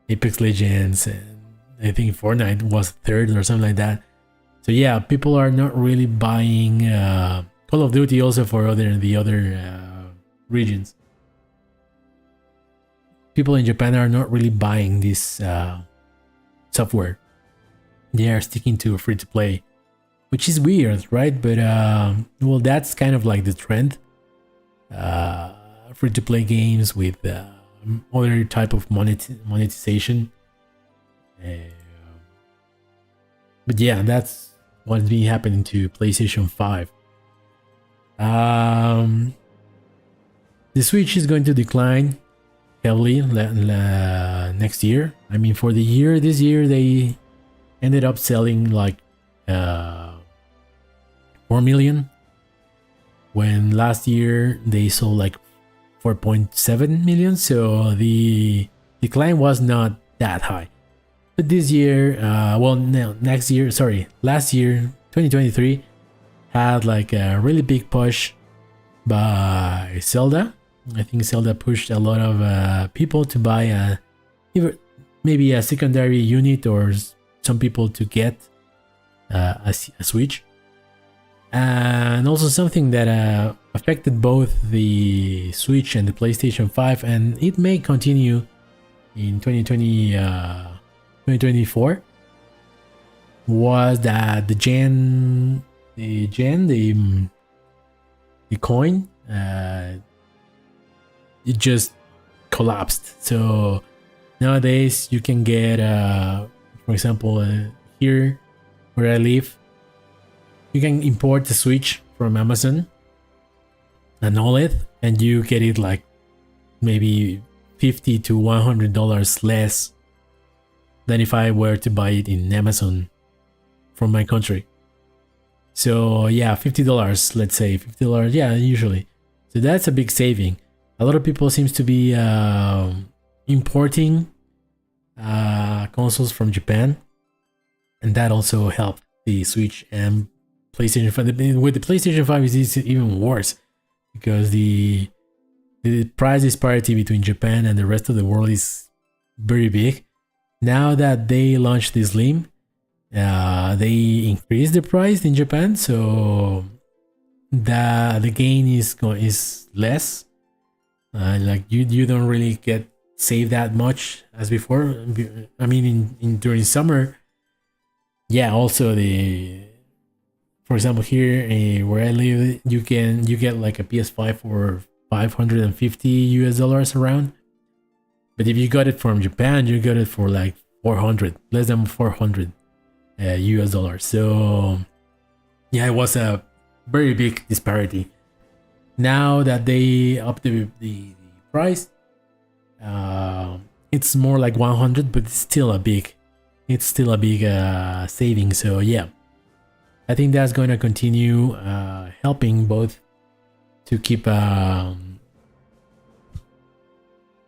A: Apex Legends, and I think Fortnite was third or something like that. So yeah, people are not really buying Call of Duty also for the other regions. People in Japan are not really buying this software. They are sticking to free to play, which is weird, right? But well, that's kind of like the trend. Free to play games with other type of monetization. But yeah, that's what's been happening to PlayStation 5. The Switch is going to decline heavily next year. I mean, for the year, this year they ended up selling like 4 million, when last year they sold like 4.7 million. So the decline was not that high. But this year, last year, 2023, had like a really big push by Zelda. I think Zelda pushed a lot of people to buy maybe a secondary unit, or some people to get a Switch. And also something that affected both the Switch and the PlayStation 5, and it may continue in 2024, was that the coin, it just collapsed. So nowadays you can get, for example, here where I live, you can import the Switch from Amazon, an OLED, and you get it like maybe $50 to $100 less than if I were to buy it in Amazon from my country. So yeah, $50, let's say $50, yeah, usually. So that's a big saving. A lot of people seems to be importing consoles from Japan, and that also helped the Switch and PlayStation 5. With the PlayStation 5, it's even worse, because the price disparity between Japan and the rest of the world is very big. Now that they launched the Slim, they increased the price in Japan, so the gain is less. Like you don't really get saved that much as before. I mean, during summer, yeah. Also, for example, here where I live, you get like a PS5 for $550 around. But if you got it from Japan, you got it for like 400, less than 400 US dollars. So yeah, it was a very big disparity. Now that they upped the price, it's more like 100, but it's still a big saving. So yeah, I think that's going to continue helping both to keep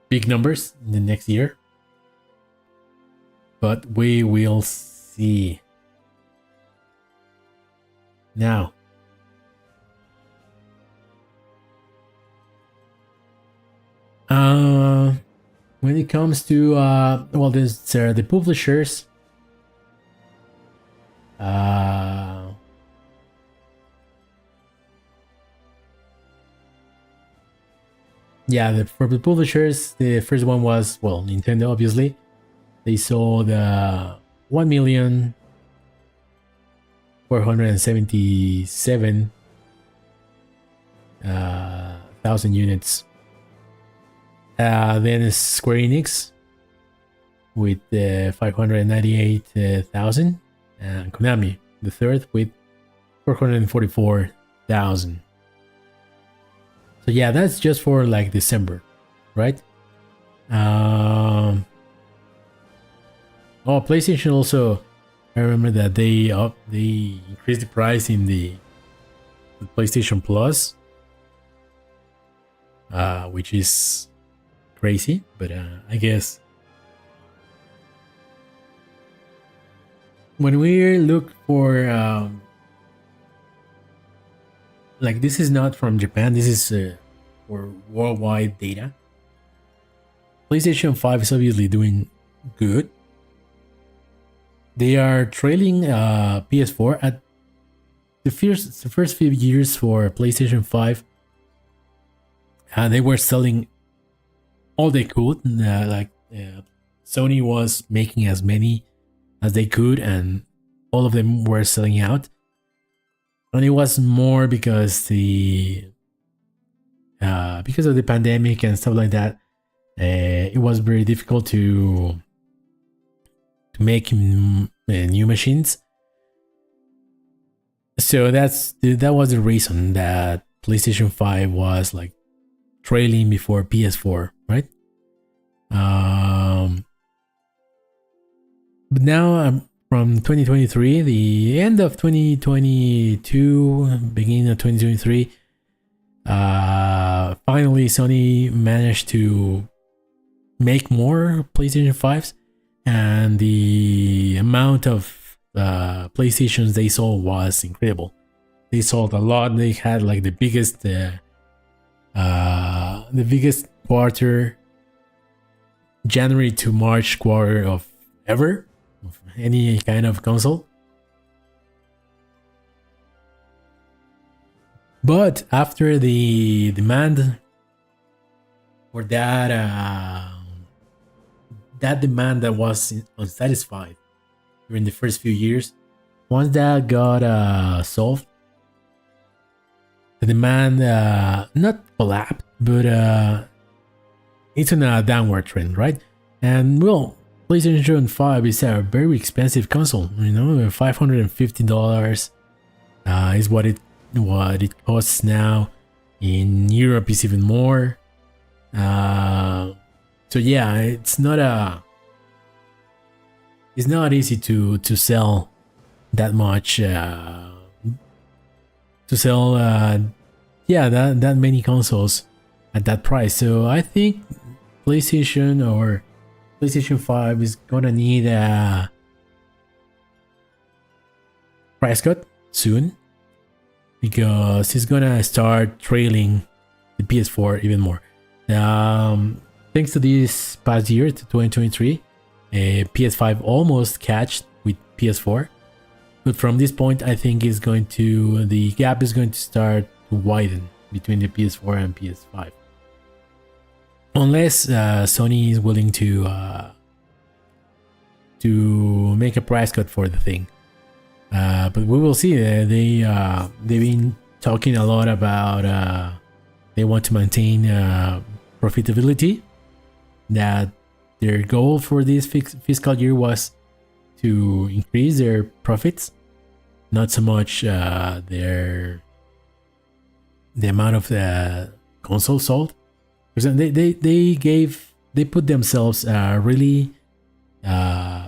A: big numbers in the next year, but we will see. Now, when it comes to there's the publishers. Yeah, for the publishers, the first one was, well, Nintendo, obviously. They sold 1,477,000 units. Then Square Enix with 598,000, and Konami, the third, with 444,000. So yeah, that's just for like December, right? PlayStation also, I remember that they increased the price in the PlayStation Plus, which is crazy, but I guess when we look for like this is not from Japan. This is for worldwide data. PlayStation 5 is obviously doing good. They are trailing PS4 at the first few years for PlayStation 5. They were selling all they could. Sony was making as many as they could, and all of them were selling out. And it was more because because of the pandemic and stuff like that. It was very difficult to make new machines. So that was the reason that PlayStation 5 was like trailing before PS4, right? But now from 2023, the end of 2022, beginning of 2023, finally Sony managed to make more PlayStation 5s, and the amount of PlayStations they sold was incredible. They sold a lot. They had like the biggest quarter, January to March quarter of ever, of any kind of console. But after the demand for that demand that was unsatisfied during the first few years, once that got solved, the demand not collapsed, but it's on a downward trend, right? And well, PlayStation 5 is a very expensive console. You know, $550 is what it costs now. In Europe, it's even more. So yeah, it's not easy to sell that much. To sell that many consoles at that price. So I think PlayStation 5 is gonna need a price cut soon, because it's gonna start trailing the PS4 even more. Thanks to this past year, to 2023, PS5 almost catched with PS4. But from this point, I think the gap is going to start to widen between the PS4 and PS5. Unless Sony is willing to make a price cut for the thing. But we will see. They've been talking a lot about they want to maintain profitability. That their goal for this fiscal year was to increase their profits, not so much the amount of the console sold. Because they put themselves a really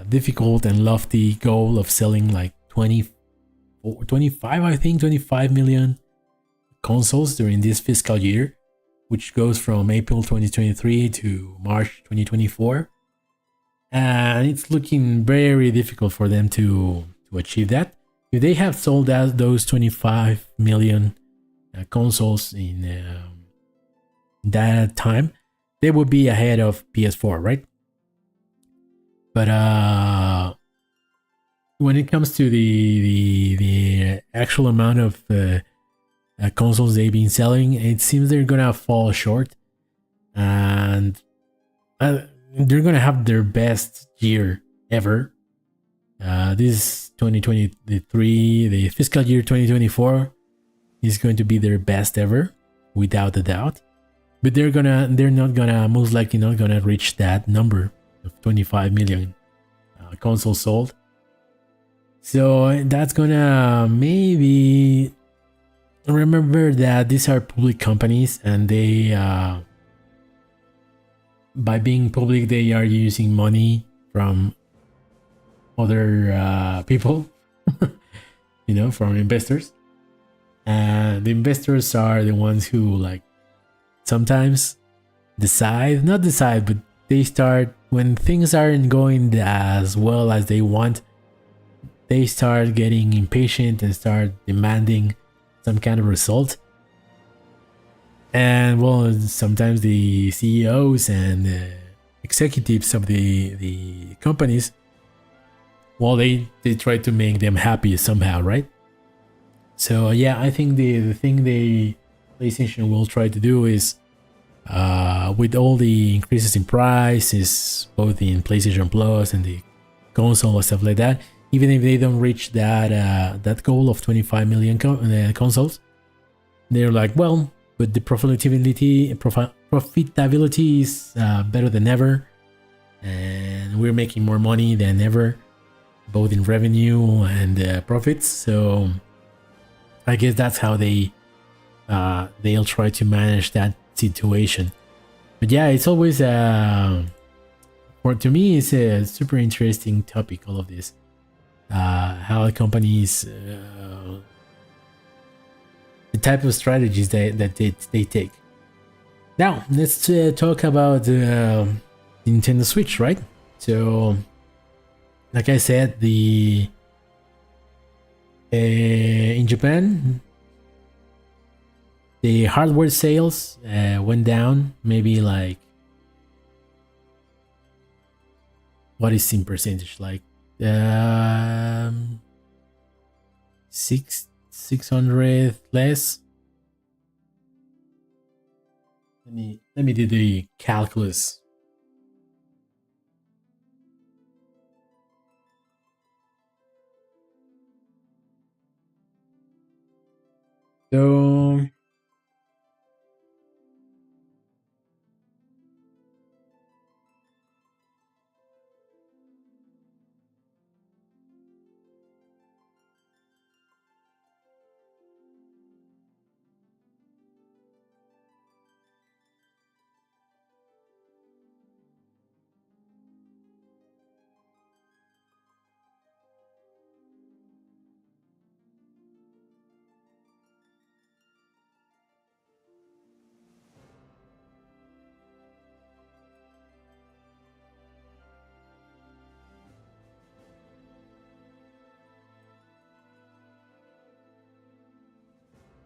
A: difficult and lofty goal of selling like 25 million consoles during this fiscal year, which goes from April 2023 to March 2024. And it's looking very difficult for them to achieve that. If they have sold out those 25 million consoles in that time, they would be ahead of PS4, right? But when it comes to the actual amount of consoles they've been selling, it seems they're gonna fall short, and they're gonna have their best year ever. This 2023, the fiscal year 2024, is going to be their best ever, without a doubt. But they're most likely not gonna reach that number of 25 million consoles sold. So that's gonna maybe remember that these are public companies, and they by being public, they are using money from other people, from investors. And the investors are the ones who sometimes not decide, but they start, when things aren't going as well as they want, they start getting impatient and start demanding some kind of result. And well, sometimes the CEOs and executives of the companies, well, they try to make them happy somehow, right? So yeah, I think the thing the PlayStation will try to do is, with all the increases in prices, both in PlayStation Plus and the console and stuff like that, even if they don't reach that goal of 25 million consoles, they're like, well, but the profitability is better than ever, and we're making more money than ever, both in revenue and profits. So I guess that's how they'll try to manage that situation. But yeah, it's always to me, it's a super interesting topic, all of this, how companies, the type of strategies that they take. Now let's talk about Nintendo Switch, right? So like I said, the in Japan, the hardware sales went down, maybe like, what is in percentage, like 600 less. Let me do the calculus. So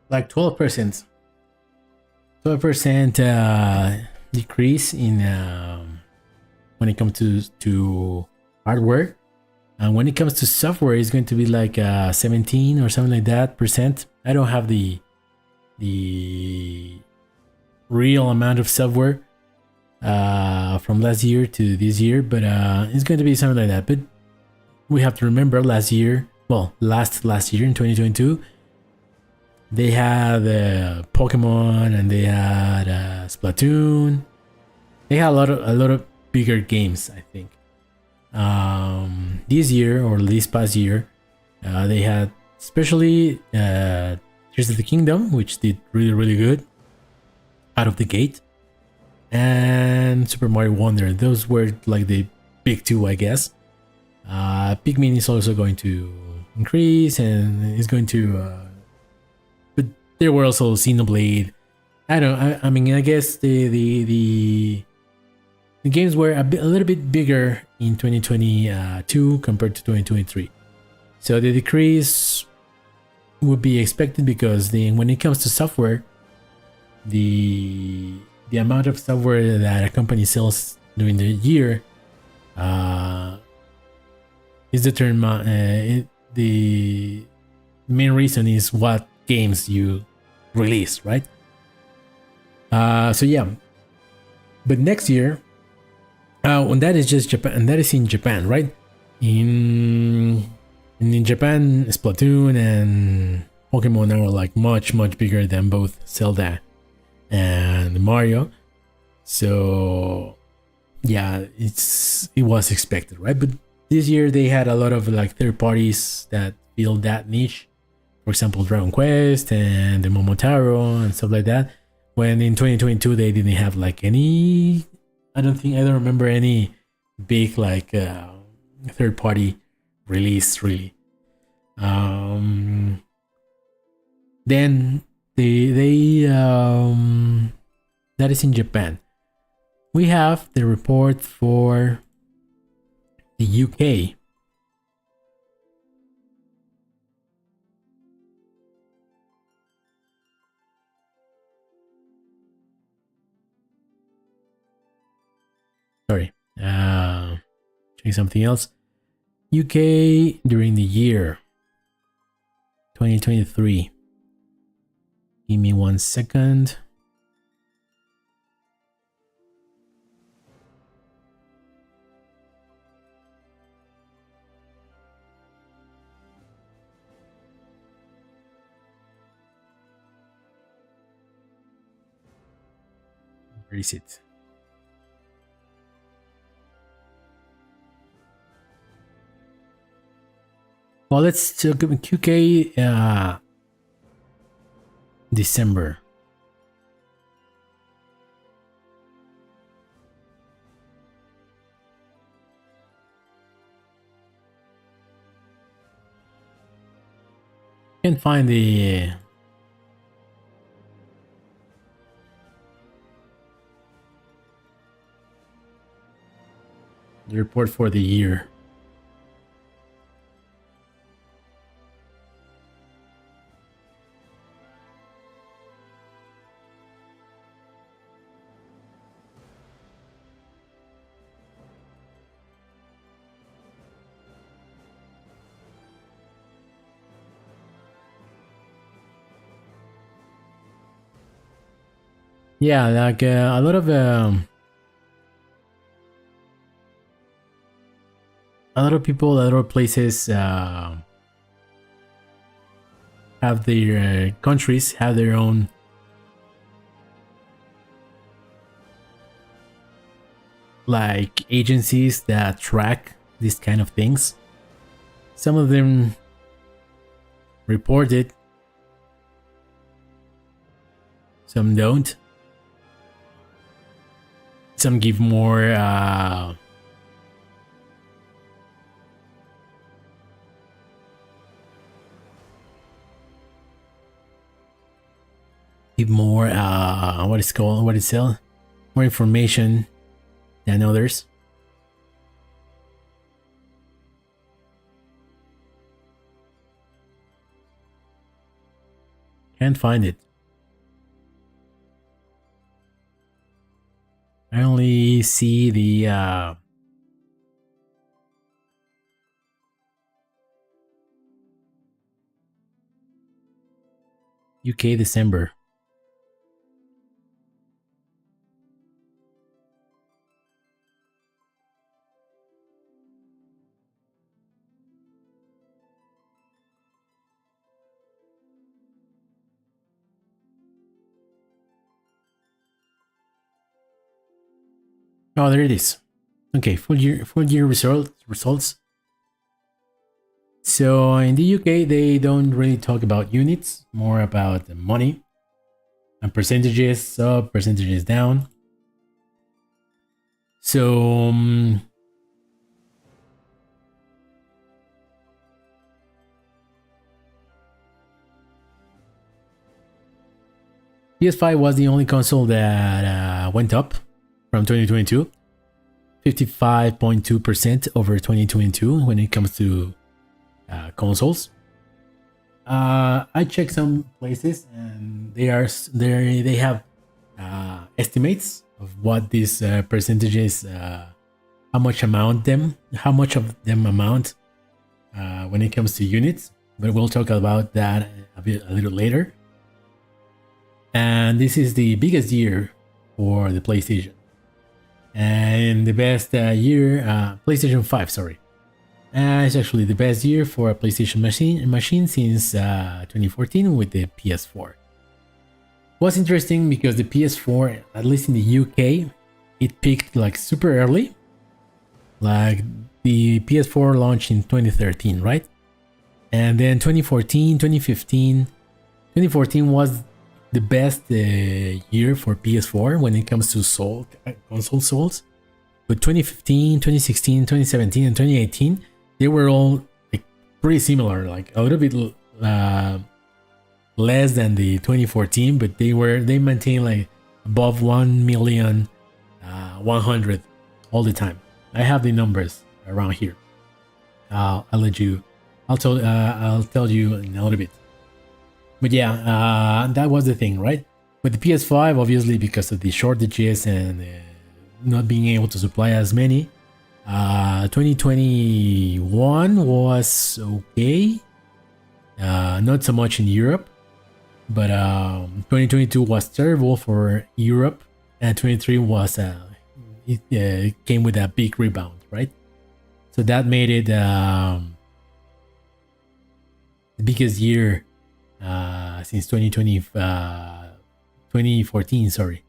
A: like 12%. 12% decrease in when it comes to hardware, and when it comes to software, it's going to be like 17 or something like that percent. I don't have the real amount of software from last year to this year, but it's going to be something like that. But we have to remember last year in 2022, they had Pokemon, and they had Splatoon. They had a lot of bigger games, I think. This year, or this past year, they had especially Tears of the Kingdom, which did really good out of the gate, and Super Mario Wonder. Those were like the big two, I guess. Pikmin is also going to increase, and is going to but there were also Xenoblade. I mean, I guess the games were a little bit bigger in 2022 compared to 2023. So the decrease would be expected, because when it comes to software, the amount of software that a company sells during the year is determined. The main reason is what games you release, right? So yeah, but next year, and that is just Japan, and that is in Japan, right? In Japan, Splatoon and Pokemon are like much bigger than both Zelda and Mario. So yeah, it was expected, right? But this year they had a lot of like third parties that fill that niche. For example, Dragon Quest and the Momotaro and stuff like that. When in 2022 they didn't have like any. I don't remember any big like third party release really. Then they that is in Japan. We have the report for the UK. check something else. UK during the year 2023. Give me 1 second. Where is it? Well, let's check QK December. Can't find the report for the year. Yeah, like a lot of people, a lot of places have their countries have their own like agencies that track these kind of things. Some of them report it, some don't. Some give more what is called more information than others. Can't find it. I only see the UK December. Oh, there it is. Okay, full year results. So in the UK, they don't really talk about units, more about the money and percentages up, percentages down. So PS5 was the only console that went up from 2022, 55.2% over 2022 when it comes to consoles. I checked some places and they have estimates of what these percentages, how much of them amount when it comes to units. But we'll talk about that a little later. And this is the biggest year for the PlayStation. And the best year, PlayStation 5, sorry. It's actually the best year for a PlayStation machine since 2014 with the PS4. What's interesting because the PS4, at least in the UK, it peaked like super early. Like the PS4 launched in 2013, right? And then 2014, 2015, 2014 was the best year for PS4 when it comes to console sales. But 2015, 2016, 2017, and 2018, they were all like pretty similar, like a little bit less than the 2014, but they maintained like above 1,100,000 all the time. I have the numbers around here. I'll tell you in a little bit. But yeah, that was the thing, right? With the PS5, obviously, because of the shortages and not being able to supply as many, 2021 was okay, not so much in Europe, but 2022 was terrible for Europe, and 23 was it came with a big rebound, right? So that made it the biggest year since 2014, sorry.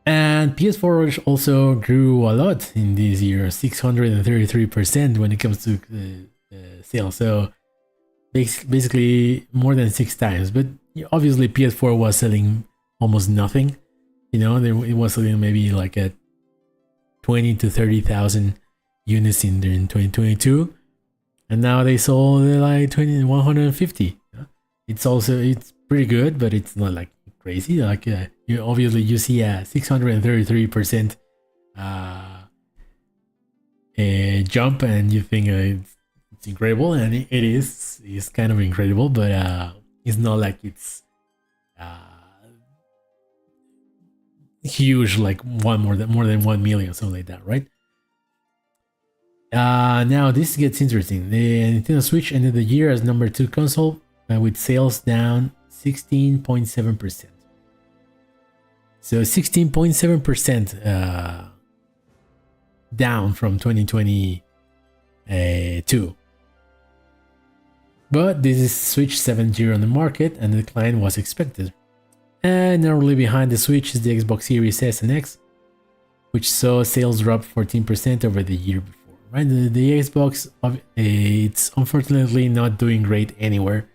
A: And PS4 also grew a lot in this year, 633% when it comes to sales. So basically more than 6 times. But obviously PS4 was selling almost nothing. You know, it was selling maybe like a 20 to 30,000 units in 2022. And now they sold like 150. It's pretty good, but it's not like crazy. Like you see a 633% jump, and you think it's incredible, and it is. It's kind of incredible, but it's not like it's huge, like more than 1 million, something like that, right? Now this gets interesting. The Nintendo Switch ended the year as number 2 console with sales down 16.7%. So 16.7% down from 2022. But this is Switch 7th year on the market, and the decline was expected. And narrowly behind the Switch is the Xbox Series S and X, which saw sales drop 14% over the year before. Right, the Xbox, it's unfortunately not doing great anywhere.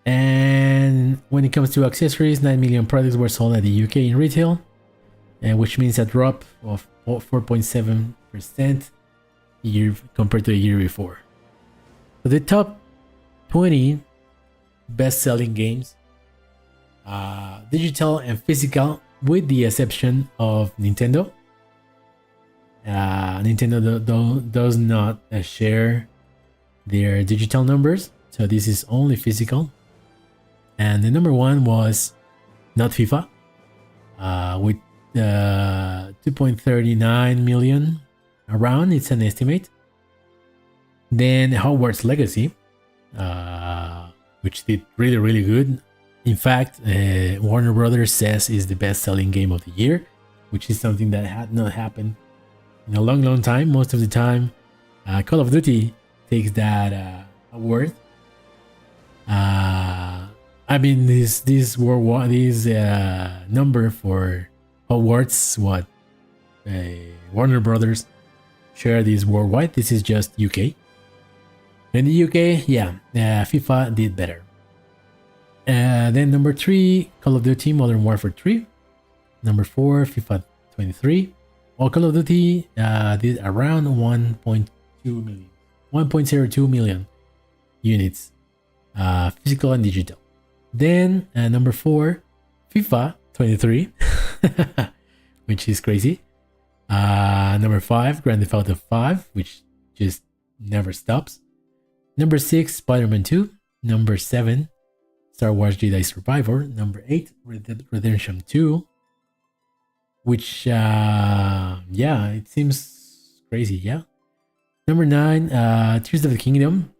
A: And when it comes to accessories, 9 million products were sold at the UK in retail, which means a drop of 4.7% year compared to the year before. So the top 20 best-selling games, digital and physical, with the exception of Nintendo. Nintendo does not share their digital numbers, so this is only physical. And the number 1 was not FIFA, with 2.39 million around, it's an estimate. Then Hogwarts Legacy, which did really good. In fact, Warner Brothers says is the best-selling game of the year, which is something that had not happened in a long time. Most of the time, Call of Duty takes that award. I mean, this number for awards, Warner Brothers share this worldwide. This is just UK. In the UK, FIFA did better. Then number 3, Call of Duty Modern Warfare 3. Number 4, FIFA 23. While Call of Duty did around 1.02 million units, physical and digital. Then number 4, FIFA 23, which is crazy. Number 5, Grand Theft Auto 5, which just never stops. Number 6, Spider-Man 2. Number 7, Star Wars Jedi Survivor. Number 8, Red Dead Redemption 2. Which, it seems crazy, yeah. Number 9, Tears of the Kingdom.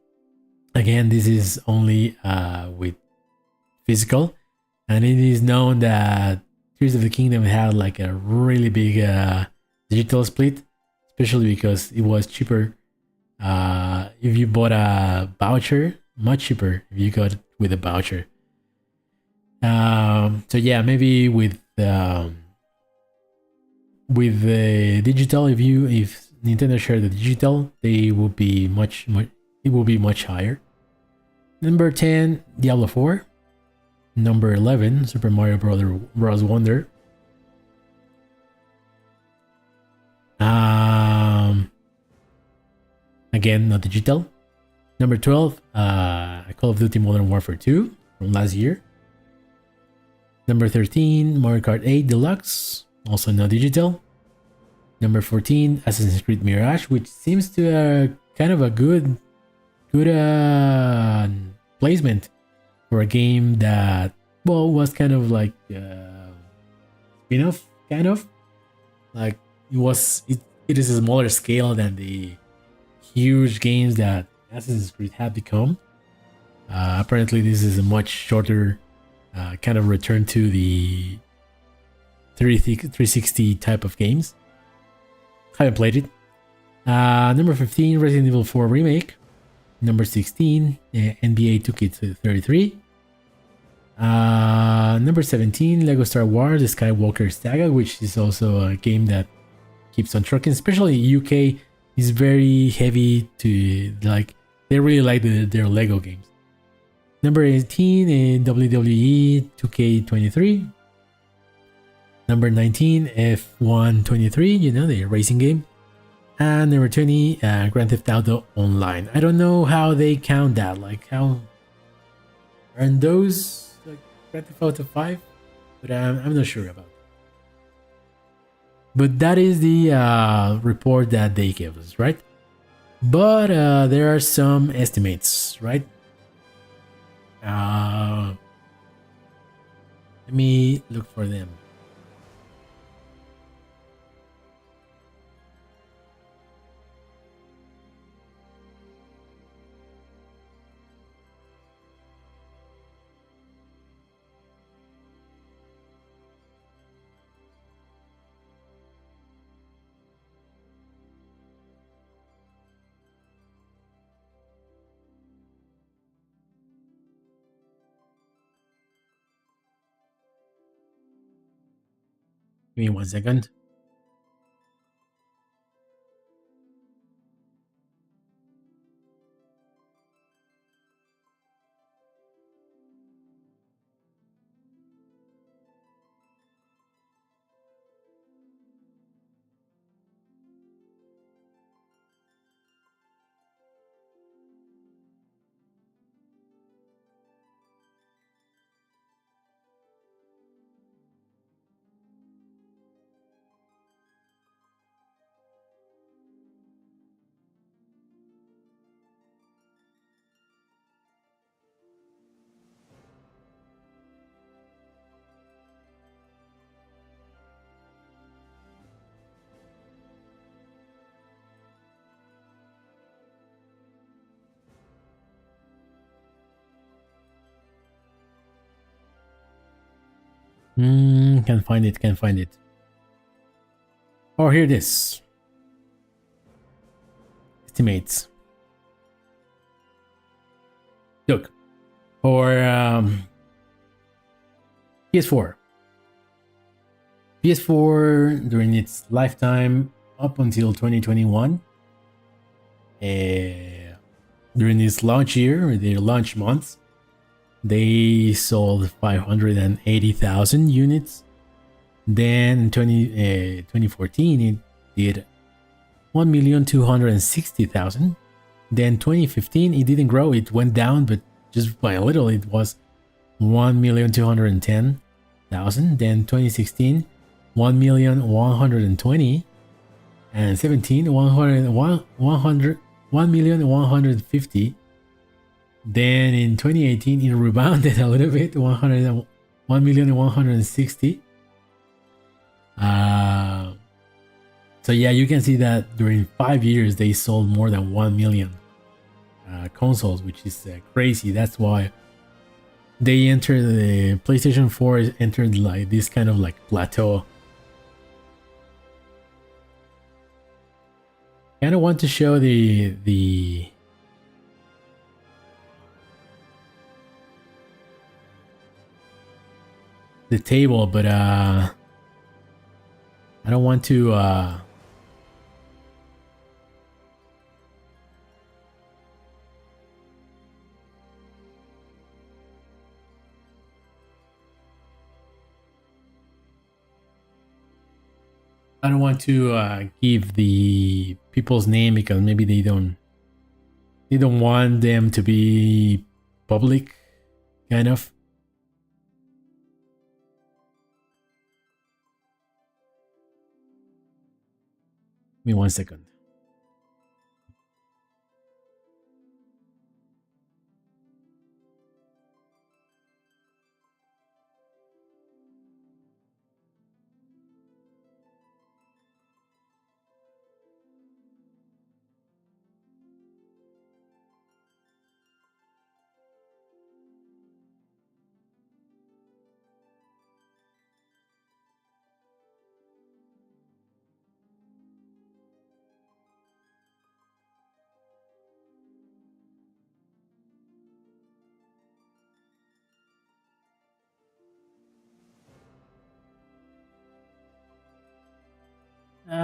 A: Again, this is only with physical, and it is known that Tears of the Kingdom had like a really big digital split, especially because it was cheaper if you bought a voucher, much cheaper if you got it with a voucher. So yeah, maybe with the digital, if Nintendo shared the digital, it will be much higher. Number 10, Diablo 4. Number 11, Super Mario Bros. Wonder. Again, not digital. Number 12, Call of Duty Modern Warfare 2 from last year. Number 13, Mario Kart 8 Deluxe, also not digital. Number 14, Assassin's Creed Mirage, which seems to kind of a good placement for a game that, well, was kind of like spin-off, kind of. Like it is a smaller scale than the huge games that Assassin's Creed have become. Apparently, this is a much shorter kind of return to the 360 type of games. Haven't played it. Number 15, Resident Evil 4 Remake. Number 16, NBA 2K33. Number 17, Lego Star Wars: The Skywalker Saga, which is also a game that keeps on trucking. Especially UK is very heavy to like. They really like their Lego games. Number 18, WWE 2K23. Number 19, F1 23, you know, the racing game. And number 20, Grand Theft Auto Online. I don't know how they count that. Like, how are those like Grand Theft Auto 5? But I'm not sure about it. But that is the report that they gave us, right? But there are some estimates, right? Let me look for them. Give me 1 second. Can't find it, can't find it. Oh, here it is. Estimates. Look, for PS4. PS4 during its lifetime up until 2021, during its launch year, their launch months, they sold 580,000 units. Then in 2014, it did 1,260,000. Then 2015, it didn't grow, it went down, but just by a little. It was 1,210,000. Then 2016, 1,120,000. And 17, 1,150,000. Then in 2018, it rebounded a little bit, 1,160,000. So yeah, you can see that during 5 years they sold more than 1 million consoles, which is crazy. That's why they entered the PlayStation 4 entered like this kind of like plateau. Kind of want to show the table, but I don't want to give the people's name because maybe they don't want them to be public, kind of. Give me 1 second.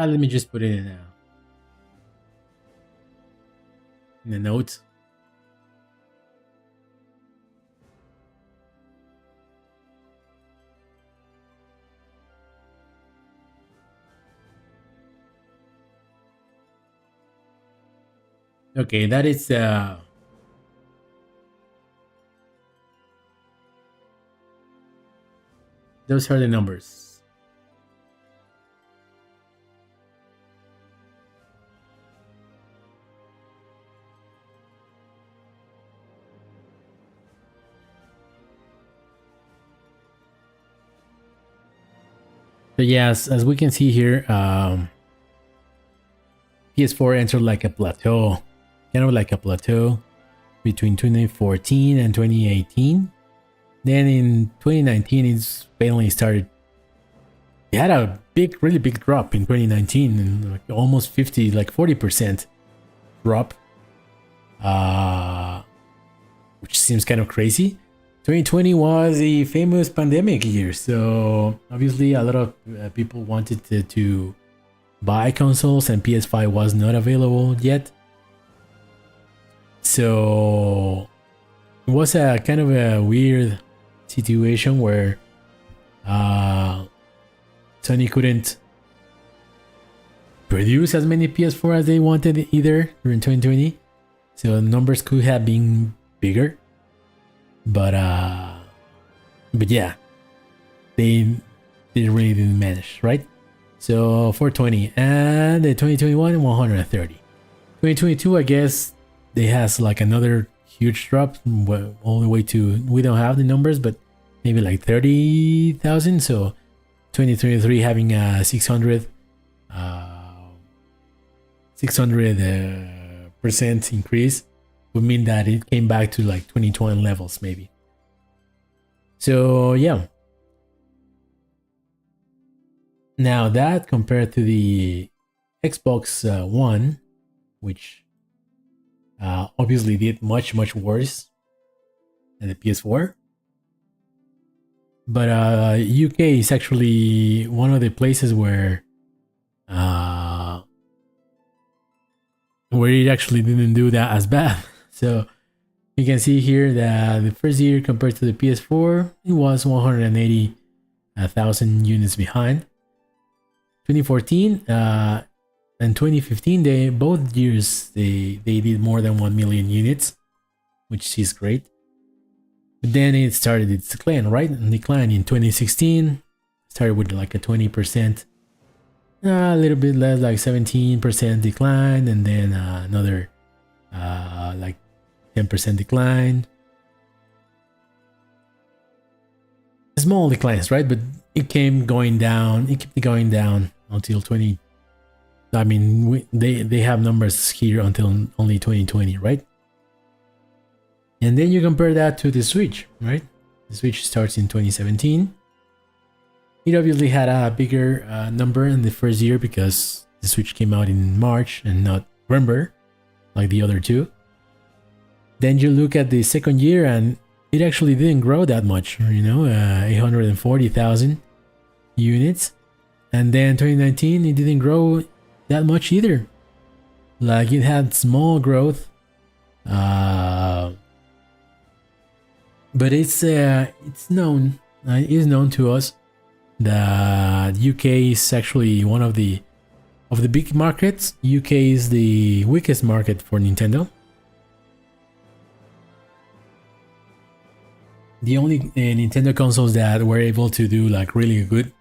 A: Let me just put it in a note. Okay, that is those are the numbers. So yes, as we can see here, PS4 entered like a plateau, kind of like a plateau between 2014 and 2018. Then in 2019, it's finally started. It had a big, really big drop in 2019, and like almost 50, like 40% drop, which seems kind of crazy. 2020 was the famous pandemic year, so obviously a lot of people wanted to buy consoles, and PS5 was not available yet. So it was a kind of a weird situation where Sony couldn't produce as many PS4 as they wanted either during 2020, so numbers could have been bigger, but yeah, they really didn't manage, right? So 420, and the 2021 130. 2022, I guess they has like another huge drop all the way to, we don't have the numbers, but maybe like 30,000. So 2023 having a 600% increase would mean that it came back to like 2020 levels maybe. So yeah. Now that compared to the Xbox One, which obviously did much worse than the PS4. But UK is actually one of the places where it actually didn't do that as bad. So you can see here that the first year compared to the PS4, it was 180,000 units behind. 2014 and 2015, they both years they did more than 1 million units, which is great. But then it started its decline, right? Decline in 2016. Started with like a 20%, a little bit less, like 17% decline, and then another like 10% decline. Small declines, right? But it kept going down. It kept going down until 20. I mean, they have numbers here until only 2020, right? And then you compare that to the Switch, right? The Switch starts in 2017. It obviously had a bigger number in the first year because the Switch came out in March and not November, like the other two. Then you look at the second year and it actually didn't grow that much, 840,000 units. And then 2019, it didn't grow that much either. Like it had small growth, but it's known. It is known to us that UK is actually one of the big markets. UK is the weakest market for Nintendo. The only Nintendo consoles that were able to do like really good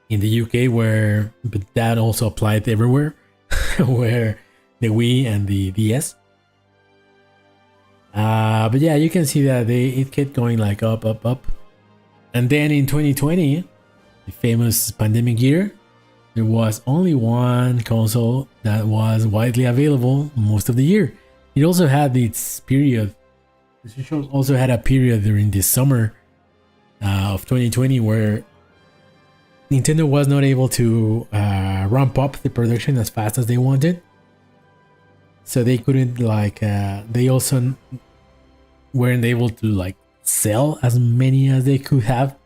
A: in the UK were, but that also applied everywhere, were the Wii and the DS. But yeah, you can see that it kept going like up. And then in 2020, the famous pandemic year, there was only one console that was widely available most of the year. It also had its period. The Switch also had a period during the summer of 2020 where Nintendo was not able to ramp up the production as fast as they wanted. So they couldn't like, they also weren't able to like sell as many as they could have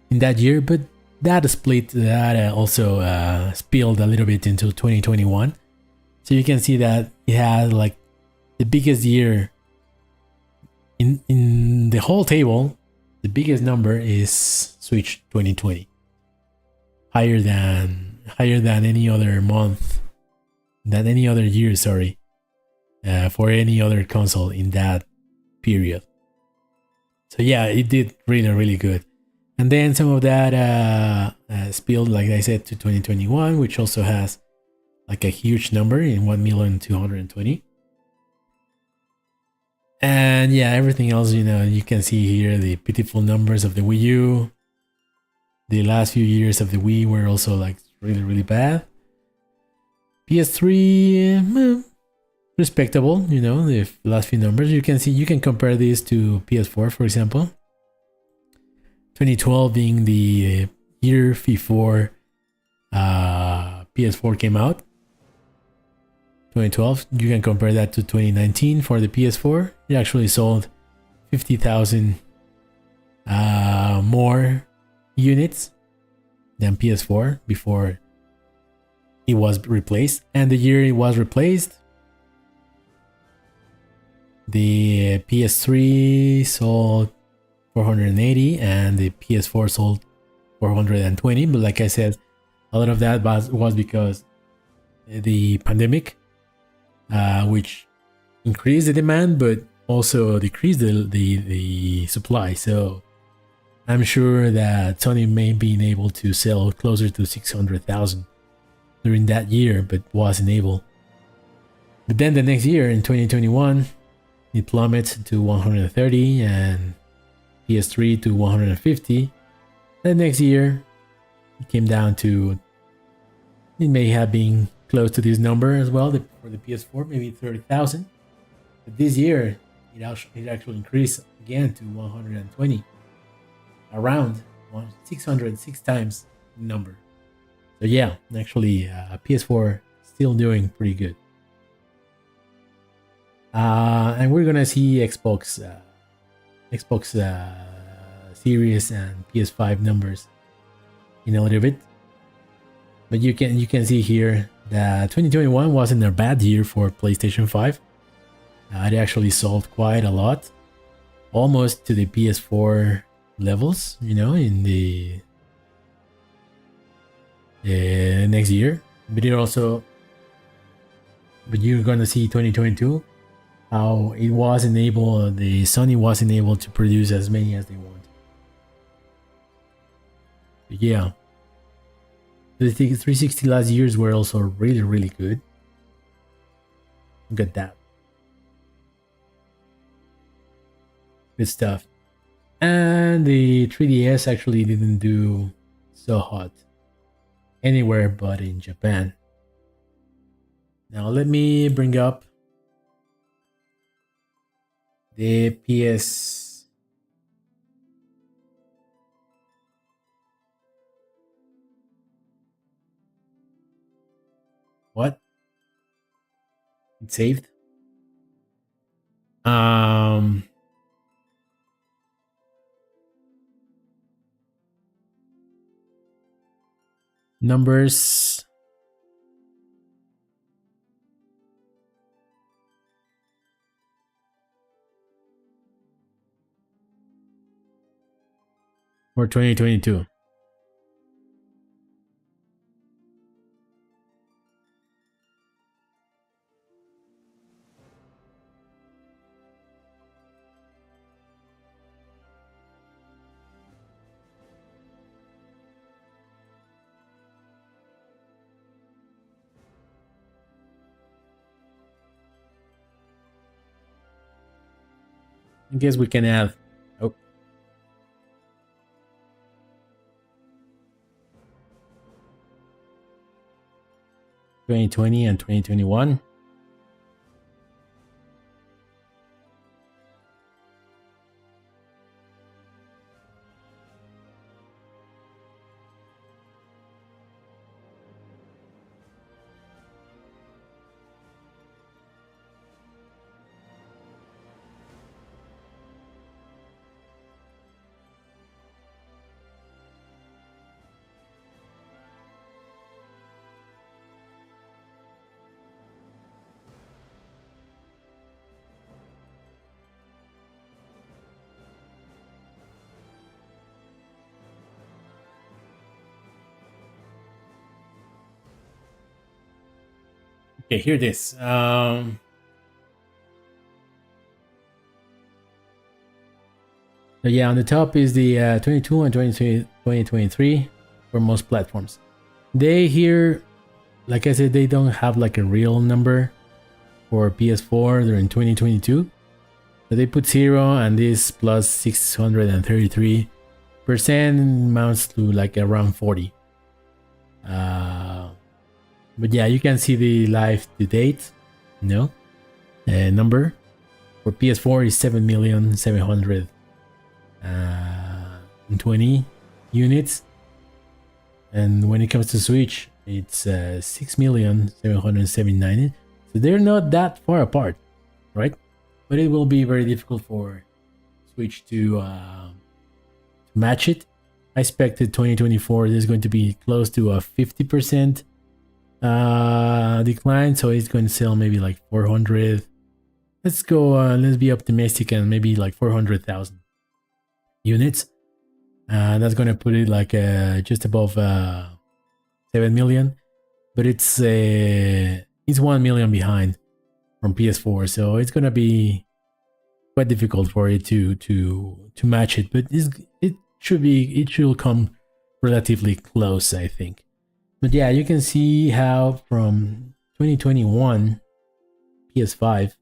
A: in that year. But that split that also spilled a little bit into 2021. So you can see that it had like the biggest year in the whole table. The biggest number is Switch 2020, higher than any other month, than any other year. Sorry, for any other console in that period. So yeah, it did really good. And then some of that spilled, like I said, to 2021, which also has like a huge number in 1,220,000. And yeah, everything else, you can see here the pitiful numbers of the Wii U. The last few years of the Wii were also like really bad. PS3, respectable, the last few numbers. You can compare this to PS4, for example. 2012 being the year before PS4 came out. 2012, you can compare that to 2019 for the PS4. It actually sold 50,000 more units than PS4 before it was replaced. And the year it was replaced, the PS3 sold 480 and the PS4 sold 420. But like I said, a lot of that was because the pandemic, which increased the demand but also decreased the supply. So I'm sure that Sony may be able to sell closer to 600,000 during that year, but wasn't able. But then the next year, in 2021, it plummeted to 130 and PS3 to 150. The next year, it came down to, it may have been close to this number as well for the PS4, maybe 30,000. But this year, it actually increased again to 120, around 600, 6 times the number. So yeah, actually, PS4 still doing pretty good. And we're gonna see Xbox Series and PS5 numbers in a little bit. But you can see here that 2021 wasn't a bad year for PlayStation 5. It actually sold quite a lot, almost to the PS4 levels, in the next year. But you're gonna see 2022 how the Sony wasn't able to produce as many as they want. But yeah, the 360 last years were also really good. Look at that. Good stuff. And the 3DS actually didn't do so hot anywhere but in Japan. Now let me bring up the PS what? It saved. Numbers. For 2022. I guess we can add. Oh. 2020 and 2021. Okay, here it is. So yeah, on the top is the 22 and 2023 for most platforms. They here, like I said, they don't have like a real number for PS4. They're in 2022. So they put 0, and this plus 633% amounts to like around 40. But yeah, you can see the live to date, number for PS4 is 7,720 units, and when it comes to Switch, it's 6,779. So they're not that far apart, right? But it will be very difficult for Switch to match it. I expected 2024 there's going to be close to a 50% decline, so it's going to sell maybe like 400. Let's go, let's be optimistic and maybe like 400,000 units. That's going to put it like just above 7 million, but it's 1 million behind from PS4, so it's going to be quite difficult for it to match it, but it should come relatively close, I think. But yeah, you can see how from 2021 PS5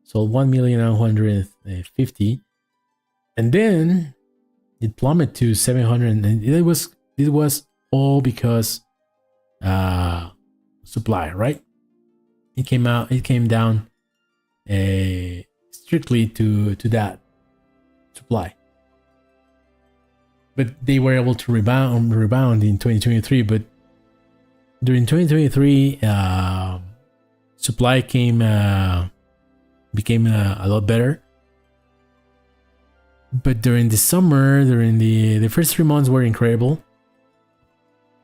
A: sold 1,150,000, and then it plummeted to 700, and it was all because supply, right? It came down strictly to that supply. But they were able to rebound in 2023. But during 2023, supply became a lot better. But during the summer, during the first 3 months were incredible.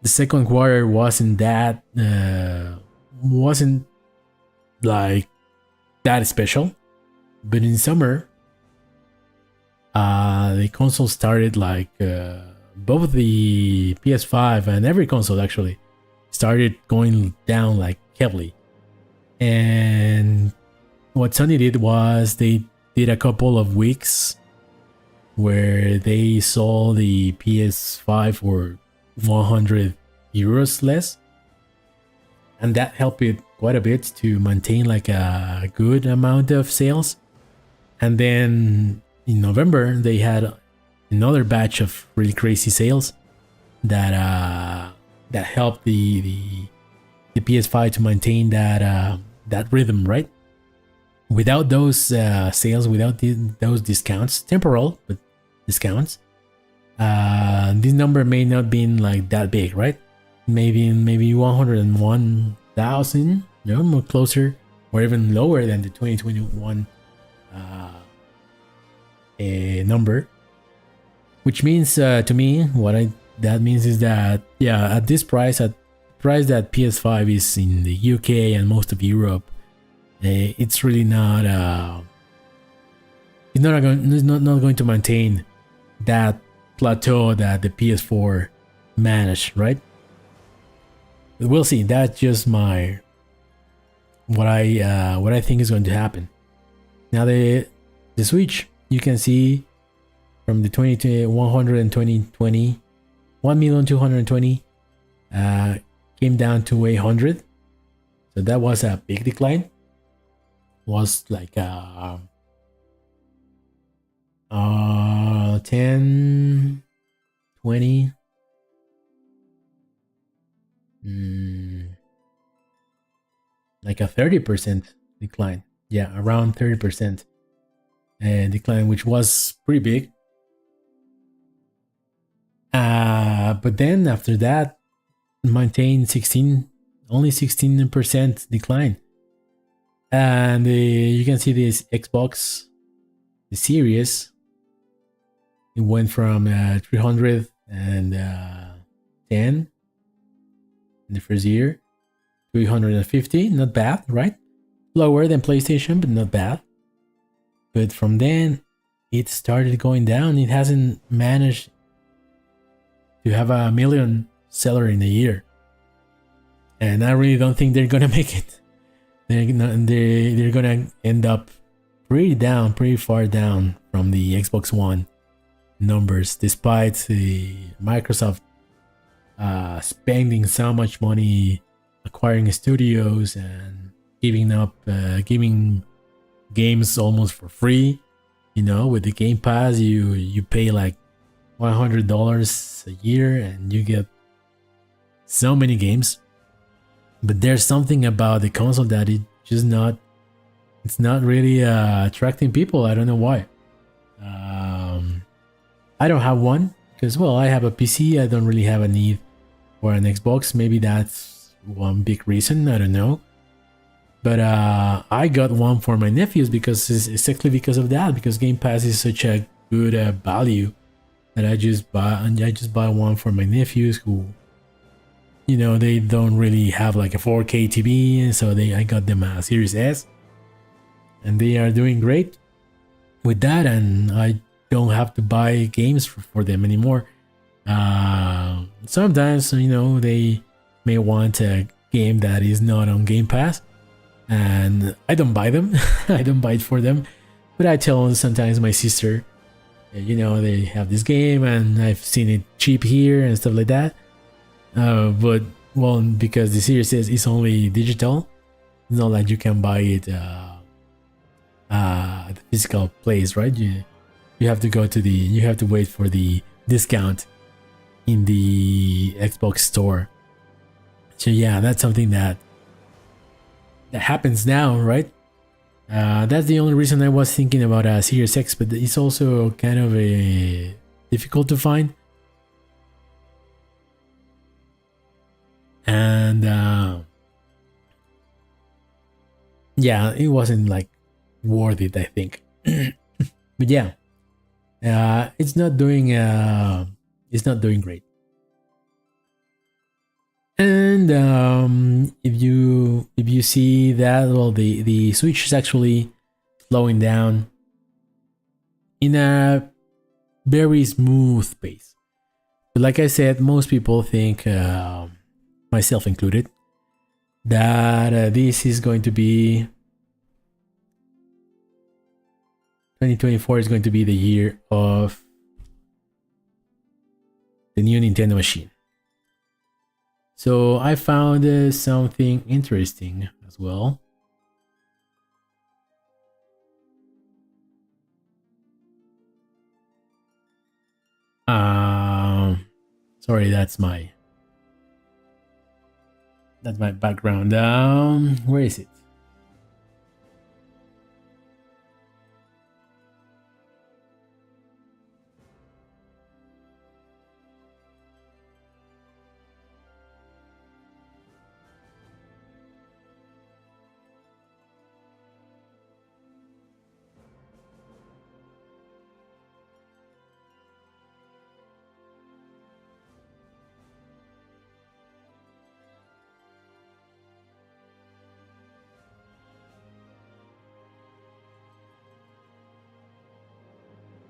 A: The second quarter wasn't like that special. But in summer, the console started like both the PS5 and every console actually started going down like heavily. And what Sony did was they did a couple of weeks where they sold the PS5 for 100 euros less, and that helped it quite a bit to maintain like a good amount of sales. And then in November they had another batch of really crazy sales that helped the PS5 to maintain that rhythm, right? Without those sales, without those discounts, temporal but discounts, this number may not been like that big, right? Maybe 101,000, more closer, or even lower than the 2021 number. Which means to me, that means is that at this price, at price that PS5 is in the UK and most of Europe, it's really not it's not going to maintain that plateau that the PS4 managed, right? But we'll see. That's just what I think is going to happen. Now the Switch, you can see from the 1,220,000 came down to 800. So that was a big decline. Was like 10, 20, like a 30% decline. Yeah, around 30% decline, which was pretty big. But then after that, maintained only 16% decline. And you can see this Xbox, the series, it went from 310 in the first year, 350, not bad, right? Lower than PlayStation, but not bad. But from then, it started going down. It hasn't managed to have 1 million seller in a year. And I really don't think they're gonna make it. they're gonna end up pretty far down from the Xbox One numbers, despite the Microsoft spending so much money acquiring studios and giving games almost for free. You know, with the Game Pass, you pay like $100 a year and you get so many games. But there's something about the console that it's not really attracting people. I don't know why. I don't have one because, well, I have a PC. I don't really have a need for an Xbox. Maybe that's one big reason. I don't know. But I got one for my nephews because it's exactly because of that. Because Game Pass is such a good value that I just buy one for my nephews who, you know, they don't really have like a 4K TV, and so I got them a Series S, and they are doing great with that, and I don't have to buy games for them anymore. Sometimes, you know, they may want a game that is not on Game Pass, and I don't buy them. I don't buy it for them, but I tell sometimes my sister, you know, they have this game and I've seen it cheap here and stuff like that. But well, because the Series S is only digital, it's not like you can buy it at the physical place, right? You have to you have to wait for the discount in the Xbox store. So yeah, that's something that happens now, right? That's the only reason I was thinking about a Series X, but it's also kind of difficult to find. And yeah, it wasn't like worth it, I think. But yeah, it's not doing great. And if you see that, well, the Switch is actually slowing down in a very smooth pace. But like I said, most people think, myself included, that this is going to be 2024 is going to be the year of the new Nintendo machine. So I found something interesting as well. Sorry, that's my background. Where is it?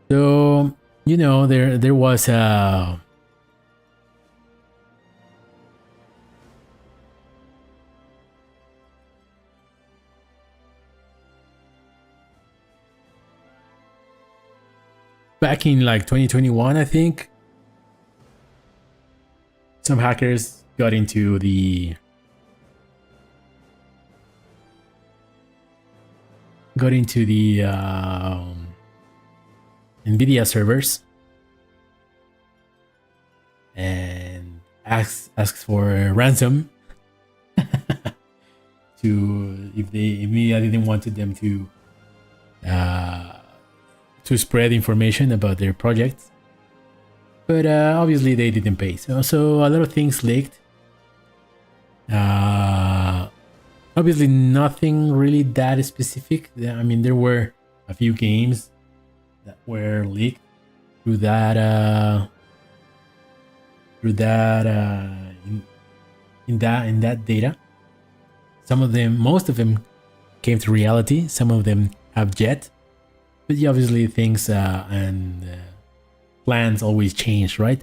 A: So, you know, there was a back in like 2021, I think, some hackers got into the NVIDIA servers and asked for a ransom to if NVIDIA didn't wanted them to spread information about their projects, but obviously they didn't pay. So a lot of things leaked. Obviously nothing really that specific. I mean, there were a few games that were leaked through that in that data. Most of them came to reality. Some of them have yet, but obviously things and plans always change, right?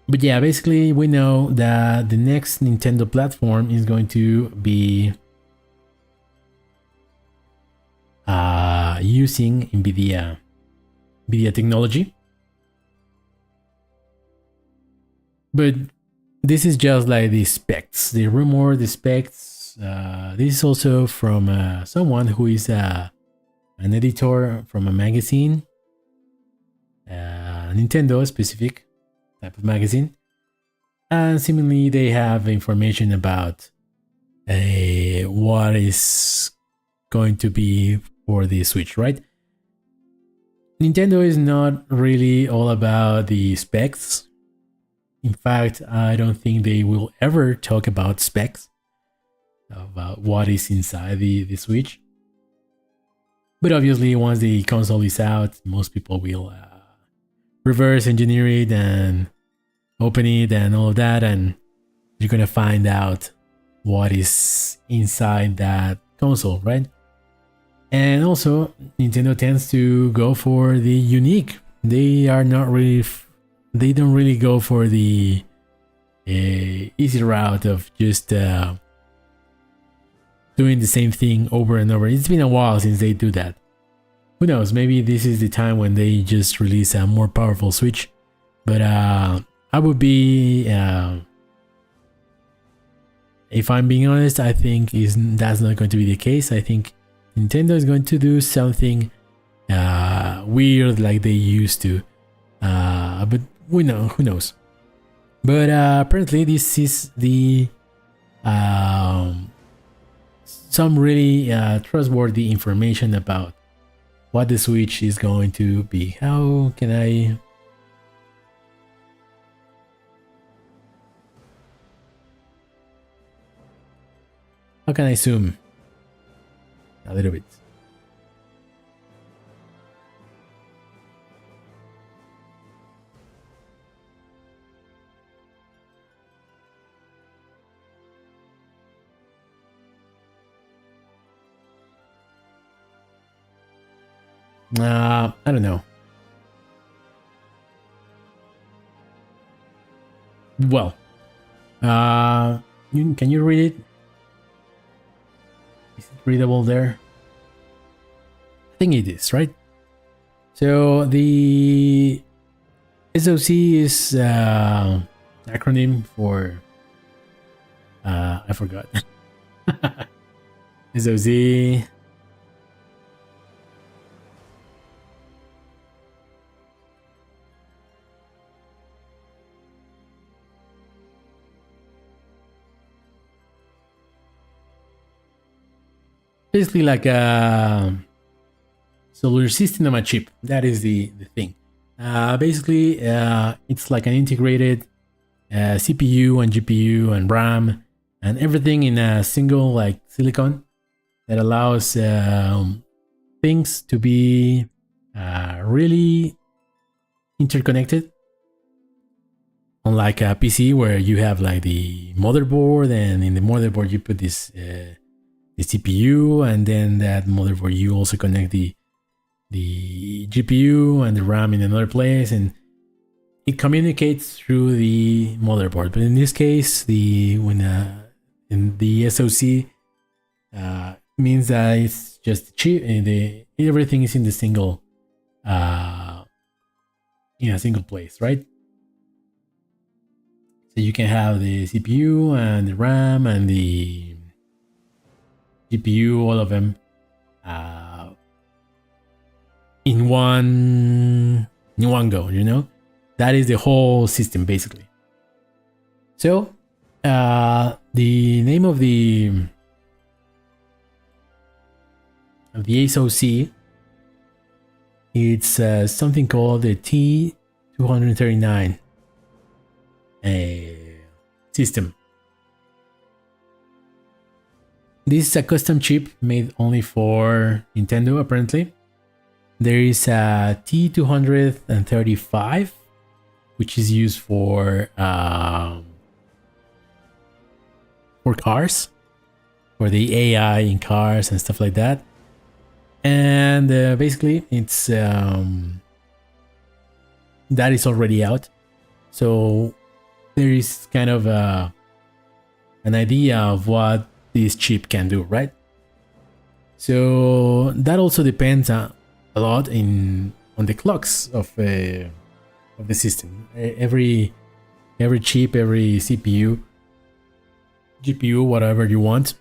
A: But yeah, basically we know that the next Nintendo platform is going to be using NVIDIA technology. But this is just like the specs, the rumor, the specs. This is also from someone who is an editor from a magazine, Nintendo specific type of magazine. And seemingly they have information about what is going to be for the Switch, right? Nintendo is not really all about the specs. In fact, I don't think they will ever talk about specs, about what is inside the Switch. But obviously, once the console is out, most people will reverse engineer it and open it and all of that, and you're gonna find out what is inside that console, right? And also, Nintendo tends to go for the unique. They are not really, they don't really go for the easy route of just doing the same thing over and over. It's been a while since they do that. Who knows? Maybe this is the time when they just release a more powerful Switch. But I would be, if I'm being honest, I think that's not going to be the case. I think Nintendo is going to do something weird like they used to. But who knows? But apparently this is the some really trustworthy information about what the Switch is going to be. How can I... How can I zoom a little bit? I don't know. Well, can you read it? Is it readable there? I think it is, right? So the SoC is acronym for I forgot. SoC. Basically like a solar system on a chip. That is the thing. Basically, it's like an integrated CPU and GPU and RAM and everything in a single like silicon that allows things to be really interconnected. Unlike a PC where you have like the motherboard, and in the motherboard you put this the CPU, and then that motherboard you also connect the GPU and the RAM in another place, and it communicates through the motherboard. But in this case, in the SoC means that it's just chip, everything is in the single in a single place, right? So you can have the CPU and the RAM and the GPU, all of them in one go, you know? That is the whole system basically. So the name of the SoC, it's something called the T239 system. This is a custom chip made only for Nintendo, apparently. There is a T235, which is used for cars, for the AI in cars and stuff like that. And basically, it's that is already out. So there is kind of an idea of what this chip can do, right? So that also depends a lot in on the clocks of the system. Every chip, every CPU, GPU, whatever you want,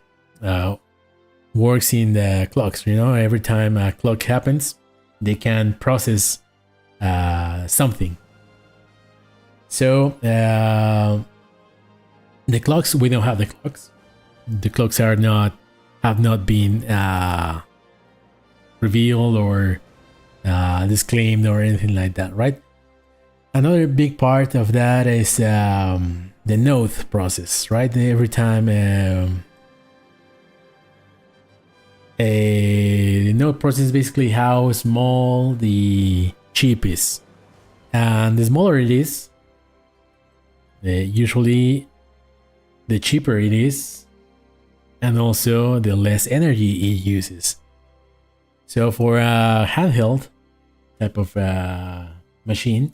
A: works in the clocks. You know, every time a clock happens, they can process something. So the clocks, we don't have the clocks. The clocks have not been revealed or disclaimed or anything like that, right? Another big part of that is the node process, right? Every time a node process is basically how small the chip is, and the smaller it is, usually the cheaper it is, and also the less energy it uses. So for a handheld type of machine,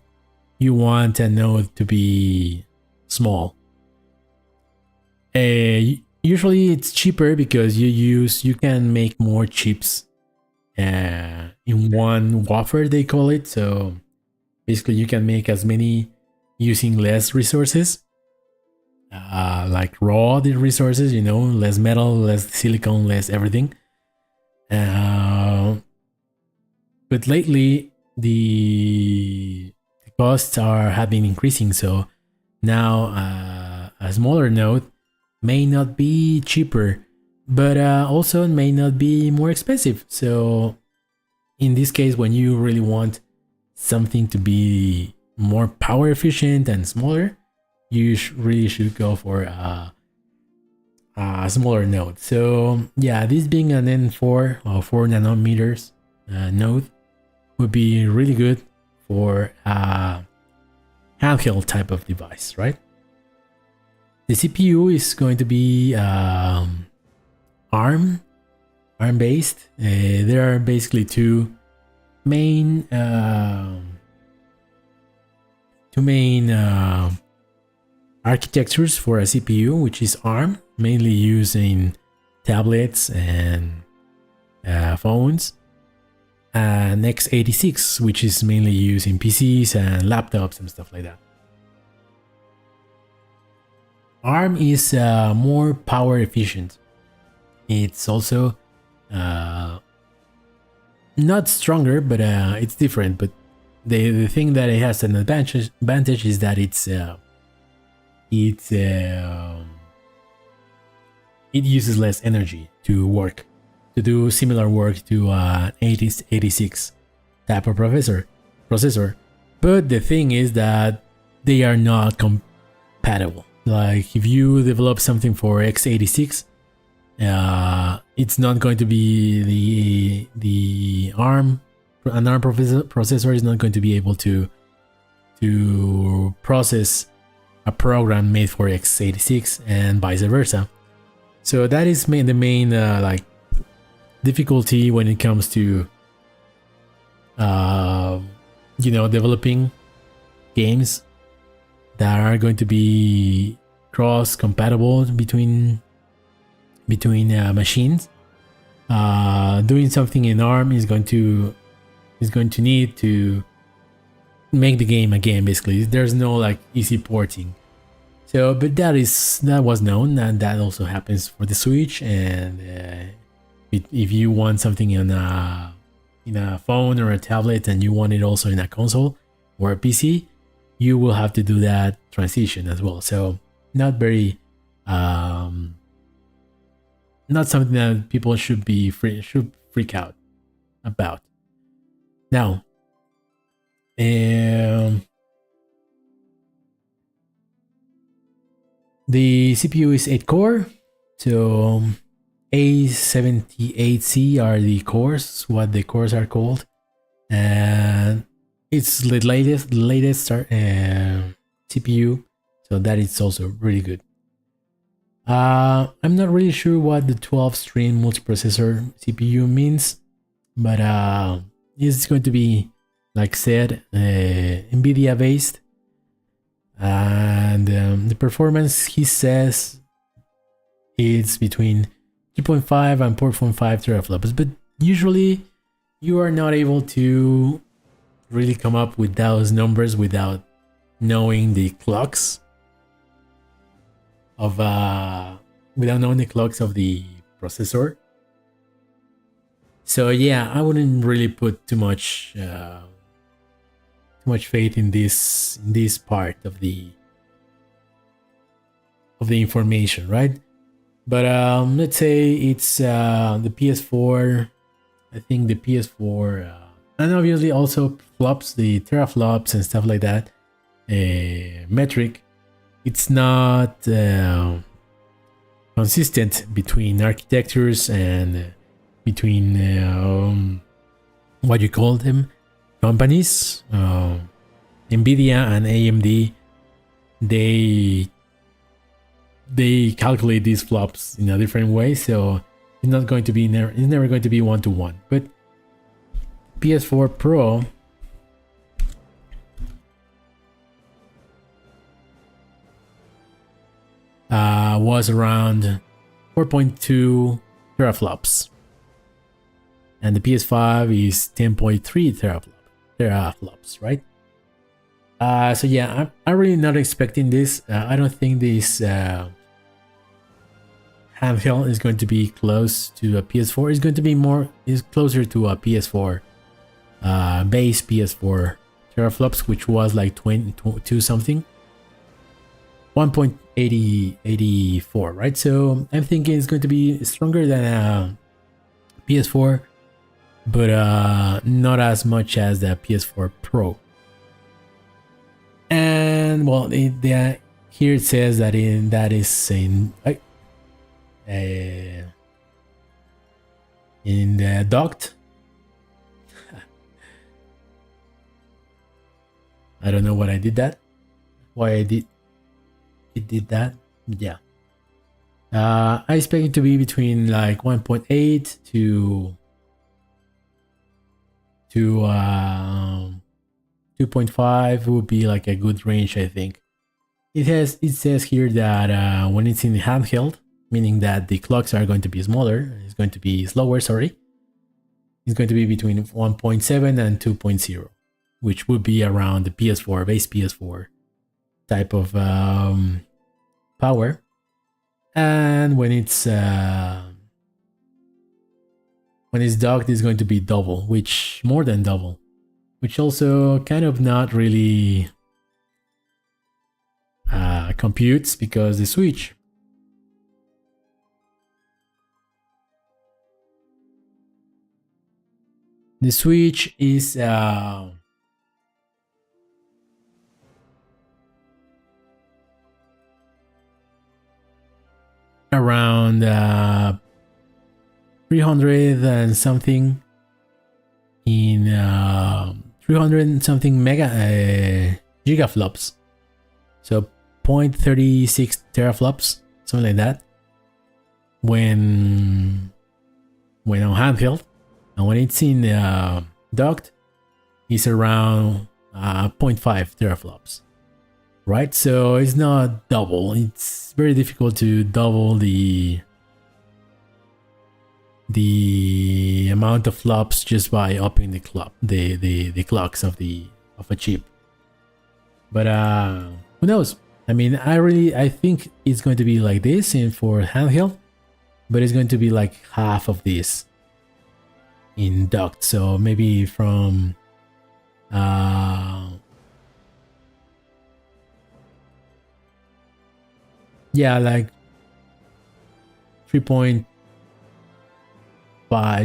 A: you want a node to be small. Usually it's cheaper because you can make more chips in one wafer, they call it. So basically you can make as many using less resources, like raw resources, you know, less metal, less silicon, less everything. But lately the costs have been increasing, so now a smaller node may not be cheaper, but also may not be more expensive. So in this case, when you really want something to be more power efficient and smaller, you really should go for a smaller node. So yeah, this being an N4 or 4 nanometers node would be really good for a handheld type of device, right? The CPU is going to be ARM based. There are basically two main architectures for a CPU, which is ARM, mainly used in tablets and phones, and x86, which is mainly used in PCs and laptops and stuff like that. ARM is more power efficient. It's also not stronger, but it's different. But the thing that it has an advantage is that it uses less energy to do similar work to an 86 type of processor. But the thing is that they are not compatible. Like if you develop something for x86, it's not going to be an ARM processor is not going to be able to process a program made for x86 and vice versa. So that is the main like difficulty when it comes to developing games that are going to be cross compatible between machines. Doing something in ARM is going to need to make the game again. Basically, there's no like easy porting. So, but that was known, and that also happens for the Switch. And if you want something in a phone or a tablet, and you want it also in a console or a PC, you will have to do that transition as well. So, not very, not something that people should freak out about. Now, the CPU is 8-core, so A78C are the cores, what the cores are called, and it's the latest CPU, so that is also really good. I'm not really sure what the 12-string multiprocessor CPU means, but it's going to be, like said, NVIDIA based. And the performance, he says, it's between 3.5 and 4.5 teraflops, but usually you are not able to really come up with those numbers without knowing the clocks of the processor. So yeah, I wouldn't really put too much faith in this part of the information, right? But let's say it's the PS4. I think the PS4, and obviously also flops, the teraflops and stuff like that, metric. It's not consistent between architectures and between what you call them, companies. Nvidia and AMD, they calculate these flops in a different way, so it's not going to be it's never going to be 1-to-1. But PS4 Pro was around 4.2 teraflops, and the PS5 is 10.3 teraflops, right? So yeah, I'm really not expecting this. I don't think this handheld is going to be close to a PS4. It's going to be closer to a PS4 base PS4 teraflops, which was like 22 something, 1.84, right? So I'm thinking it's going to be stronger than a PS4, but not as much as the PS4 Pro. And well, here it says that in the docked. I don't know what I did that. Why it did that. Yeah. I expect it to be between like 1.8 to 2.5 would be like a good range, I think. It says here that when it's in handheld, meaning that the clocks are going to be slower, sorry. It's going to be between 1.7 and 2.0, which would be around the PS4, base PS4 type of power. And when it's docked, it's going to be double, more than double, which also kind of not really computes, because the Switch is around 300 and something in 300 and something gigaflops, so 0.36 teraflops, something like that, when on handheld. And when it's in docked, it's around 0.5 teraflops, right? So it's not double. It's very difficult to double the amount of flops just by upping the clocks of a chip. But who knows? I mean, I think it's going to be like this for handheld, but it's going to be like half of this in docked. So maybe from yeah, like 3.5.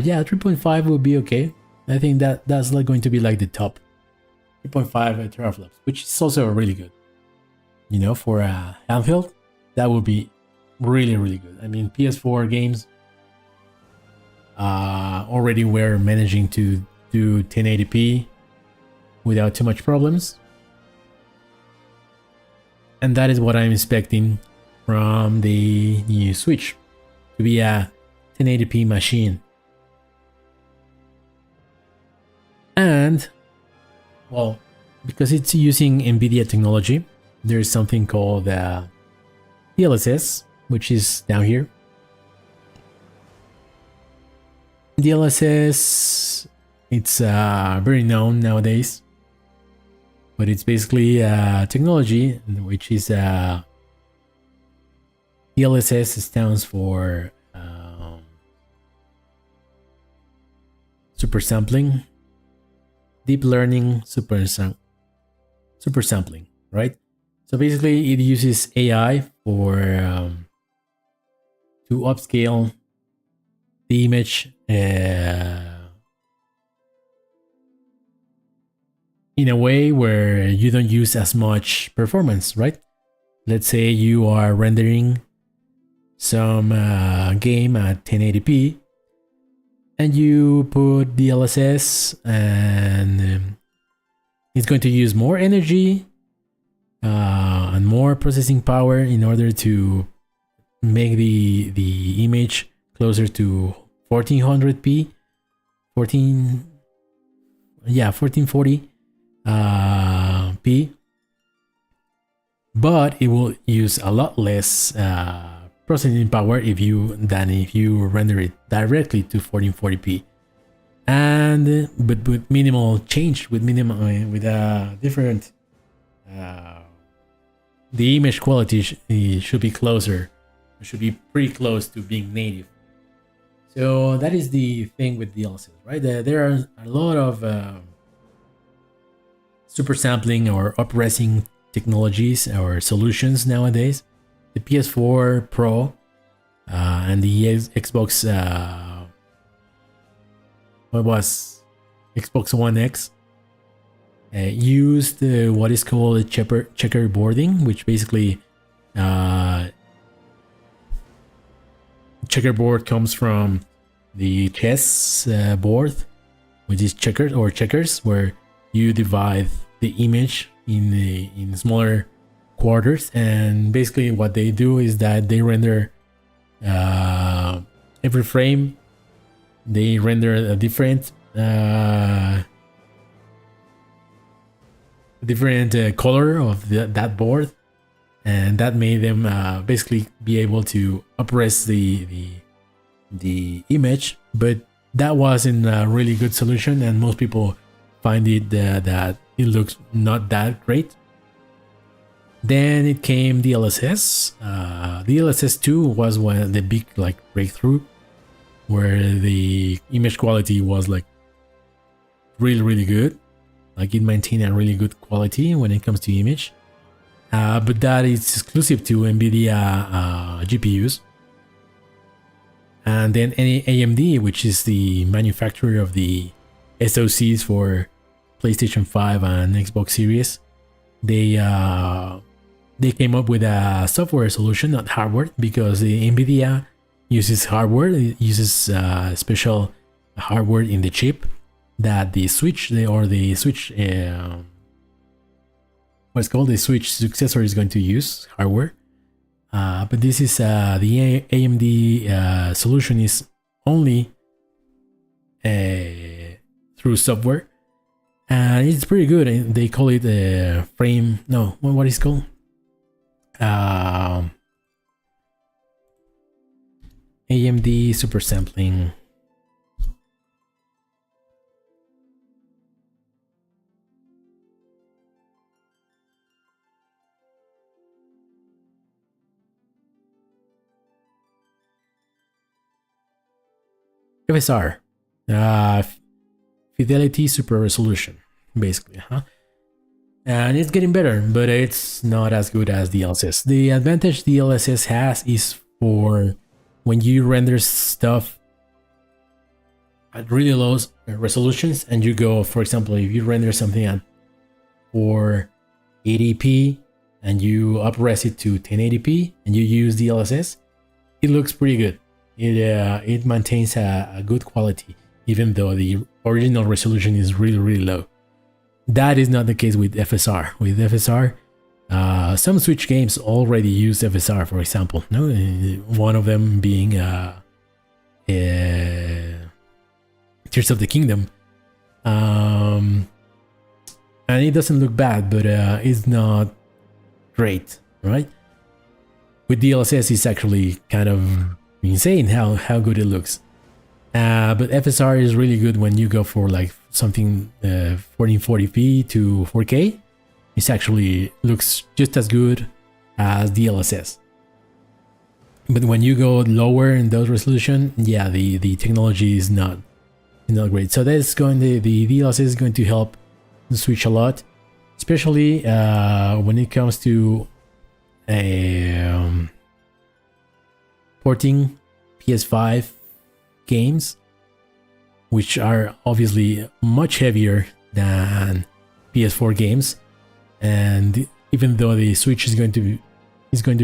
A: Yeah, 3.5 would be okay. I think that's like going to be like the top 3.5 teraflops, which is also really good. You know, for a handheld, that would be really, really good. I mean, PS4 games already were managing to do 1080p without too much problems. And that is what I'm expecting from the new Switch, to be a 1080p machine. And, well, because it's using NVIDIA technology, there's something called DLSS, which is down here. DLSS It's very known nowadays, but it's basically technology, which is DLSS stands for super sampling, deep learning super sampling, right? So basically, it uses AI for to upscale the image in a way where you don't use as much performance, right? Let's say you are rendering some game at 1080p and you put DLSS, and it's going to use more energy and more processing power in order to make the image closer to 1400p 1440 p, but it will use a lot less processing power if you render it directly to 1440p, and but with minimal change, with different the image quality should be closer, should be pretty close to being native. So that is the thing with DLSS, right? There are a lot of super sampling or up-resing technologies or solutions nowadays. The PS4 Pro and the Xbox Xbox One X used what is called checkerboarding, which basically checkerboard comes from the chess board, which is checkers, where you divide the image in smaller quarters, and basically what they do is that they render every frame, they render a different color of that board, and that made them basically be able to up-res the image. But that wasn't a really good solution, and most people find it that it looks not that great. Then it came DLSS. DLSS 2 was one of the big breakthrough, where the image quality was really good. It maintained a really good quality when it comes to image. But that is exclusive to NVIDIA GPUs. And then AMD, which is the manufacturer of the SoCs for PlayStation 5 and Xbox Series, they came up with a software solution, not hardware, because the NVIDIA uses hardware. It uses special hardware in the chip that the Switch what's called the Switch successor is going to use hardware. But this is the AMD solution is only through software, and it's pretty good. They call it frame. No, what is it called? AMD super sampling. FSR, Fidelity Super Resolution, basically, and it's getting better, but it's not as good as DLSS. The advantage DLSS has is for when you render stuff at really low resolutions, and you go, for example, if you render something at 480p and you up-res it to 1080p and you use DLSS, it looks pretty good. It maintains a good quality, even though the original resolution is really low. That is not the case with FSR. With FSR, some Switch games already use FSR, for example. No, one of them being Tears of the Kingdom, and it doesn't look bad, but it's not great, right? With DLSS, it's actually kind of insane how good it looks. But FSR is really good when you go for like something 1440p to 4K. It actually looks just as good as DLSS. But when you go lower in those resolution, yeah, the technology is not great. So that's going to, the DLSS is going to help the Switch a lot, especially when it comes to porting PS5 games, which are obviously much heavier than PS4 games. And even though the Switch is going to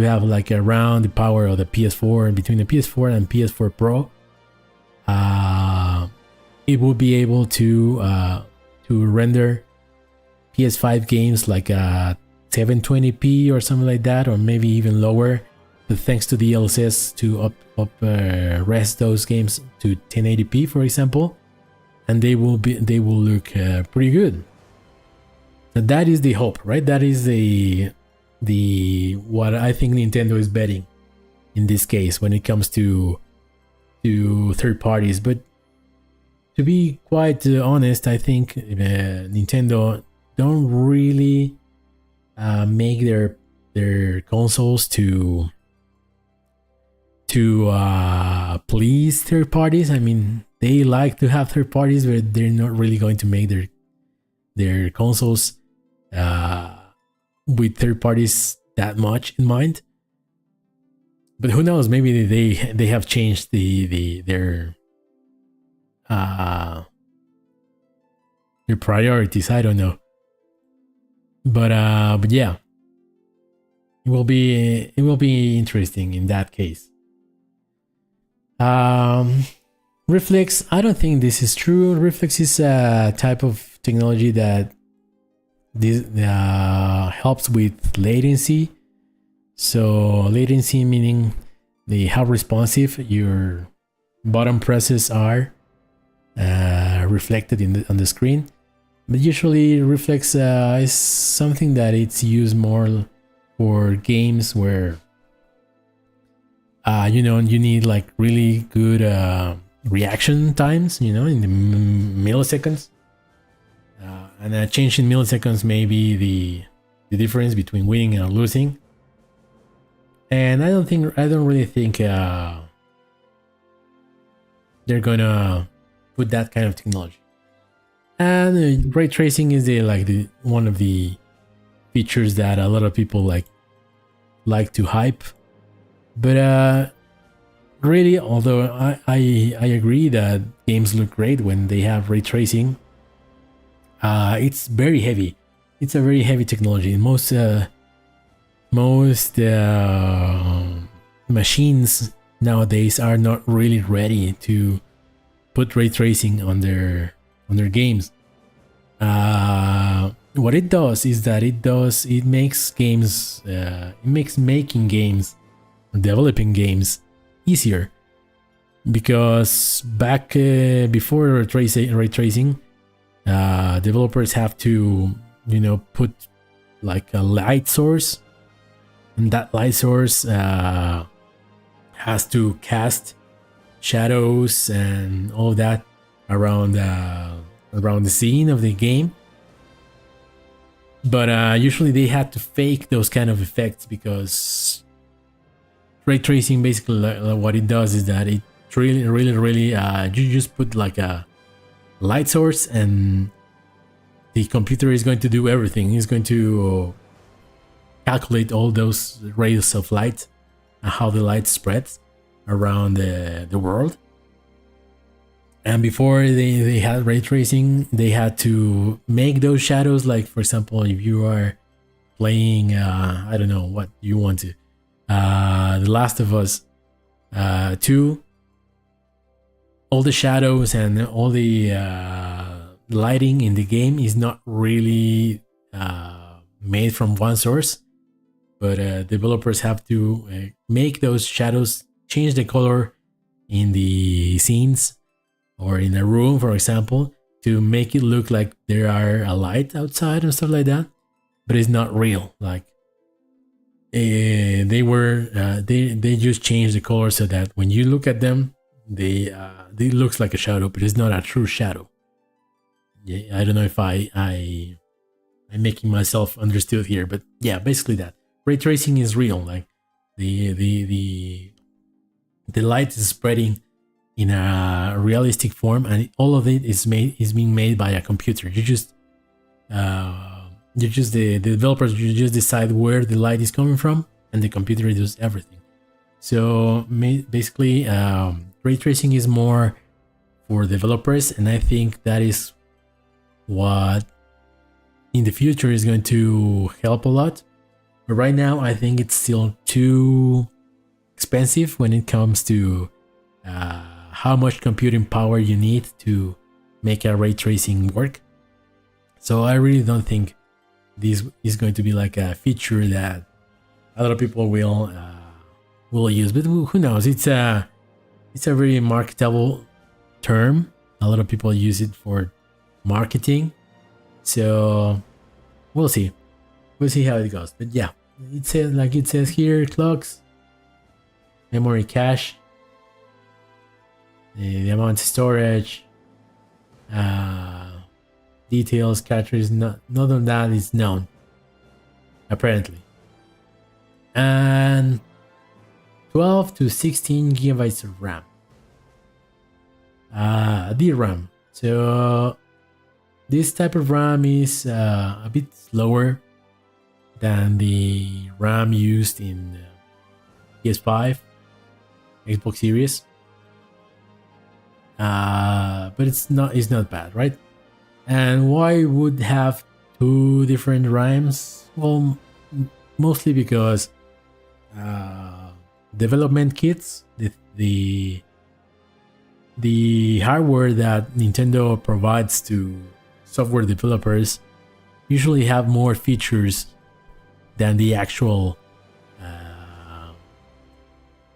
A: have like around the power of the PS4, and between the PS4 and PS4 Pro, it will be able to render PS5 games like 720p or something like that, or maybe even lower. But thanks to the DLSS to res those games to 1080p, for example, and they will look pretty good. And that is the hope, right? That is the what I think Nintendo is betting in this case when it comes to third parties. But to be quite honest, I think Nintendo don't really make their consoles to please third parties. I mean, they like to have third parties, but they're not really going to make their consoles with third parties that much in mind. But who knows? Maybe they have changed their priorities. I don't know. But yeah, it will be interesting in that case. Reflex, I don't think this is true. Reflex is a type of technology that this helps with latency. So latency meaning how responsive your button presses are reflected on the screen. But usually Reflex is something that it's used more for games where you need like really good reaction times, in the milliseconds. And a change in milliseconds may be the difference between winning and losing. And I don't really think they're gonna put that kind of technology. And ray tracing is one of the features that a lot of people like to hype. But really, although I agree that games look great when they have ray tracing, it's very heavy. It's a very heavy technology. Most machines nowadays are not really ready to put ray tracing on their games. What it does is that it makes games, making games, developing games easier, because back before ray tracing, developers have to put like a light source, and that light source has to cast shadows and all that around the scene of the game. But usually they had to fake those kind of effects, because ray tracing basically what it does is that it really you just put like a light source, and the computer is going to do everything. It's going to calculate all those rays of light and how the light spreads around the world. And before they had ray tracing, they had to make those shadows. Like, for example, if you are playing, I don't know what you want to, The Last of Us 2, all the shadows and all the lighting in the game is not really made from one source, but developers have to make those shadows change the color in the scenes or in a room, for example, to make it look like there are a light outside and stuff like that, but it's not real. Like they just changed the color so that when you look at them, they it looks like a shadow, but it's not a true shadow. Yeah, I don't know if I'm making myself understood here, but yeah, basically that ray tracing is real. Like the light is spreading in a realistic form, and all of it is being made by a computer. The developers, you just decide where the light is coming from, and the computer does everything. So basically, ray tracing is more for developers, and I think that is what in the future is going to help a lot. But right now, I think it's still too expensive when it comes to how much computing power you need to make a ray tracing work. So I really don't think this is going to be like a feature that a lot of people will use. But who knows? It's a very marketable term. A lot of people use it for marketing. So we'll see. We'll see how it goes. But yeah, it says here, clocks, memory cache, the amount of storage, details, characters. None of that is known, apparently. And 12 to 16 gigabytes of RAM. DRAM. So this type of RAM is a bit slower than the RAM used in PS5, Xbox Series. But it's not bad, right? And why would have two different RAMs? Well, mostly because development kits, the hardware that Nintendo provides to software developers usually have more features than the actual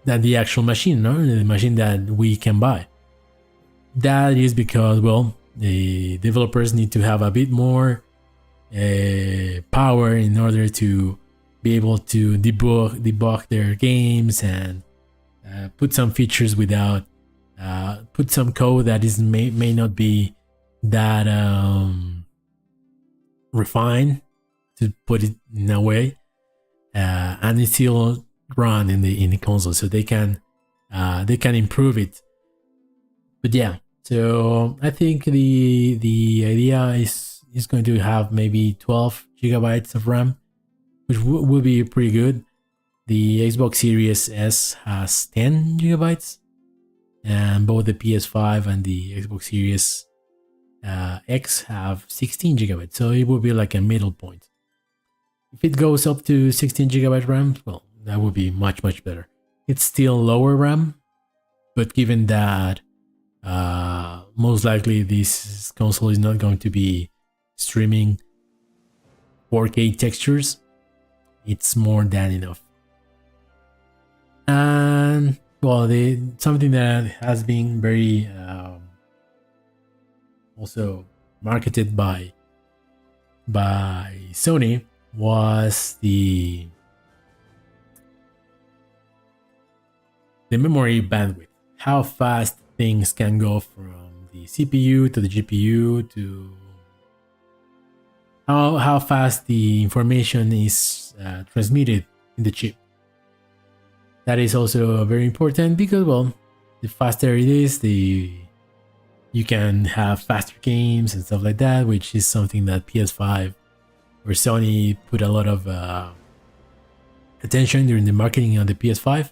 A: machine, no? The machine that we can buy. That is because, well, the developers need to have a bit more power in order to be able to debug their games and put some features without put some code that may not be that refined, to put it in a way, and it still run in the console, so they can improve it. But yeah, so I think the idea is going to have maybe 12 gigabytes of RAM, which will be pretty good. The Xbox Series S has 10 gigabytes, and both the PS5 and the Xbox Series X have 16 gigabytes, so it will be like a middle point. If it goes up to 16 gigabyte RAM, well, that would be much better. It's still lower RAM, but given that most likely this console is not going to be streaming 4K textures, it's more than enough. And well, something that has been very also marketed by Sony was the memory bandwidth. How fast things can go from the CPU to the GPU, to how fast the information is transmitted in the chip. That is also very important because, well, the faster it is, you can have faster games and stuff like that, which is something that PS5 or Sony put a lot of attention during the marketing on the PS5.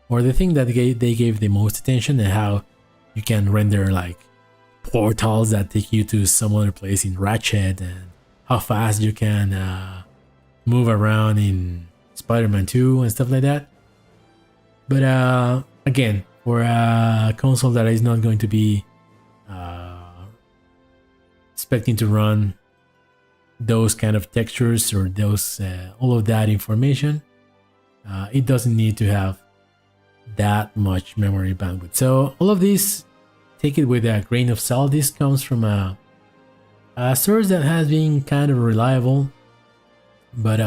A: Or the thing that they gave the most attention, and how you can render like portals that take you to some other place in Ratchet, and how fast you can move around in Spider-Man 2 and stuff like that. But again, for a console that is not going to be expecting to run those kind of textures or those all of that information, it doesn't need to have that much memory bandwidth. So all of this, take it with a grain of salt. This comes from a source that has been kind of reliable, but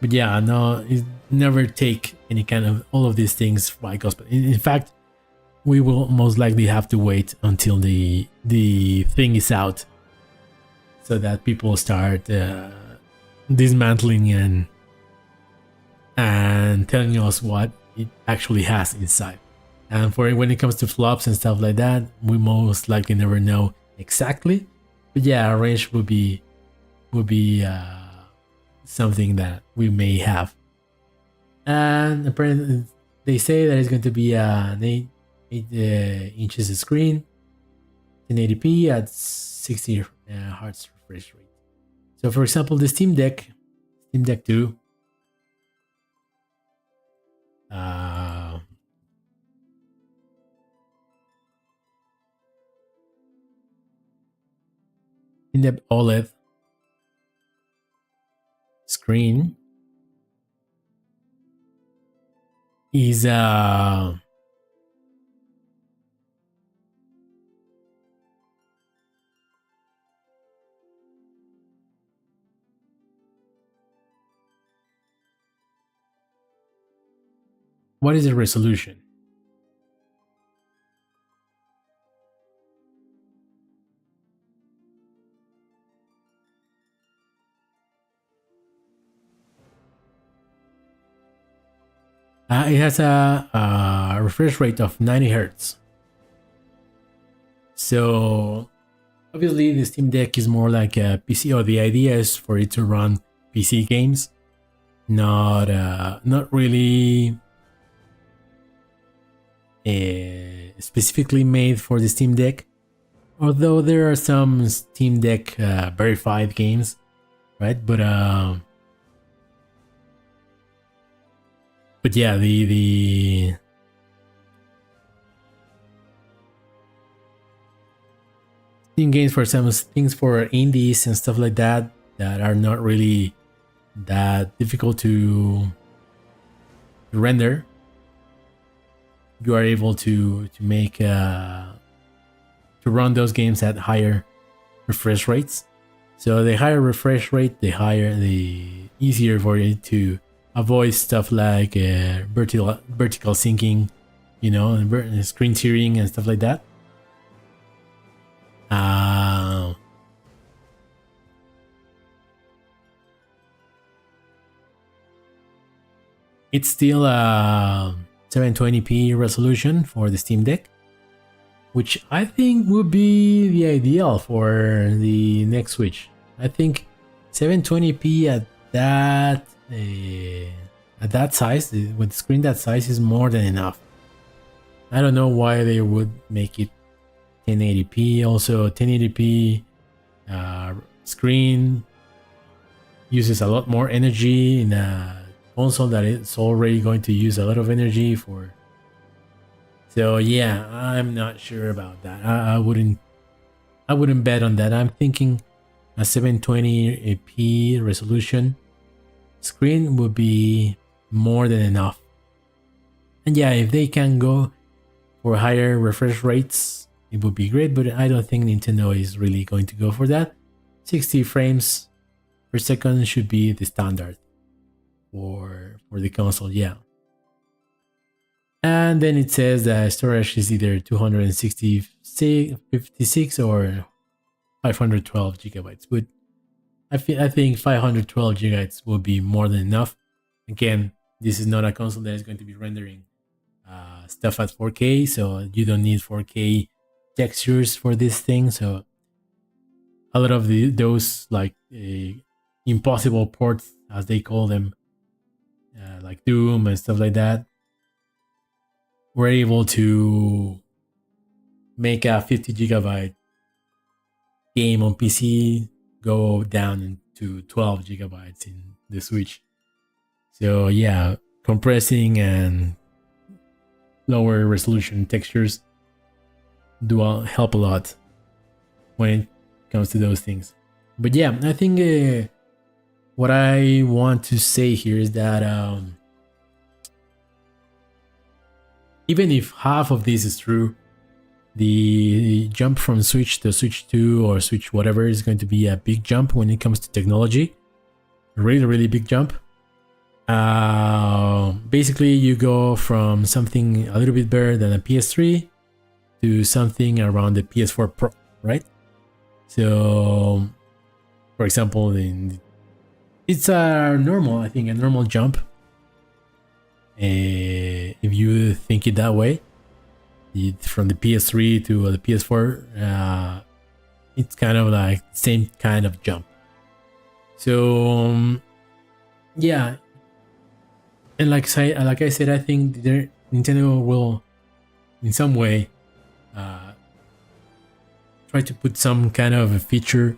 A: yeah, no, it never take any kind of all of these things by gospel. In fact, we will most likely have to wait until the thing is out, so that people start dismantling and telling us what it actually has inside. And for when it comes to flops and stuff like that, we most likely never know exactly. But yeah, a range would be something that we may have. And apparently they say that it's going to be an 8 inches screen, 1080p at 60 hertz refresh rate. So for example, the Steam Deck 2, in the OLED screen is what is the resolution? It has a refresh rate of 90 hertz. So obviously the Steam Deck is more like a PC, or the idea is for it to run PC games, not really specifically made for the Steam Deck. Although there are some Steam Deck verified games, right? But yeah, the Steam games, for some things for indies and stuff like that are not really that difficult to render, you are able to make to run those games at higher refresh rates. So the higher refresh rate, the easier for it to avoid stuff like vertical syncing, you know, and screen tearing and stuff like that. It's still a 720p resolution for the Steam Deck, which I think would be the ideal for the next Switch. I think 720p at that size, with the screen that size, is more than enough. I don't know why they would make it 1080p. Also, 1080p screen uses a lot more energy in a console that it's already going to use a lot of energy for. So yeah, I'm not sure about that. I wouldn't bet on that. I'm thinking a 720p resolution screen would be more than enough. And yeah, if they can go for higher refresh rates, it would be great, but I don't think Nintendo is really going to go for that. 60 frames per second should be the standard for the console, yeah. And then it says that storage is either 256 or 512 gigabytes. But I think 512 gigabytes will be more than enough. Again, this is not a console that is going to be rendering stuff at 4K, so you don't need 4K textures for this thing. So a lot of those like impossible ports, as they call them, like Doom and stuff like that, we're able to make a 50 gigabyte game on PC go down into 12 gigabytes in the Switch. So yeah, compressing and lower resolution textures do help a lot when it comes to those things. But yeah, I think what I want to say here is that even if half of this is true, the jump from Switch to Switch 2 or Switch whatever is going to be a big jump when it comes to technology. Really, really big jump. Basically, you go from something a little bit better than a PS3 to something around the PS4 Pro, right? So, for example, it's a normal jump. If you think it that way, from the PS3 to the PS4, it's kind of like the same kind of jump. So yeah, and like I said, I think Nintendo will, in some way, try to put some kind of a feature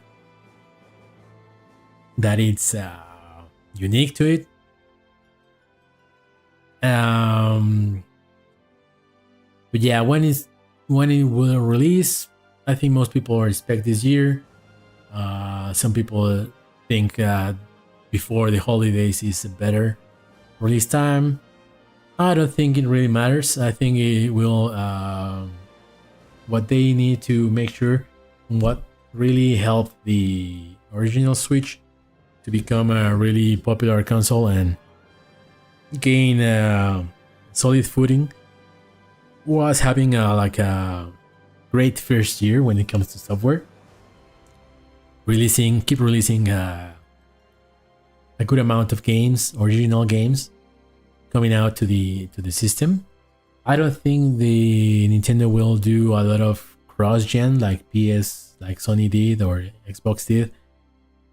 A: that it's unique to it. But yeah, when it will release, I think most people expect this year. Some people think before the holidays is a better release time. I don't think it really matters. I think it will. What they need to make sure, what really helped the original Switch to become a really popular console and gain solid footing, was having a great first year when it comes to software. Keep releasing a good amount of games, original games, coming out to the system. I don't think the Nintendo will do a lot of cross-gen like Sony did or Xbox did.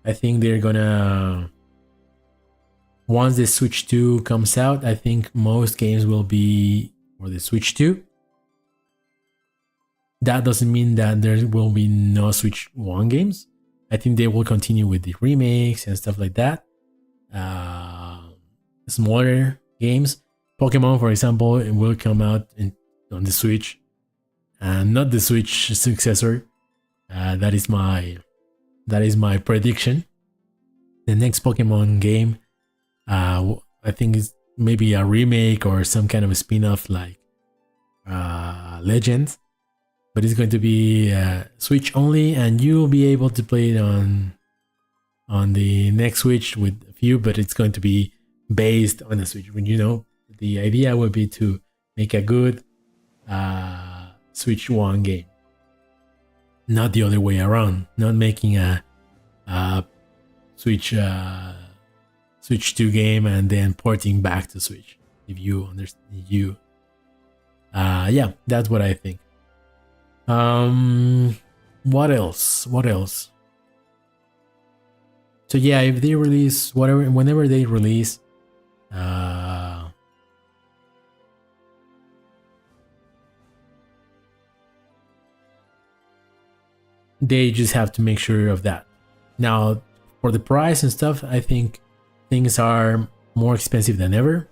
A: I think they're gonna, once the Switch 2 comes out, I think most games will be for the Switch 2. That doesn't mean that there will be no Switch 1 games. I think they will continue with the remakes and stuff like that. Smaller games. Pokemon, for example, it will come out on the Switch, and not the Switch successor. That is my prediction. The next Pokemon game, I think is maybe a remake or some kind of a spin-off like Legends, but it's going to be Switch only, and you'll be able to play it on the next Switch with a few, but it's going to be based on a Switch. When the idea would be to make a good Switch 1 game, not the other way around. Not making a Switch 2 game and then porting back to Switch. If you understand, yeah, that's what I think. What else? So yeah, if they release whenever they release, they just have to make sure of that. Now, for the price and stuff, I think things are more expensive than ever,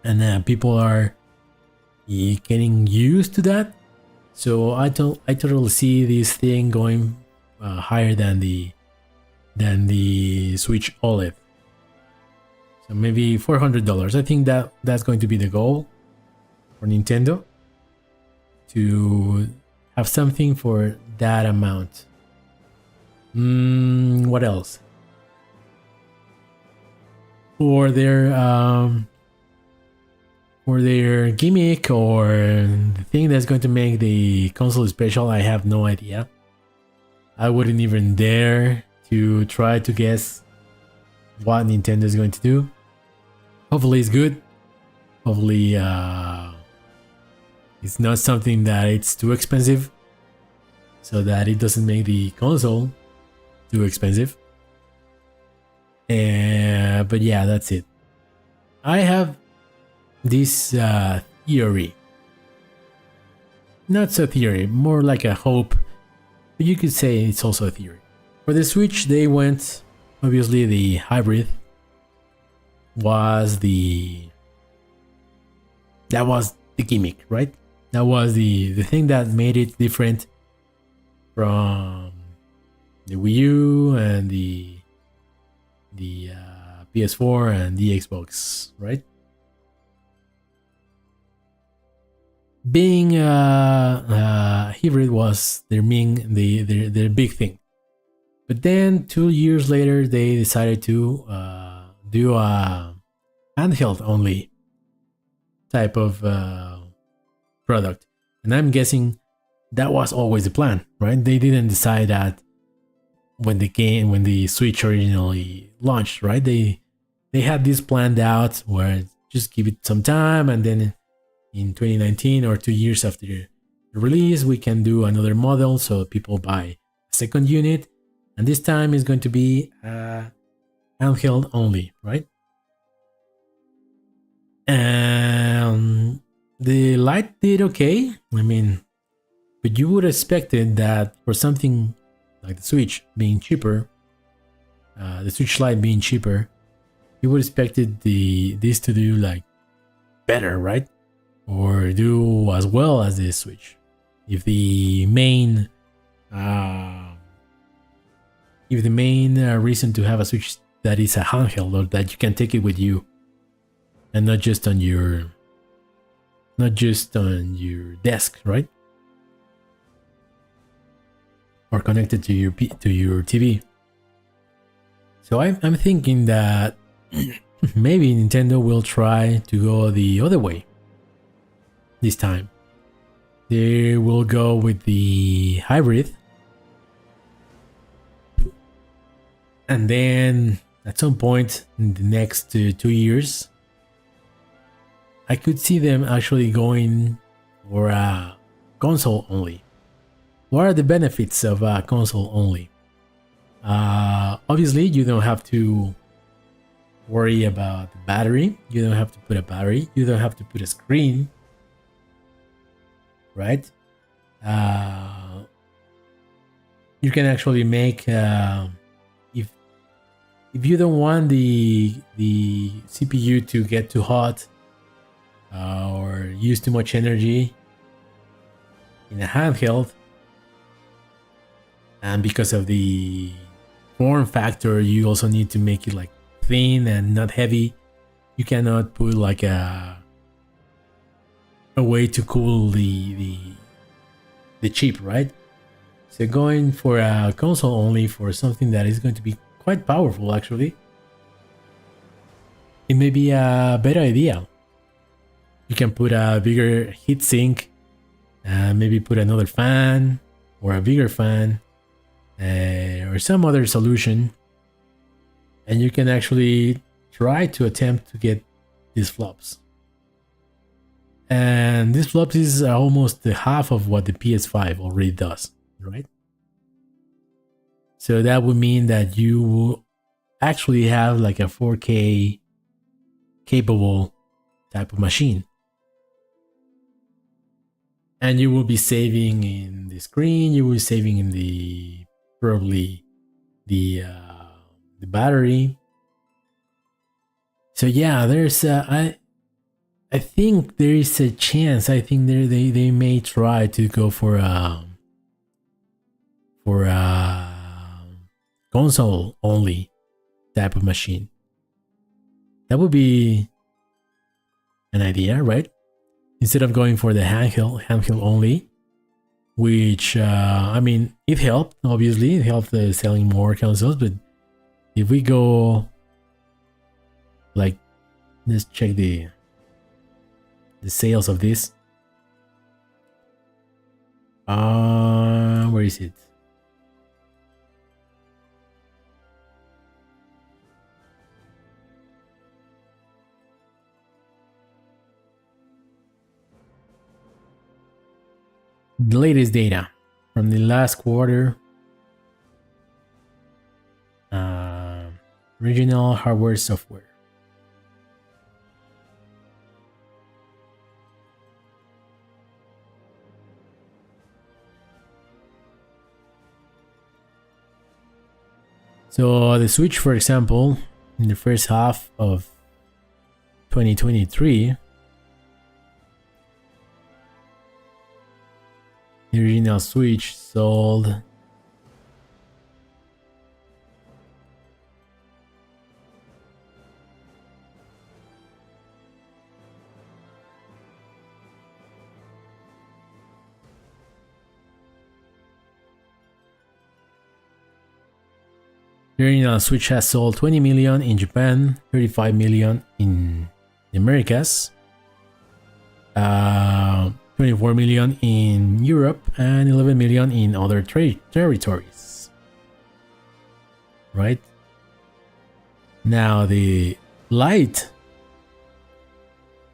A: and people are getting used to that. So I totally see this thing going higher than the Switch OLED. So maybe $400. I think that's going to be the goal for Nintendo, to have something for that amount. What else? For their gimmick or the thing that's going to make the console special, I have no idea. I wouldn't even dare to try to guess what Nintendo is going to do. Hopefully it's good. Hopefully it's not something that it's too expensive, so that it doesn't make the console too expensive. But yeah, that's it. I have this theory. Not so theory, more like a hope, but you could say it's also a theory. For the Switch, they went, obviously the hybrid was the gimmick, right? That was the thing that made it different from the Wii U and the PS4 and the Xbox, right? Being hybrid was their big thing. But then 2 years later, they decided to do a handheld only type of product, and I'm guessing that was always the plan, right? They didn't decide that when the Switch originally launched, right? They had this planned out where just give it some time, and then in 2019 or 2 years after the release, we can do another model so people buy a second unit, and this time is going to be handheld only, right? And the Lite did okay. I mean, but you would expect it that for something like the Switch being cheaper, the Switch Lite being cheaper, you would expected this to do like better, right? Or do as well as the Switch. If the main reason to have a Switch that is a handheld, or that you can take it with you, and not just on your desk, right? Or connected to your TV. So I'm thinking that maybe Nintendo will try to go the other way this time. They will go with the hybrid, and then at some point in the next 2 years, I could see them actually going for a console only. What are the benefits of a console only? Obviously, you don't have to worry about the battery. You don't have to put a battery. You don't have to put a screen, right? You can actually make if you don't want the CPU to get too hot or use too much energy in a handheld, and because of the form factor, you also need to make it like thin and not heavy. You cannot put like a way to cool the chip, right? So going for a console only for something that is going to be quite powerful, actually, it may be a better idea. You can put a bigger heatsink, maybe put another fan or a bigger fan, or some other solution, and you can actually try to attempt to get these flops. And this flops is almost the half of what the PS5 already does, right? So that would mean that you will actually have like a 4K capable type of machine. And you will be saving in the screen, you will be saving in the probably the battery. So yeah, there's I think there is a chance. I think they may try to go for a console only type of machine. That would be an idea, right? Instead of going for the handheld only, which I mean, it helped. Obviously, it helped selling more consoles. But if we go, like, let's check the sales of this. Where is it? The latest data from the last quarter. Regional hardware software. So the Switch, for example, in the first half of 2023, the original Switch sold Switch has sold 20 million in Japan, 35 million in the Americas, 20 24 million in Europe, and 11 million in other territories. Right? Now the Lite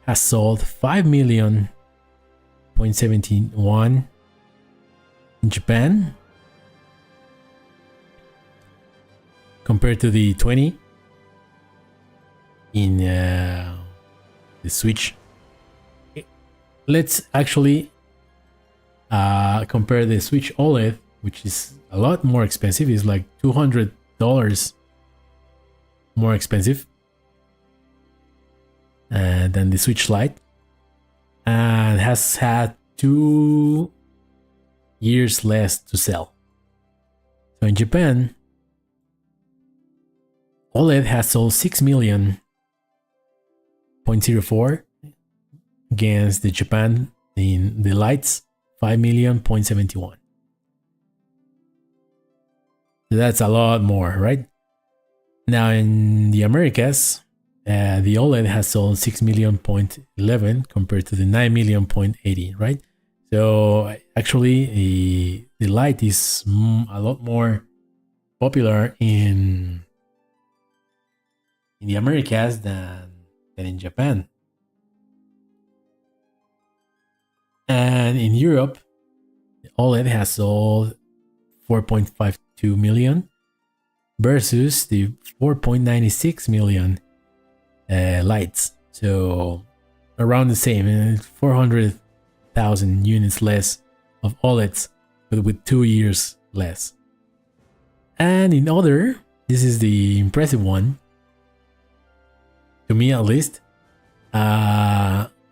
A: has sold 5,000,071 in Japan, compared to the 20 in the Switch. Let's actually compare the Switch OLED, which is a lot more expensive. It's like $200 more expensive than the Switch Lite, and has had 2 years less to sell. So in Japan, OLED has sold 6,000,004 against the Japan in the Lights 5,000,071. So that's a lot more, right? Now in the Americas, the OLED has sold 6,000,011 compared to the 9,000,080, right? So actually, the Lite is a lot more popular in the Americas than in Japan. And in Europe, the OLED has sold 4.52 million versus the 4.96 million lights. So around the same, 400,000 units less of OLEDs, but with 2 years less. And in other, this is the impressive one, to me at least.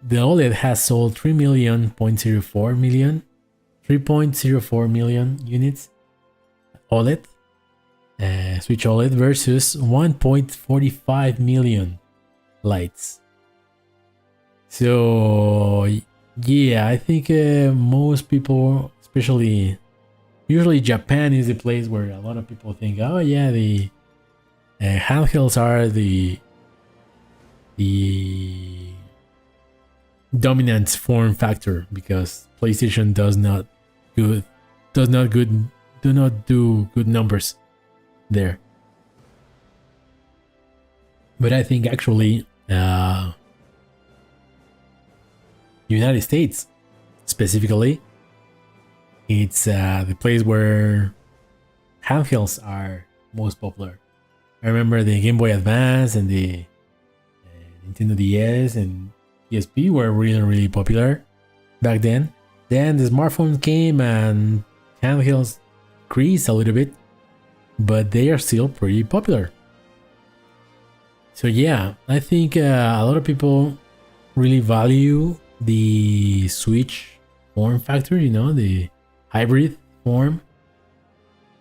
A: The OLED has sold 3.04 million units OLED, Switch OLED, versus 1.45 million lights. So yeah, I think most people, usually Japan is the place where a lot of people think, oh yeah, the handhelds are the dominant form factor, because PlayStation do not do good numbers there. But I think actually United States specifically, it's the place where handhelds are most popular. I remember the Game Boy Advance and the Nintendo DS and ESP were really popular back then. Then the smartphone came and handhelds increased a little bit, but they are still pretty popular. So yeah, I think a lot of people really value the Switch form factor, the hybrid form.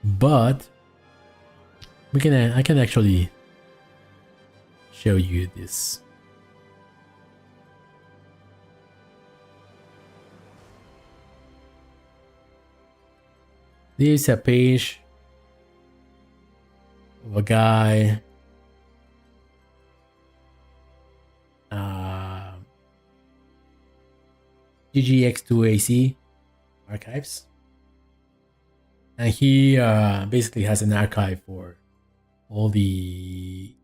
A: But I can actually show you this. This is a page of a guy GGX2AC archives, and he basically has an archive for all the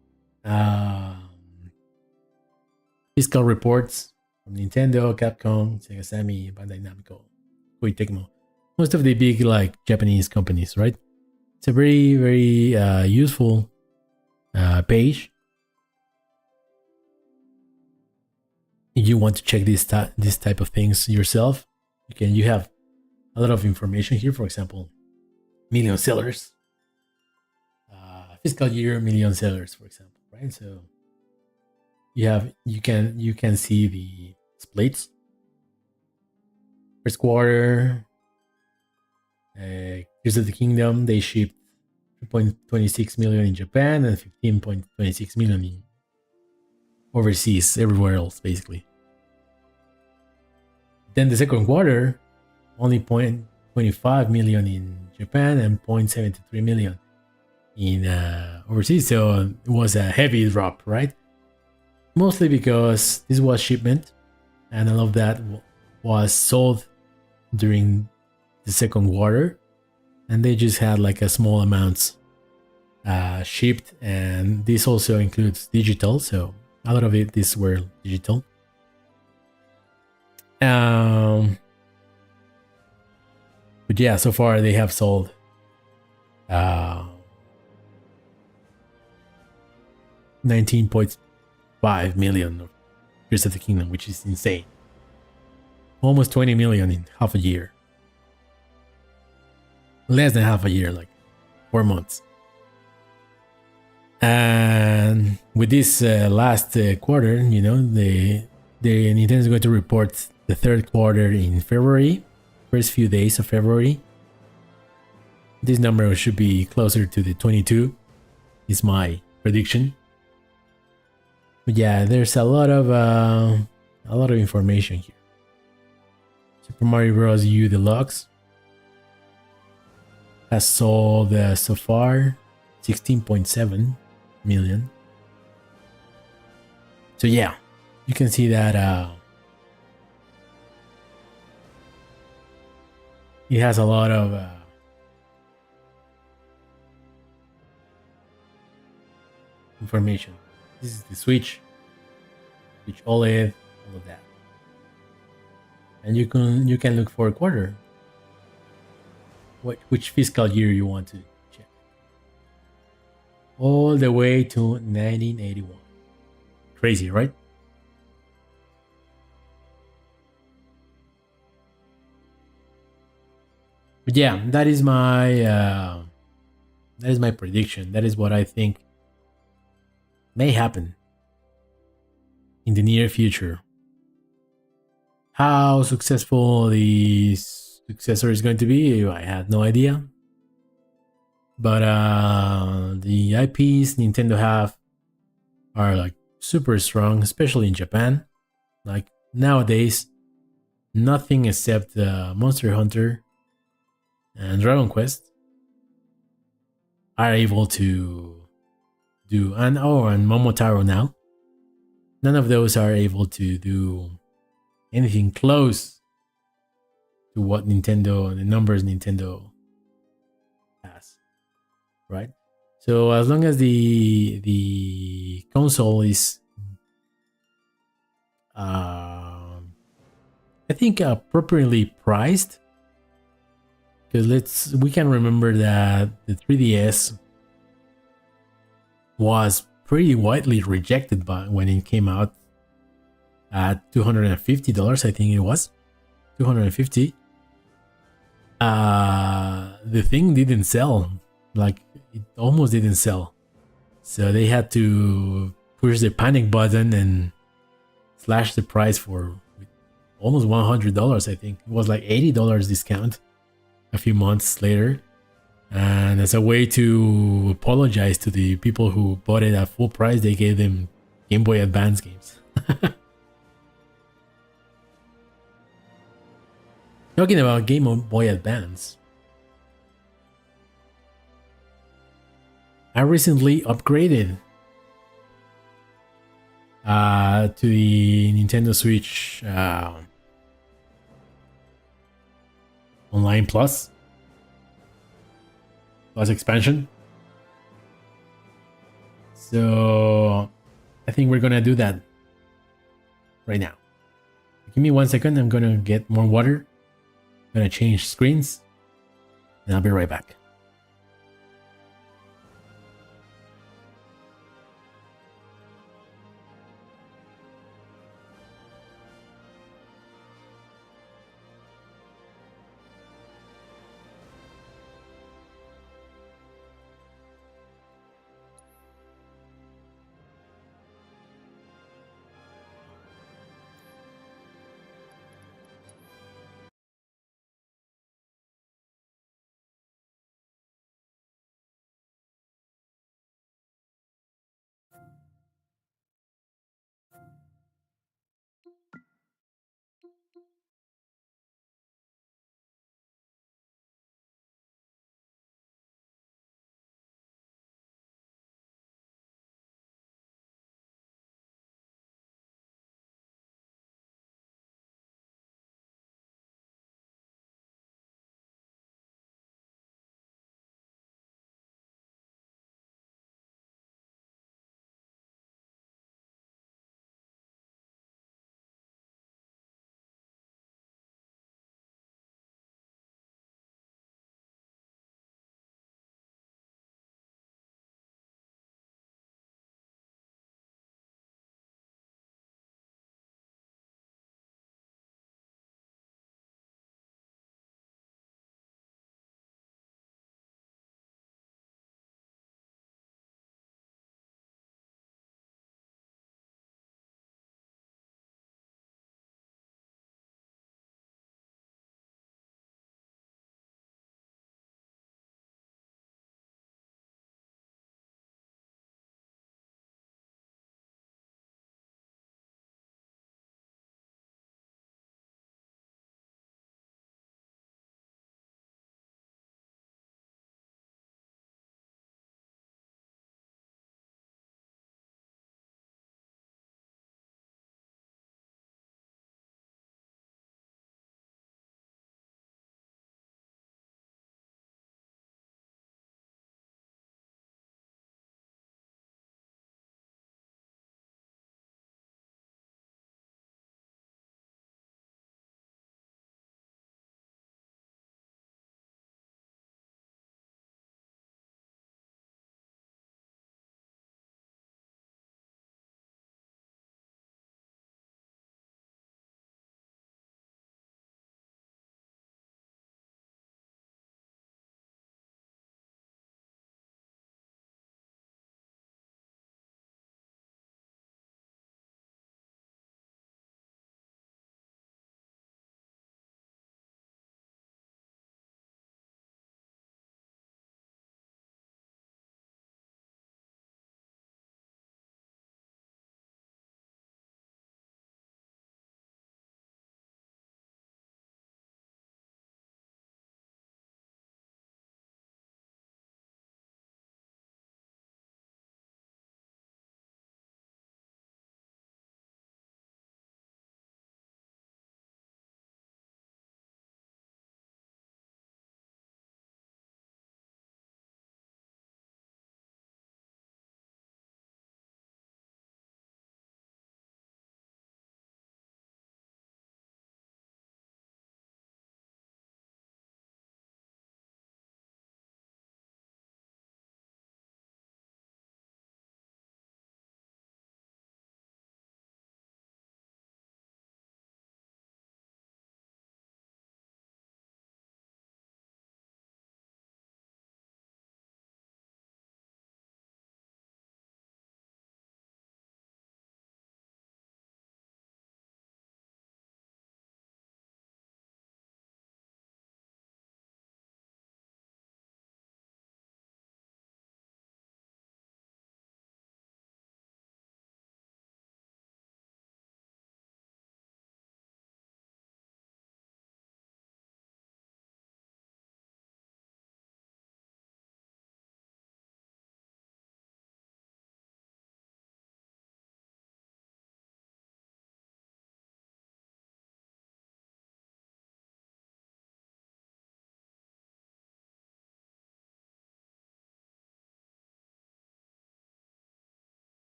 A: fiscal reports from Nintendo, Capcom, Sega Sammy, Bandai Namco, Koei Tecmo, most of the big Japanese companies, right? It's a very useful page. If you want to check this type of things yourself, you have a lot of information here. For example, million sellers, fiscal year million sellers, for example, right? So you can see the splits. First quarter, Tears of the Kingdom, they shipped 2.26 million in Japan and 15.26 million in overseas, everywhere else basically. Then the second quarter, only 0.25 million in Japan and 0.73 million in overseas. So it was a heavy drop, right? Mostly because this was shipment, and all of that was sold during the second quarter, and they just had like a small amounts shipped, and this also includes digital, so a lot of it these were digital. But yeah, so far they have sold 19.5 million of Tears of the Kingdom, which is insane. Almost 20 million in half a year. Less than half a year, like 4 months. And with this last quarter, you know, the Nintendo is going to report the third quarter in February, first few days of February. This number should be closer to the 22, is my prediction. But yeah, there's a lot of information here. Super Mario Bros. U Deluxe has sold so far 16.7 million. So yeah, you can see that it has a lot of information. This is the Switch OLED, all of that, and you can look for a quarter. Which fiscal year you want to check, all the way to 1981. Crazy, right? But yeah, that is my prediction. That is what I think may happen in the near future. How successful the successor is going to be, I have no idea. But the IPs Nintendo have are like super strong, especially in Japan. Like nowadays, nothing except Monster Hunter and Dragon Quest are able to do, and Momotaro now. None of those are able to do anything close to what the numbers Nintendo has, right? So as long as the console is, I think appropriately priced, because we can remember that the 3DS was pretty widely rejected when it came out at $250. I think it was $250. The thing didn't sell, like it almost didn't sell, so they had to push the panic button and slash the price for almost $100. I think it was like $80 discount a few months later, and as a way to apologize to the people who bought it at full price, they gave them Game Boy Advance games. Talking about Game Boy Advance, I recently upgraded to the Nintendo Switch Online Plus expansion. So I think we're gonna do that right now. Give me 1 second. I'm gonna get more water. I'm gonna change screens, and I'll be right back.